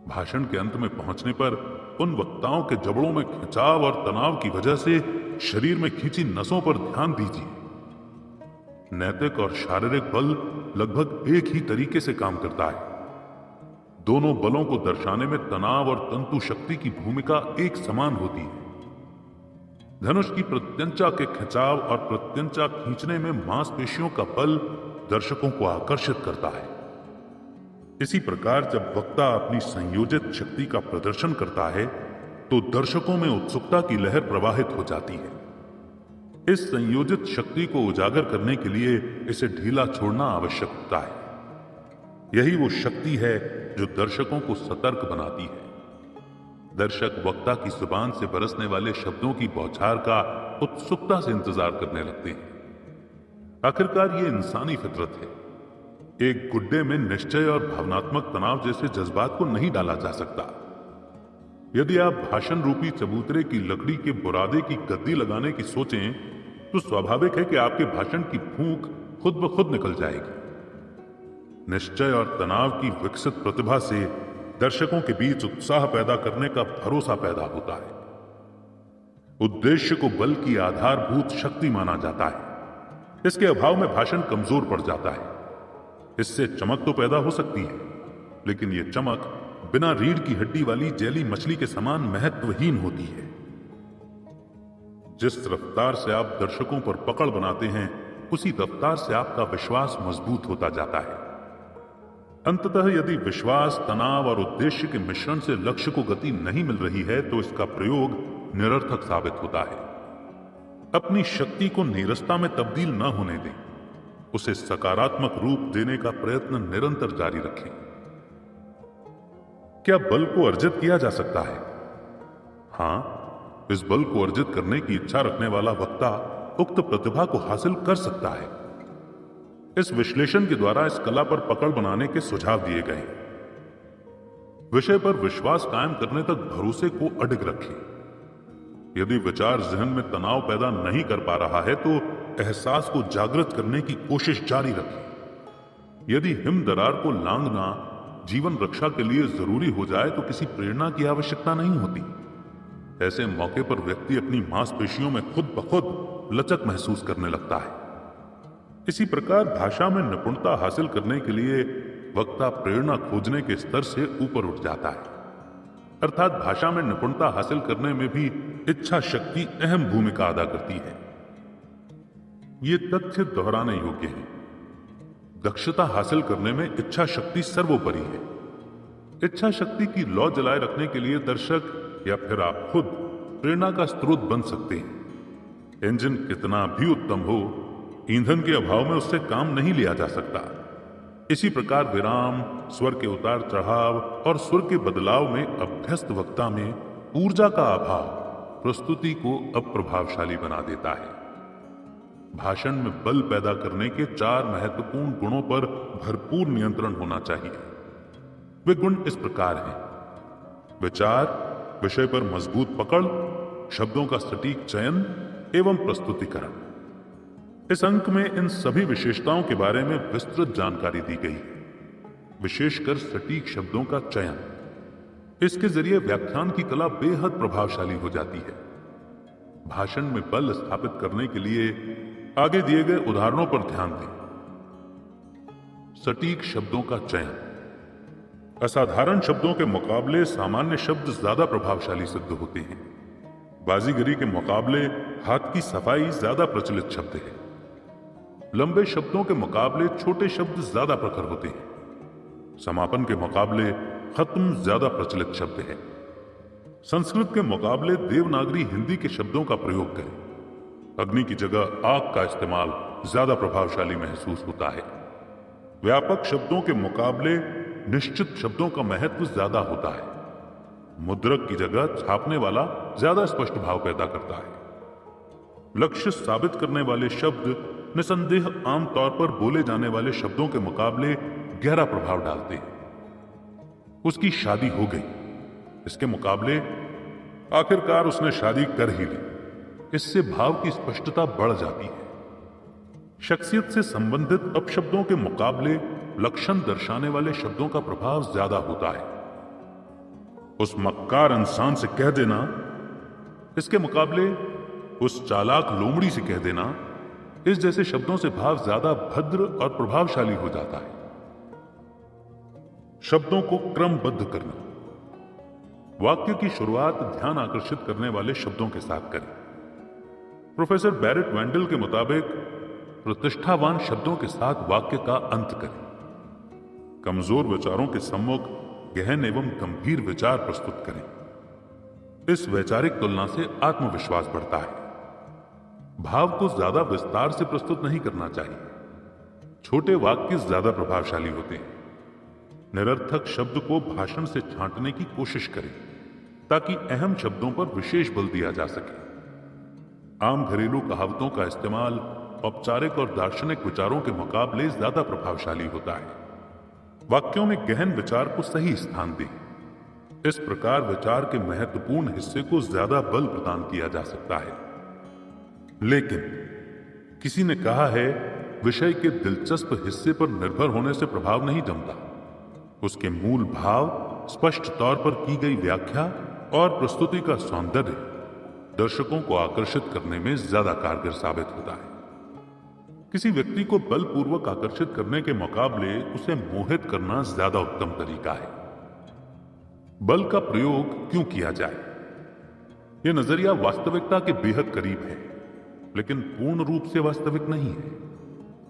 Speaker 1: भाषण के अंत में पहुंचने पर उन वक्ताओं के जबड़ों में खिंचाव और तनाव की वजह से शरीर में खींची नसों पर ध्यान दीजिए। नैतिक और शारीरिक बल लगभग एक ही तरीके से काम करता है। दोनों बलों को दर्शाने में तनाव और तंतु शक्ति की भूमिका एक समान होती है। धनुष की प्रत्यंचा के खिंचाव और प्रत्यंचा खींचने में मांसपेशियों का बल दर्शकों को आकर्षित करता है। इसी प्रकार जब वक्ता अपनी संयोजित शक्ति का प्रदर्शन करता है तो दर्शकों में उत्सुकता की लहर प्रवाहित हो जाती है। इस संयोजित शक्ति को उजागर करने के लिए इसे ढीला छोड़ना आवश्यक होता है। यही वो शक्ति है जो दर्शकों को सतर्क बनाती है। दर्शक वक्ता की जुबान से बरसने वाले शब्दों की बौछार का उत्सुकता से इंतजार करने लगते हैं। आखिरकार ये इंसानी फितरत है। एक गुड्डे में निश्चय और भावनात्मक तनाव जैसे जज्बात को नहीं डाला जा सकता। यदि आप भाषण रूपी चबूतरे की लकड़ी के बुरादे की गद्दी लगाने की सोचें तो स्वाभाविक है कि आपके भाषण की फूंक खुद ब खुद निकल जाएगी। निश्चय और तनाव की विकसित प्रतिभा से दर्शकों के बीच उत्साह पैदा करने का भरोसा पैदा होता है। उद्देश्य को बल की आधारभूत शक्ति माना जाता है। इसके अभाव में भाषण कमजोर पड़ जाता है। इससे चमक तो पैदा हो सकती है, लेकिन यह चमक बिना रीढ़ की हड्डी वाली जैली मछली के समान महत्वहीन होती है। जिस रफ्तार से आप दर्शकों पर पकड़ बनाते हैं, उसी रफ्तार से आपका विश्वास मजबूत होता जाता है। अंततः यदि विश्वास, तनाव और उद्देश्य के मिश्रण से लक्ष्य को गति नहीं मिल रही है तो इसका प्रयोग निरर्थक साबित होता है। अपनी शक्ति को नीरसता में तब्दील न होने दें। उसे सकारात्मक रूप देने का प्रयत्न निरंतर जारी रखें। क्या बल को अर्जित किया जा सकता है? हां, इस बल को अर्जित करने की इच्छा रखने वाला वक्ता उक्त प्रतिभा को हासिल कर सकता है। इस विश्लेषण के द्वारा इस कला पर पकड़ बनाने के सुझाव दिए गए हैं। विषय पर विश्वास कायम करने तक भरोसे को अडिग रखें। यदि विचार जहन में तनाव पैदा नहीं कर पा रहा है तो एहसास को जागृत करने की कोशिश जारी रखें। यदि हिम दरार को लांघना जीवन रक्षा के लिए जरूरी हो जाए तो किसी प्रेरणा की आवश्यकता नहीं होती। ऐसे मौके पर व्यक्ति अपनी मांसपेशियों में खुद ब खुद लचक महसूस करने लगता है। इसी प्रकार भाषा में निपुणता हासिल करने के लिए वक्ता प्रेरणा खोजने के स्तर से ऊपर उठ जाता है। अर्थात भाषा में निपुणता हासिल करने में भी इच्छा शक्ति अहम भूमिका अदा करती है। ये तथ्य दोहराने योग्य है। दक्षता हासिल करने में इच्छा शक्ति सर्वोपरि है। इच्छा शक्ति की लौ जलाए रखने के लिए दर्शक या फिर आप खुद प्रेरणा का स्रोत बन सकते हैं। इंजन कितना भी उत्तम हो, ईंधन के अभाव में उससे काम नहीं लिया जा सकता। इसी प्रकार विराम, स्वर के उतार चढ़ाव और सुर के बदलाव में अभ्यस्त वक्ता में ऊर्जा का अभाव प्रस्तुति को अप्रभावशाली बना देता है। भाषण में बल पैदा करने के 4 महत्वपूर्ण गुणों पर भरपूर नियंत्रण होना चाहिए। वे गुण इस प्रकार हैं: विचार, विषय पर मजबूत पकड़, शब्दों का सटीक चयन एवं प्रस्तुतिकरण। इस अंक में इन सभी विशेषताओं के बारे में विस्तृत जानकारी दी गई है, विशेषकर सटीक शब्दों का चयन। इसके जरिए व्याख्यान की कला बेहद प्रभावशाली हो जाती है। भाषण में बल स्थापित करने के लिए आगे दिए गए उदाहरणों पर ध्यान दें। सटीक शब्दों का चयन। असाधारण शब्दों के मुकाबले सामान्य शब्द ज्यादा प्रभावशाली सिद्ध होते हैं। बाजीगरी के मुकाबले हाथ की सफाई ज्यादा प्रचलित शब्द है। लंबे शब्दों के मुकाबले छोटे शब्द ज्यादा प्रखर होते हैं। समापन के मुकाबले खत्म ज्यादा प्रचलित शब्द है। संस्कृत के मुकाबले देवनागरी हिंदी के शब्दों का प्रयोग करें। अग्नि की जगह आग का इस्तेमाल ज्यादा प्रभावशाली महसूस होता है। व्यापक शब्दों के मुकाबले निश्चित शब्दों का महत्व ज्यादा होता है। मुद्रक की जगह छापने वाला ज्यादा स्पष्ट भाव पैदा करता है। लक्ष्य साबित करने वाले शब्द निसंदेह आमतौर पर बोले जाने वाले शब्दों के मुकाबले गहरा प्रभाव डालते हैं। उसकी शादी हो गई, इसके मुकाबले आखिरकार उसने शादी कर ही ली। इससे भाव की स्पष्टता बढ़ जाती है। शख्सियत से संबंधित अपशब्दों के मुकाबले लक्षण दर्शाने वाले शब्दों का प्रभाव ज्यादा होता है। उस मक्कार इंसान से कह देना, इसके मुकाबले उस चालाक लोमड़ी से कह देना, इस जैसे शब्दों से भाव ज्यादा भद्र और प्रभावशाली हो जाता है। शब्दों को क्रमबद्ध करना। वाक्य की शुरुआत ध्यान आकर्षित करने वाले शब्दों के साथ करें। प्रोफेसर बैरेट वेंडल के मुताबिक प्रतिष्ठावान शब्दों के साथ वाक्य का अंत करें। कमजोर विचारों के सम्मुख गहन एवं गंभीर विचार प्रस्तुत करें। इस वैचारिक तुलना से आत्मविश्वास बढ़ता है। भाव को ज्यादा विस्तार से प्रस्तुत नहीं करना चाहिए। छोटे वाक्य ज्यादा प्रभावशाली होते हैं। निरर्थक शब्द को भाषण से छांटने की कोशिश करें ताकि अहम शब्दों पर विशेष बल दिया जा सके। आम घरेलू कहावतों का इस्तेमाल औपचारिक और दार्शनिक विचारों के मुकाबले ज्यादा प्रभावशाली होता है। वाक्यों में गहन विचार को सही स्थान दें। इस प्रकार विचार के महत्वपूर्ण हिस्से को ज्यादा बल प्रदान किया जा सकता है। लेकिन किसी ने कहा है, विषय के दिलचस्प हिस्से पर निर्भर होने से प्रभाव नहीं जमता। उसके मूल भाव, स्पष्ट तौर पर की गई व्याख्या और प्रस्तुति का सौंदर्य दर्शकों को आकर्षित करने में ज्यादा कारगर साबित होता है। किसी व्यक्ति को बलपूर्वक आकर्षित करने के मुकाबले उसे मोहित करना ज्यादा उत्तम तरीका है। बल का प्रयोग क्यों किया जाए? यह नजरिया वास्तविकता के बेहद करीब है, लेकिन पूर्ण रूप से वास्तविक नहीं है।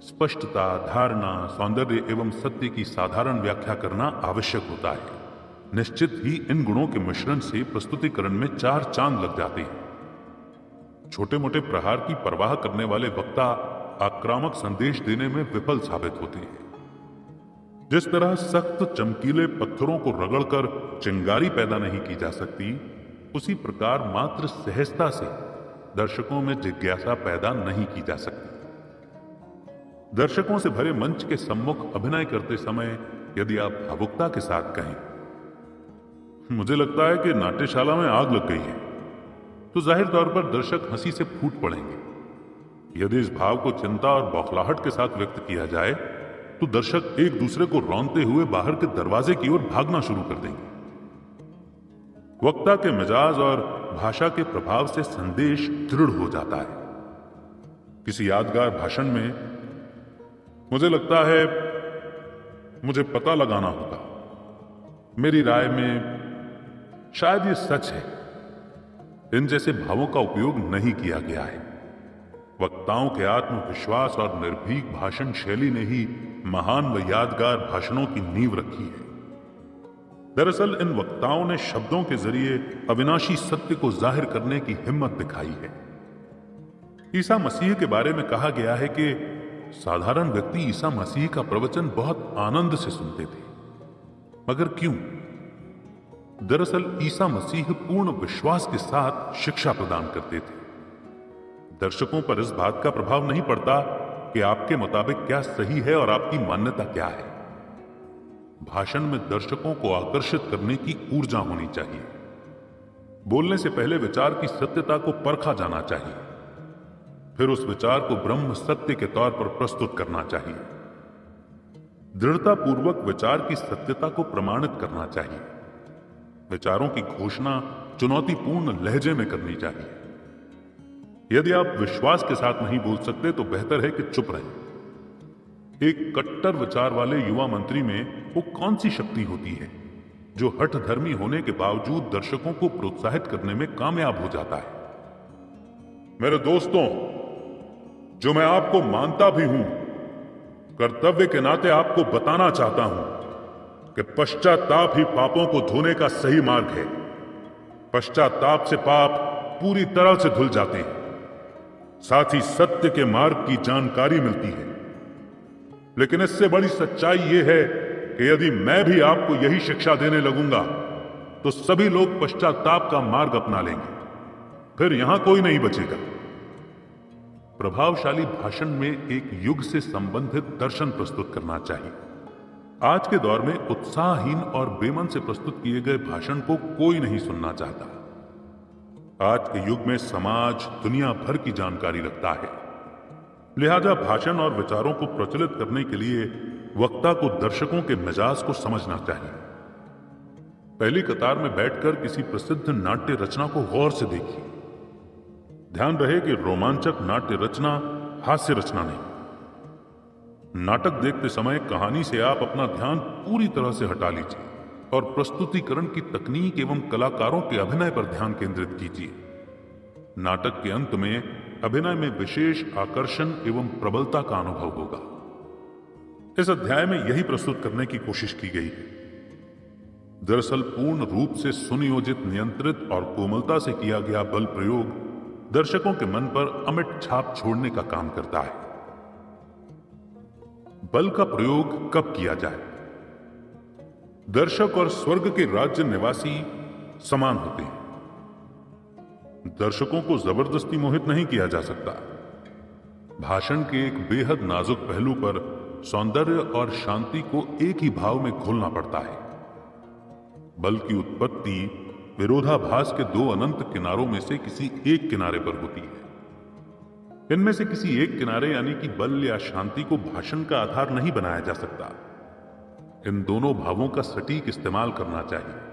Speaker 1: स्पष्टता, धारणा, सौंदर्य एवं सत्य की साधारण व्याख्या करना आवश्यक होता है। निश्चित ही इन गुणों के मिश्रण से प्रस्तुतिकरण में चार चांद लग जाते हैं। छोटे मोटे प्रहार की परवाह करने वाले वक्ता आक्रामक संदेश देने में विफल साबित होते हैं। जिस तरह सख्त चमकीले पत्थरों को रगड़कर चिंगारी पैदा नहीं की जा सकती, उसी प्रकार मात्र सहजता से दर्शकों में जिज्ञासा पैदा नहीं की जा सकती। दर्शकों से भरे मंच के सम्मुख अभिनय करते समय यदि आप भावुकता के साथ कहें, मुझे लगता है कि नाट्यशाला में आग लग गई है, तो जाहिर तौर पर दर्शक हंसी से फूट पड़ेंगे। यदि इस भाव को चिंता और बौखलाहट के साथ व्यक्त किया जाए तो दर्शक एक दूसरे को रौंदते हुए बाहर के दरवाजे की ओर भागना शुरू कर देंगे। वक्ता के मिजाज और भाषा के प्रभाव से संदेश दृढ़ हो जाता है। किसी यादगार भाषण में मुझे लगता है मुझे पता लगाना होगा, मेरी राय में शायद ये सच है, इन जैसे भावों का उपयोग नहीं किया गया है। वक्ताओं के आत्मविश्वास और निर्भीक भाषण शैली ने ही महान व यादगार भाषणों की नींव रखी है। दरअसल इन वक्ताओं ने शब्दों के जरिए अविनाशी सत्य को जाहिर करने की हिम्मत दिखाई है। ईसा मसीह के बारे में कहा गया है कि साधारण व्यक्ति ईसा मसीह का प्रवचन बहुत आनंद से सुनते थे। मगर क्यों? दरअसल ईसा मसीह पूर्ण विश्वास के साथ शिक्षा प्रदान करते थे। दर्शकों पर इस बात का प्रभाव नहीं पड़ता कि आपके मुताबिक क्या सही है और आपकी मान्यता क्या है। भाषण में दर्शकों को आकर्षित करने की ऊर्जा होनी चाहिए। बोलने से पहले विचार की सत्यता को परखा जाना चाहिए, फिर उस विचार को ब्रह्म सत्य के तौर पर प्रस्तुत करना चाहिए। दृढ़ता पूर्वक विचार की सत्यता को प्रमाणित करना चाहिए। विचारों की घोषणा चुनौतीपूर्ण लहजे में करनी चाहिए। यदि आप विश्वास के साथ नहीं बोल सकते तो बेहतर है कि चुप रहें। एक कट्टर विचार वाले युवा मंत्री में वो कौन सी शक्ति होती है जो हठधर्मी होने के बावजूद दर्शकों को प्रोत्साहित करने में कामयाब हो जाता है? मेरे दोस्तों, जो मैं आपको मानता भी हूं, कर्तव्य के नाते आपको बताना चाहता हूं कि पश्चाताप ही पापों को धोने का सही मार्ग है। पश्चाताप से पाप पूरी तरह से धुल जाते हैं। साथ ही सत्य के मार्ग की जानकारी मिलती है। लेकिन इससे बड़ी सच्चाई यह है कि यदि मैं भी आपको यही शिक्षा देने लगूंगा तो सभी लोग पश्चाताप का मार्ग अपना लेंगे, फिर यहां कोई नहीं बचेगा। प्रभावशाली भाषण में एक युग से संबंधित दर्शन प्रस्तुत करना चाहिए। आज के दौर में उत्साहहीन और बेमन से प्रस्तुत किए गए भाषण को कोई नहीं सुनना चाहता। आज के युग में समाज दुनिया भर की जानकारी रखता है। लिहाजा भाषण और विचारों को प्रचलित करने के लिए वक्ता को दर्शकों के मिजाज को समझना चाहिए। पहली कतार में बैठकर किसी प्रसिद्ध नाट्य रचना को गौर से देखिए। ध्यान रहे कि रोमांचक नाट्य रचना हास्य रचना नहीं। नाटक देखते समय कहानी से आप अपना ध्यान पूरी तरह से हटा लीजिए और प्रस्तुतिकरण की तकनीक एवं कलाकारों के अभिनय पर ध्यान केंद्रित कीजिए। नाटक के अंत में अभिनय में विशेष आकर्षण एवं प्रबलता का अनुभव होगा। इस अध्याय में यही प्रस्तुत करने की कोशिश की गई है। दरअसल पूर्ण रूप से सुनियोजित, नियंत्रित और कोमलता से किया गया बल प्रयोग दर्शकों के मन पर अमिट छाप छोड़ने का काम करता है। बल का प्रयोग कब किया जाए? दर्शक और स्वर्ग के राज्य निवासी समान होते हैं। दर्शकों को जबरदस्ती मोहित नहीं किया जा सकता। भाषण के एक बेहद नाजुक पहलू पर सौंदर्य और शांति को एक ही भाव में घोलना पड़ता है। बल की उत्पत्ति विरोधाभास के दो अनंत किनारों में से किसी एक किनारे पर होती है। इनमें से किसी एक किनारे यानी कि बल या शांति को भाषण का आधार नहीं बनाया जा सकता। इन दोनों भावों का सटीक इस्तेमाल करना चाहिए।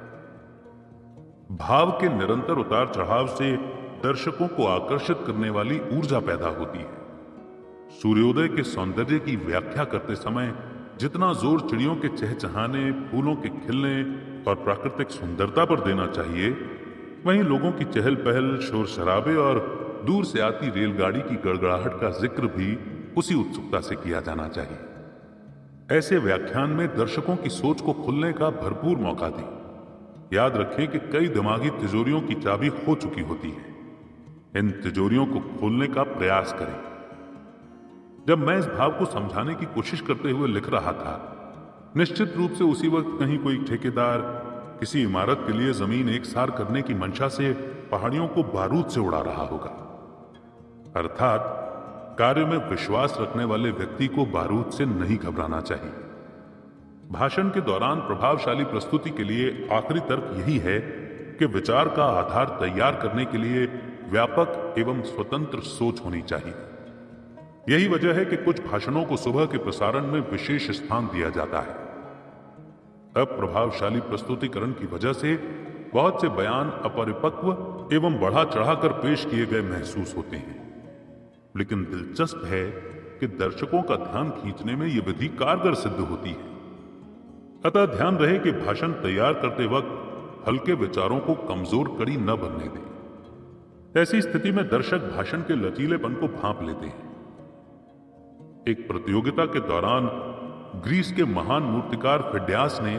Speaker 1: भाव के निरंतर उतार चढ़ाव से दर्शकों को आकर्षित करने वाली ऊर्जा पैदा होती है। सूर्योदय के सौंदर्य की व्याख्या करते समय जितना जोर चिड़ियों के चहचहाने, फूलों के खिलने और प्राकृतिक सुंदरता पर देना चाहिए, वहीं लोगों की चहल पहल, शोर शराबे और दूर से आती रेलगाड़ी की गड़गड़ाहट का जिक्र भी उसी उत्सुकता से किया जाना चाहिए। ऐसे व्याख्यान में दर्शकों की सोच को खुलने का भरपूर मौका दें। याद रखें कि कई दिमागी तिजोरियों की चाबी खो चुकी होती है। इन तिजोरियों को खोलने का प्रयास करें। जब मैं इस भाव को समझाने की कोशिश करते हुए लिख रहा था, निश्चित रूप से उसी वक्त कहीं कोई ठेकेदार किसी इमारत के लिए जमीन एकसार करने की मंशा से पहाड़ियों को बारूद से उड़ा रहा होगा। अर्थात कार्य में विश्वास रखने वाले व्यक्ति को बारूद से नहीं घबराना चाहिए। भाषण के दौरान प्रभावशाली प्रस्तुति के लिए आखिरी तर्क यही है कि विचार का आधार तैयार करने के लिए व्यापक एवं स्वतंत्र सोच होनी चाहिए। यही वजह है कि कुछ भाषणों को सुबह के प्रसारण में विशेष स्थान दिया जाता है। अब प्रभावशाली प्रस्तुतिकरण की वजह से बहुत से बयान अपरिपक्व एवं बढ़ा चढ़ाकर पेश किए गए महसूस होते हैं। लेकिन दिलचस्प है कि दर्शकों का ध्यान खींचने में यह विधि कारगर सिद्ध होती है। अतः ध्यान रहे कि भाषण तैयार करते वक्त हल्के विचारों को कमजोर कड़ी न बनने दें। ऐसी स्थिति में दर्शक भाषण के लचीलेपन को भांप लेते हैं। एक प्रतियोगिता के दौरान ग्रीस के महान मूर्तिकार फिडियास ने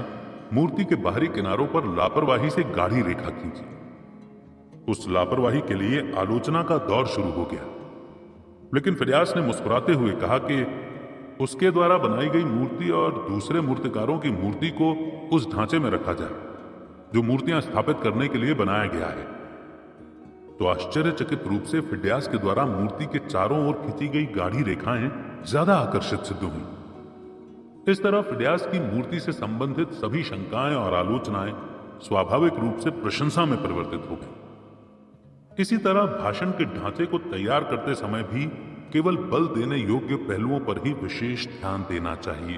Speaker 1: मूर्ति के बाहरी किनारों पर लापरवाही से गाढ़ी रेखा खींची। उस लापरवाही के लिए आलोचना का दौर शुरू हो गया, लेकिन फिडियास ने मुस्कुराते हुए कहा कि उसके द्वारा बनाई गई मूर्ति और दूसरे मूर्तिकारों की मूर्ति को उस ढांचे में रखा जाए जो मूर्तियां स्थापित करने के लिए बनाया गया है। तो आश्चर्यचकित रूप से फिडियास के द्वारा मूर्ति के चारों ओर खींची गई गाढ़ी रेखाएं ज्यादा आकर्षित सिद्ध हुई। इस तरह फिडियास की मूर्ति से संबंधित सभी शंकाएं और आलोचनाएं स्वाभाविक रूप से प्रशंसा में परिवर्तित हो गई। इसी तरह भाषण के ढांचे को तैयार करते समय भी केवल बल देने योग्य पहलुओं पर ही विशेष ध्यान देना चाहिए।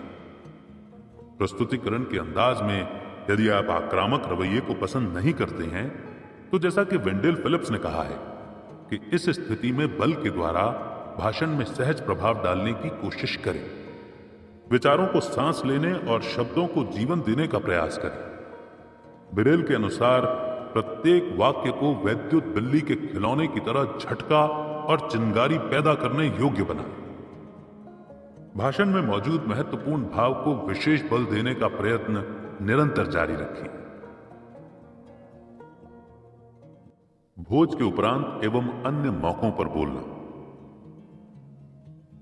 Speaker 1: प्रस्तुतिकरण के अंदाज में यदि आप आक्रामक रवैये को पसंद नहीं करते हैं, तो जैसा कि वेंडेल फिलिप्स ने कहा है कि इस स्थिति में बल के द्वारा भाषण में सहज प्रभाव डालने की कोशिश करें। विचारों को सांस लेने और शब्दों को जीवन देने का प्रयास करें। बिरेल के अनुसार प्रत्येक वाक्य को वैद्युत बिल्ली के खिलौने की तरह झटका और चिंगारी पैदा करने योग्य बनाएं। भाषण में मौजूद महत्वपूर्ण भाव को विशेष बल देने का प्रयत्न निरंतर जारी रखें। भोज के उपरांत एवं अन्य मौकों पर बोलना।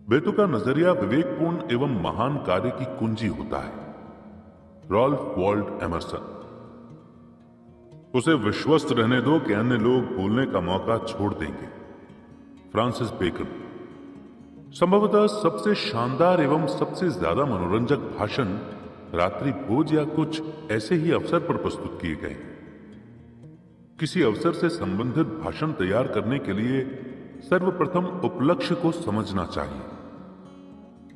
Speaker 1: बेतुका नजरिया विवेकपूर्ण एवं महान कार्य की कुंजी होता है। Ralph Waldo Emerson. उसे विश्वस्त रहने दो कि अन्य लोग बोलने का मौका छोड़ देंगे। Francis Bacon. संभवतः सबसे शानदार एवं सबसे ज्यादा मनोरंजक भाषण रात्रि भोज या कुछ ऐसे ही अवसर पर प्रस्तुत किए गए। किसी अवसर से संबंधित भाषण तैयार करने के लिए सर्वप्रथम उपलक्ष्य को समझना चाहिए।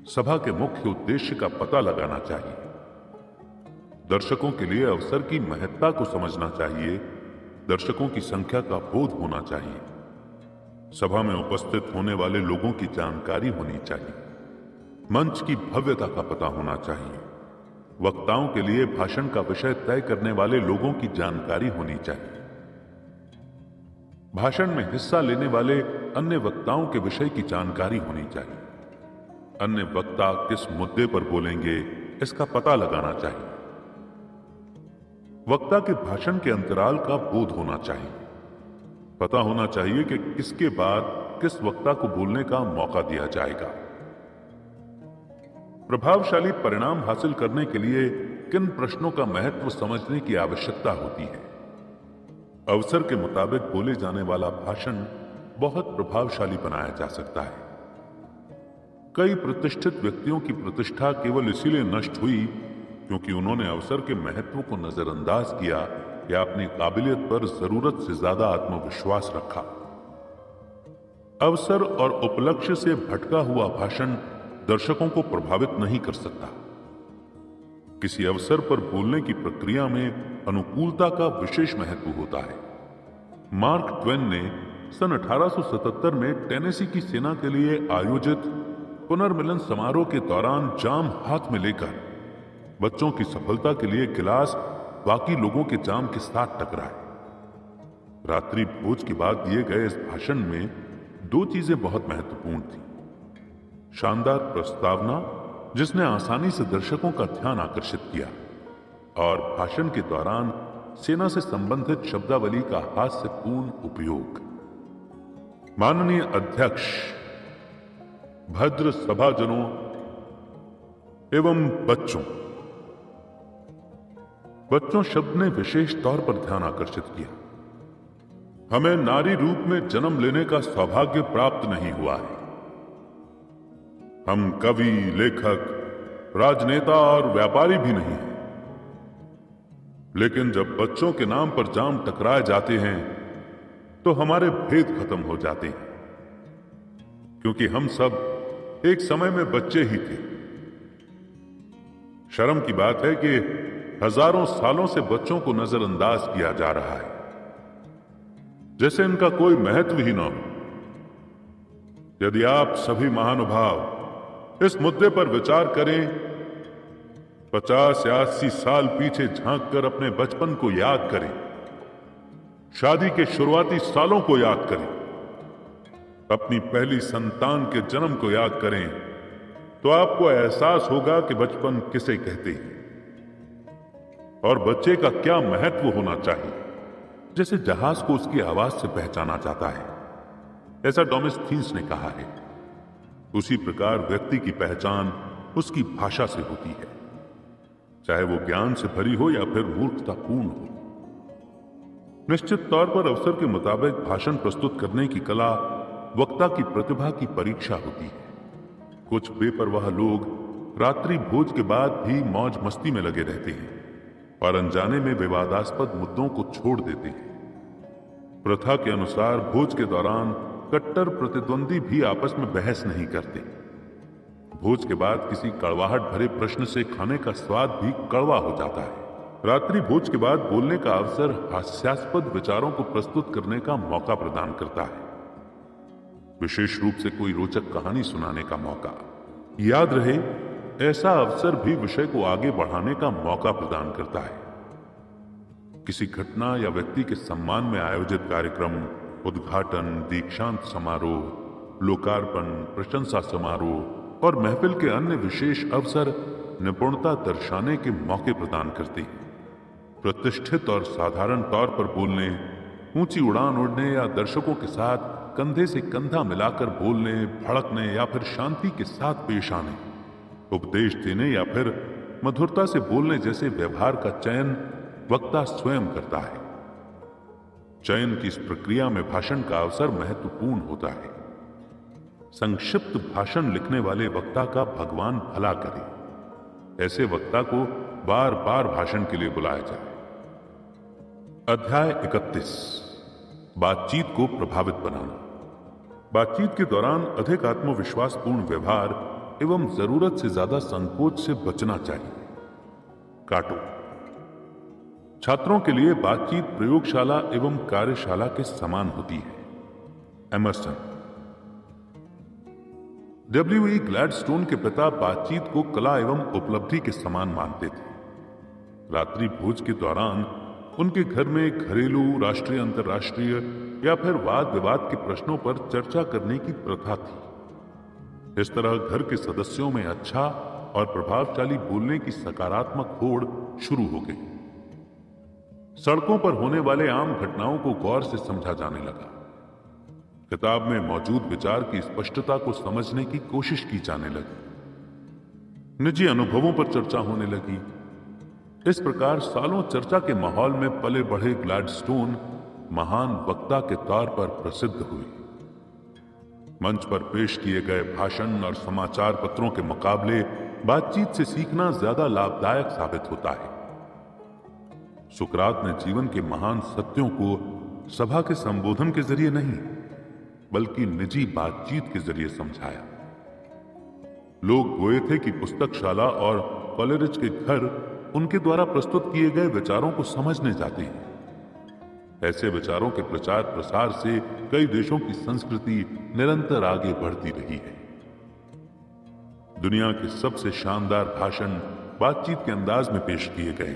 Speaker 1: सभा के मुख्य उद्देश्य का पता लगाना चाहिए, दर्शकों के लिए अवसर की महत्ता को समझना चाहिए, दर्शकों की संख्या का बोध होना चाहिए, सभा में उपस्थित होने वाले लोगों की जानकारी होनी चाहिए, मंच की भव्यता का पता होना चाहिए, वक्ताओं के लिए भाषण का विषय तय करने वाले लोगों की जानकारी होनी चाहिए, भाषण में हिस्सा लेने वाले अन्य वक्ताओं के विषय की जानकारी होनी चाहिए, अन्य वक्ता किस मुद्दे पर बोलेंगे इसका पता लगाना चाहिए, वक्ता के भाषण के अंतराल का बोध होना चाहिए, पता होना चाहिए कि किसके बाद किस वक्ता को बोलने का मौका दिया जाएगा। प्रभावशाली परिणाम हासिल करने के लिए किन प्रश्नों का महत्व समझने की आवश्यकता होती है। अवसर के मुताबिक बोले जाने वाला भाषण बहुत प्रभावशाली बनाया जा सकता है। कई प्रतिष्ठित व्यक्तियों की प्रतिष्ठा केवल इसीलिए नष्ट हुई क्योंकि उन्होंने अवसर के महत्व को नजरअंदाज किया या अपनी काबिलियत पर जरूरत से ज्यादा आत्मविश्वास रखा। अवसर और उपलक्ष्य से भटका हुआ भाषण दर्शकों को प्रभावित नहीं कर सकता। किसी अवसर पर बोलने की प्रक्रिया में अनुकूलता का विशेष महत्व होता है। मार्क ट्वेन ने सन 1877 में टेनेसी की सेना के लिए आयोजित पुनर्मिलन समारोह के दौरान जाम हाथ में लेकर बच्चों की सफलता के लिए गिलास बाकी लोगों के जाम के साथ टकराए। रात्रि भोज के बाद दिए गए इस भाषण में दो चीजें बहुत महत्वपूर्ण थी। शानदार प्रस्तावना जिसने आसानी से दर्शकों का ध्यान आकर्षित किया, और भाषण के दौरान सेना से संबंधित शब्दावली का हास्यपूर्ण उपयोग। माननीय अध्यक्ष, भद्र सभाजनों एवं बच्चों शब्द ने विशेष तौर पर ध्यान आकर्षित किया। हमें नारी रूप में जन्म लेने का सौभाग्य प्राप्त नहीं हुआ है। हम कवि, लेखक, राजनेता और व्यापारी भी नहीं हैं। लेकिन जब बच्चों के नाम पर जाम टकराए जाते हैं तो हमारे भेद खत्म हो जाते हैं, क्योंकि हम सब एक समय में बच्चे ही थे। शर्म की बात है कि हजारों सालों से बच्चों को नजरअंदाज किया जा रहा है, जैसे इनका कोई महत्व ही ना हो। यदि आप सभी महानुभाव इस मुद्दे पर विचार करें, 50 या 80 साल पीछे झांककर अपने बचपन को याद करें, शादी के शुरुआती सालों को याद करें, अपनी पहली संतान के जन्म को याद करें, तो आपको एहसास होगा कि बचपन किसे कहते हैं और बच्चे का क्या महत्व होना चाहिए। जैसे जहाज को उसकी आवाज से पहचाना जाता है, ऐसा डोमेस्थियंस ने कहा है, उसी प्रकार व्यक्ति की पहचान उसकी भाषा से होती है, चाहे वो ज्ञान से भरी हो या फिर मूर्खतापूर्ण हो। निश्चित तौर पर अवसर के मुताबिक भाषण प्रस्तुत करने की कला वक्ता की प्रतिभा की परीक्षा होती है। कुछ बेपरवाह लोग रात्रि भोज के बाद भी मौज मस्ती में लगे रहते हैं और अनजाने में विवादास्पद मुद्दों को छोड़ देते हैं। प्रथा के अनुसार भोज के दौरान कट्टर प्रतिद्वंदी भी आपस में बहस नहीं करते। भोज के बाद किसी कड़वाहट भरे प्रश्न से खाने का स्वाद भी कड़वा हो जाता है। रात्रि भोज के बाद बोलने का अवसर हास्यास्पद विचारों को प्रस्तुत करने का मौका प्रदान करता है, विशेष रूप से कोई रोचक कहानी सुनाने का मौका। याद रहे, ऐसा अवसर भी विषय को आगे बढ़ाने का मौका प्रदान करता है। किसी घटना या व्यक्ति के सम्मान में आयोजित कार्यक्रम, उद्घाटन, दीक्षांत समारोह, लोकार्पण, प्रशंसा समारोह और महफिल के अन्य विशेष अवसर निपुणता दर्शाने के मौके प्रदान करते हैं। प्रतिष्ठित और साधारण तौर पर बोलने, ऊंची उड़ान उड़ने या दर्शकों के साथ कंधे से कंधा मिलाकर बोलने, भड़कने या फिर शांति के साथ पेश आने, उपदेश देने या फिर मधुरता से बोलने जैसे व्यवहार का चयन वक्ता स्वयं करता है। चयन की इस प्रक्रिया में भाषण का अवसर महत्वपूर्ण होता है। संक्षिप्त भाषण लिखने वाले वक्ता का भगवान भला करे, ऐसे वक्ता को बार बार भाषण के लिए बुलाया जाए। अध्याय 31, बातचीत को प्रभावित बनाना। बातचीत के दौरान अधिक आत्मविश्वासपूर्ण व्यवहार एवं जरूरत से ज्यादा संकोच से बचना चाहिए। काटो। छात्रों के लिए बातचीत प्रयोगशाला एवं कार्यशाला के समान होती है। एमर्सन। W.E. ग्लैडस्टोन के पिता बातचीत को कला एवं उपलब्धि के समान मानते थे। रात्रि भोज के दौरान उनके घर में घरेलू, राष्ट्रीय, अंतर्राष्ट्रीय या फिर वाद विवाद के प्रश्नों पर चर्चा करने की प्रथा थी। इस तरह घर के सदस्यों में अच्छा और प्रभावशाली बोलने की सकारात्मक होड़ शुरू हो गई। सड़कों पर होने वाले आम घटनाओं को गौर से समझा जाने लगा। किताब में मौजूद विचार की स्पष्टता को समझने की कोशिश की जाने लगी। निजी अनुभवों पर चर्चा होने लगी। इस प्रकार सालों चर्चा के माहौल में पले बढ़े ग्लैडस्टोन महान वक्ता के तौर पर प्रसिद्ध हुए। मंच पर पेश किए गए भाषण और समाचार पत्रों के मुकाबले बातचीत से सीखना ज्यादा लाभदायक साबित होता है। सुकरात ने जीवन के महान सत्यों को सभा के संबोधन के जरिए नहीं, बल्कि निजी बातचीत के जरिए समझाया। लोग गोए थे कि पुस्तकशाला और कॉलेरिज के घर उनके द्वारा प्रस्तुत किए गए विचारों को समझने जाते हैं। ऐसे विचारों के प्रचार प्रसार से कई देशों की संस्कृति निरंतर आगे बढ़ती रही है। दुनिया के सबसे शानदार भाषण बातचीत के अंदाज में पेश किए गए।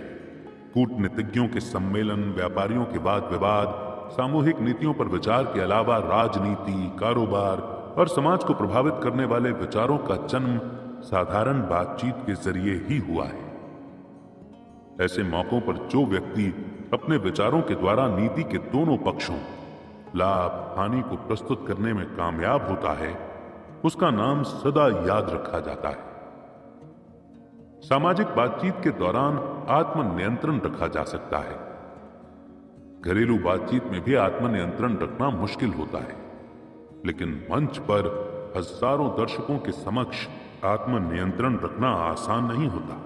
Speaker 1: कूटनीतिज्ञों के सम्मेलन, व्यापारियों के वाद विवाद, सामूहिक नीतियों पर विचार के अलावा राजनीति, कारोबार और समाज को प्रभावित करने वाले विचारों का जन्म साधारण बातचीत के जरिए ही हुआ है। ऐसे मौकों पर जो व्यक्ति अपने विचारों के द्वारा नीति के दोनों पक्षों, लाभ हानि को प्रस्तुत करने में कामयाब होता है, उसका नाम सदा याद रखा जाता है। सामाजिक बातचीत के दौरान आत्मनियंत्रण रखा जा सकता है। घरेलू बातचीत में भी आत्मनियंत्रण रखना मुश्किल होता है, लेकिन मंच पर हजारों दर्शकों के समक्ष आत्मनियंत्रण रखना आसान नहीं होता।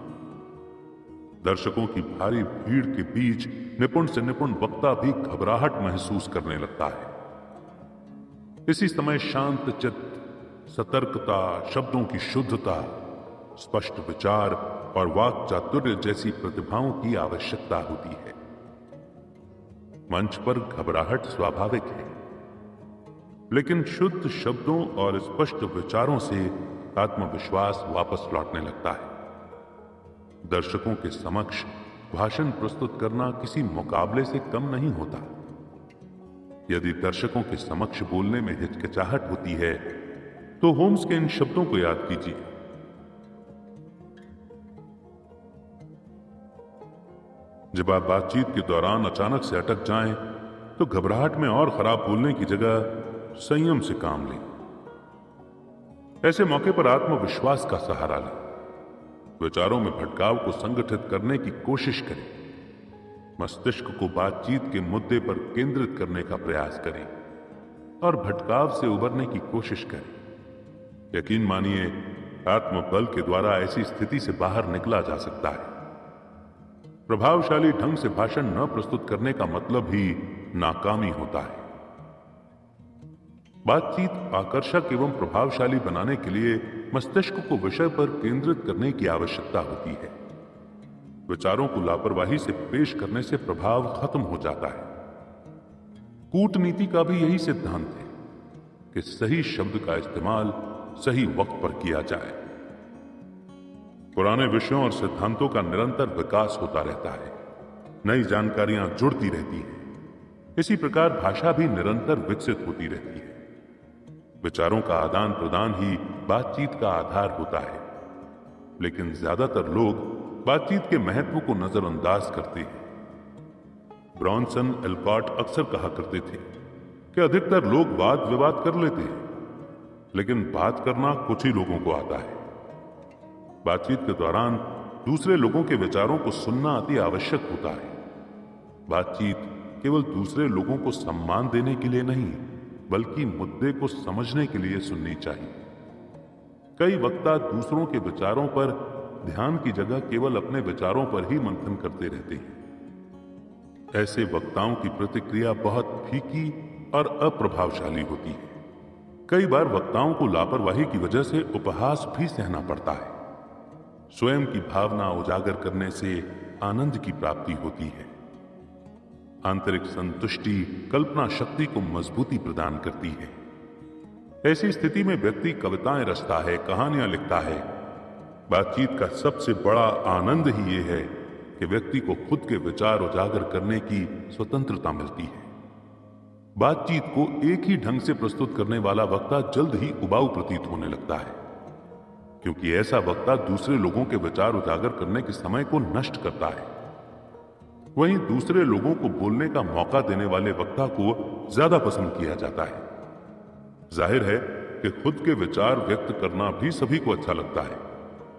Speaker 1: दर्शकों की भारी भीड़ के बीच निपुण से निपुण वक्ता भी घबराहट महसूस करने लगता है। इसी समय शांत चित्त, सतर्कता, शब्दों की शुद्धता, स्पष्ट विचार और वाक चातुर्य जैसी प्रतिभाओं की आवश्यकता होती है। मंच पर घबराहट स्वाभाविक है, लेकिन शुद्ध शब्दों और स्पष्ट विचारों से आत्मविश्वास वापस लौटने लगता है। दर्शकों के समक्ष भाषण प्रस्तुत करना किसी मुकाबले से कम नहीं होता। यदि दर्शकों के समक्ष बोलने में हिचकिचाहट होती है, तो होम्स के इन शब्दों को याद कीजिए। जब आप बातचीत के दौरान अचानक से अटक जाएं, तो घबराहट में और खराब बोलने की जगह संयम से काम लें। ऐसे मौके पर आत्मविश्वास का सहारा लें। विचारों में भटकाव को संगठित करने की कोशिश करें। मस्तिष्क को बातचीत के मुद्दे पर केंद्रित करने का प्रयास करें और भटकाव से उबरने की कोशिश करें। यकीन मानिए, आत्मबल के द्वारा ऐसी स्थिति से बाहर निकला जा सकता है। प्रभावशाली ढंग से भाषण न प्रस्तुत करने का मतलब ही नाकामी होता है। बातचीत आकर्षक एवं प्रभावशाली बनाने के लिए मस्तिष्क को विषय पर केंद्रित करने की आवश्यकता होती है। विचारों को लापरवाही से पेश करने से प्रभाव खत्म हो जाता है। कूटनीति का भी यही सिद्धांत है कि सही शब्द का इस्तेमाल सही वक्त पर किया जाए। पुराने विषयों और सिद्धांतों का निरंतर विकास होता रहता है। नई जानकारियां जुड़ती रहती हैं। इसी प्रकार भाषा भी निरंतर विकसित होती रहती है। विचारों का आदान प्रदान ही बातचीत का आधार होता है, लेकिन ज्यादातर लोग बातचीत के महत्व को नजरअंदाज करते हैं। ब्रॉनसन एल्कॉट अक्सर कहा करते थे कि अधिकतर लोग वाद विवाद कर लेते हैं, लेकिन बात करना कुछ ही लोगों को आता है। बातचीत के दौरान दूसरे लोगों के विचारों को सुनना अति आवश्यक होता है। बातचीत केवल दूसरे लोगों को सम्मान देने के लिए नहीं, बल्कि मुद्दे को समझने के लिए सुननी चाहिए। कई वक्ता दूसरों के विचारों पर ध्यान की जगह केवल अपने विचारों पर ही मंथन करते रहते हैं। ऐसे वक्ताओं की प्रतिक्रिया बहुत फीकी और अप्रभावशाली होती है। कई बार वक्ताओं को लापरवाही की वजह से उपहास भी सहना पड़ता है। स्वयं की भावना उजागर करने से आनंद की प्राप्ति होती है। आंतरिक संतुष्टि कल्पना शक्ति को मजबूती प्रदान करती है। ऐसी स्थिति में व्यक्ति कविताएं रचता है, कहानियां लिखता है। बातचीत का सबसे बड़ा आनंद ही यह है कि व्यक्ति को खुद के विचार उजागर करने की स्वतंत्रता मिलती है। बातचीत को एक ही ढंग से प्रस्तुत करने वाला वक्ता जल्द ही उबाऊ प्रतीत होने लगता है, क्योंकि ऐसा वक्ता दूसरे लोगों के विचार उजागर करने के समय को नष्ट करता है। वहीं दूसरे लोगों को बोलने का मौका देने वाले वक्ता को ज्यादा पसंद किया जाता है। जाहिर है कि खुद के विचार व्यक्त करना भी सभी को अच्छा लगता है,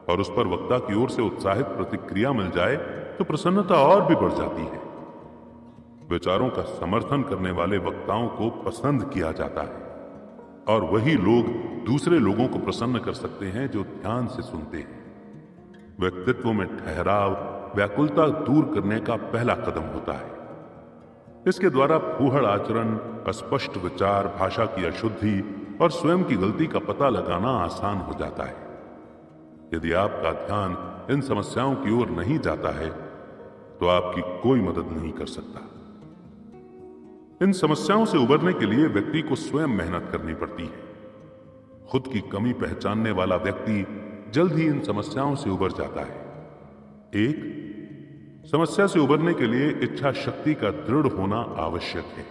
Speaker 1: और उस पर वक्ता की ओर से उत्साहित प्रतिक्रिया मिल जाए तो प्रसन्नता और भी बढ़ जाती है। विचारों का समर्थन करने वाले वक्ताओं को पसंद किया जाता है, और वही लोग दूसरे लोगों को प्रसन्न कर सकते हैं जो ध्यान से सुनते हैं। व्यक्तित्व में ठहराव व्याकुलता दूर करने का पहला कदम होता है। इसके द्वारा फूहड़ आचरण, अस्पष्ट विचार, भाषा की अशुद्धि और स्वयं की गलती का पता लगाना आसान हो जाता है। यदि आपका ध्यान इन समस्याओं की ओर नहीं जाता है तो आपकी कोई मदद नहीं कर सकता। इन समस्याओं से उबरने के लिए व्यक्ति को स्वयं मेहनत करनी पड़ती है। खुद की कमी पहचानने वाला व्यक्ति जल्द ही इन समस्याओं से उबर जाता है। एक, समस्या से उबरने के लिए इच्छा शक्ति का दृढ़ होना आवश्यक है।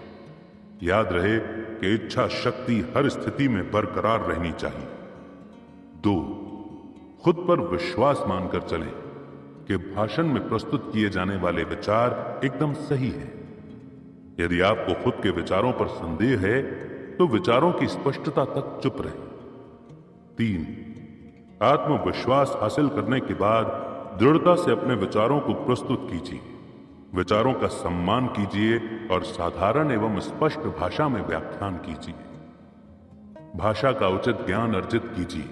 Speaker 1: याद रहे कि इच्छा शक्ति हर स्थिति में बरकरार रहनी चाहिए। दो, खुद पर विश्वास मानकर चलें कि भाषण में प्रस्तुत किए जाने वाले विचार एकदम सही है। यदि आपको खुद के विचारों पर संदेह है तो विचारों की स्पष्टता तक चुप रहें। तीन, आत्मविश्वास हासिल करने के बाद दृढ़ता से अपने विचारों को प्रस्तुत कीजिए। विचारों का सम्मान कीजिए और साधारण एवं स्पष्ट भाषा में व्याख्यान कीजिए। भाषा का उचित ज्ञान अर्जित कीजिए।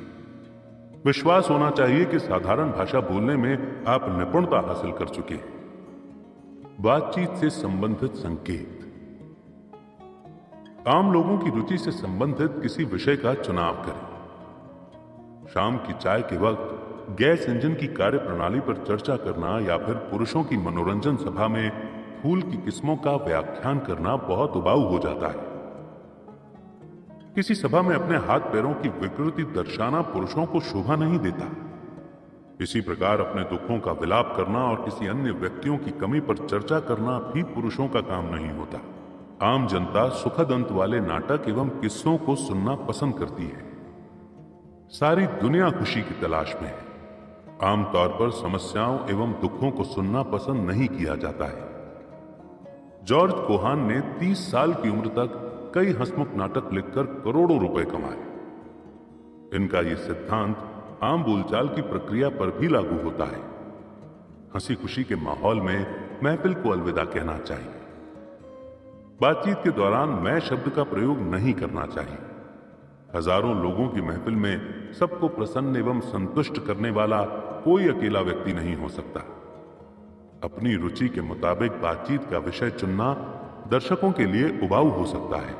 Speaker 1: विश्वास होना चाहिए कि साधारण भाषा बोलने में आप निपुणता हासिल कर चुके हैं। बातचीत से संबंधित संकेत। आम लोगों की रुचि से संबंधित किसी विषय का चुनाव करें। शाम की चाय के वक्त गैस इंजन की कार्य प्रणाली पर चर्चा करना या फिर पुरुषों की मनोरंजन सभा में फूल की किस्मों का व्याख्यान करना बहुत उबाऊ हो जाता है। किसी सभा में अपने हाथ पैरों की विकृति दर्शाना पुरुषों को शोभा नहीं देता। इसी प्रकार अपने दुखों का विलाप करना और किसी अन्य व्यक्तियों की कमी पर चर्चा करना भी पुरुषों का काम नहीं होता। आम जनता सुखद अंत वाले नाटक एवं किस्सों को सुनना पसंद करती है। सारी दुनिया खुशी की तलाश में है। आमतौर पर समस्याओं एवं दुखों को सुनना पसंद नहीं किया जाता है। जॉर्ज कोहान ने 30 साल की उम्र तक कई हंसमुख नाटक लिखकर करोड़ों रुपए कमाए। इनका यह सिद्धांत आम बोलचाल की प्रक्रिया पर भी लागू होता है। हंसी खुशी के माहौल में महफिल को अलविदा कहना चाहिए। बातचीत के दौरान मैं शब्द का प्रयोग नहीं करना चाहिए। हजारों लोगों की महफिल में सबको प्रसन्न एवं संतुष्ट करने वाला कोई अकेला व्यक्ति नहीं हो सकता। अपनी रुचि के मुताबिक बातचीत का विषय चुनना दर्शकों के लिए उबाऊ हो सकता है।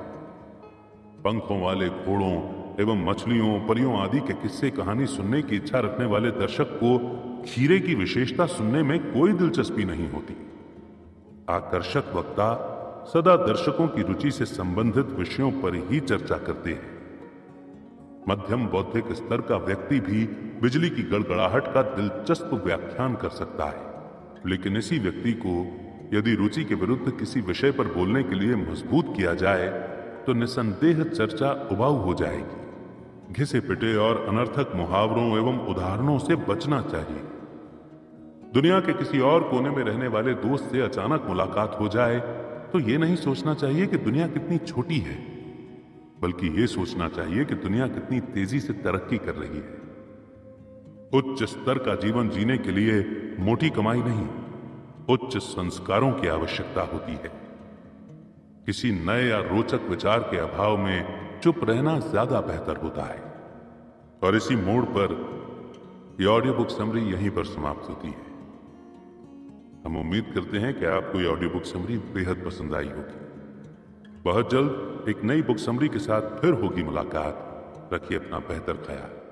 Speaker 1: पंखों वाले घोड़ों एवं मछलियों, परियों आदि के किस्से कहानी सुनने की इच्छा रखने वाले दर्शक को खीरे की विशेषता सुनने में कोई दिलचस्पी नहीं होती। आकर्षक वक्ता सदा दर्शकों की रुचि से संबंधित विषयों पर ही चर्चा करते हैं। मध्यम बौद्धिक स्तर का व्यक्ति भी बिजली की गड़गड़ाहट का दिलचस्प व्याख्यान कर सकता है, लेकिन इसी व्यक्ति को यदि रुचि के विरुद्ध किसी विषय पर बोलने के लिए मजबूत किया जाए तो निसंदेह चर्चा उबाऊ हो जाएगी। घिसे पिटे और अनर्थक मुहावरों एवं उदाहरणों से बचना चाहिए। दुनिया के किसी और कोने में रहने वाले दोस्त से अचानक मुलाकात हो जाए तो यह नहीं सोचना चाहिए कि दुनिया कितनी छोटी है, बल्कि यह सोचना चाहिए कि दुनिया कितनी तेजी से तरक्की कर रही है। उच्च स्तर का जीवन जीने के लिए मोटी कमाई नहीं, उच्च संस्कारों की आवश्यकता होती है। किसी नए या रोचक विचार के अभाव में चुप रहना ज्यादा बेहतर होता है। और इसी मोड़ पर यह ऑडियो बुक समरी यहीं पर समाप्त होती है। हम उम्मीद करते हैं कि आपको यह ऑडियो बुक समरी बेहद पसंद आई होगी। बहुत जल्द एक नई बुक समरी के साथ फिर होगी मुलाकात। रखिए अपना बेहतर ख्याल।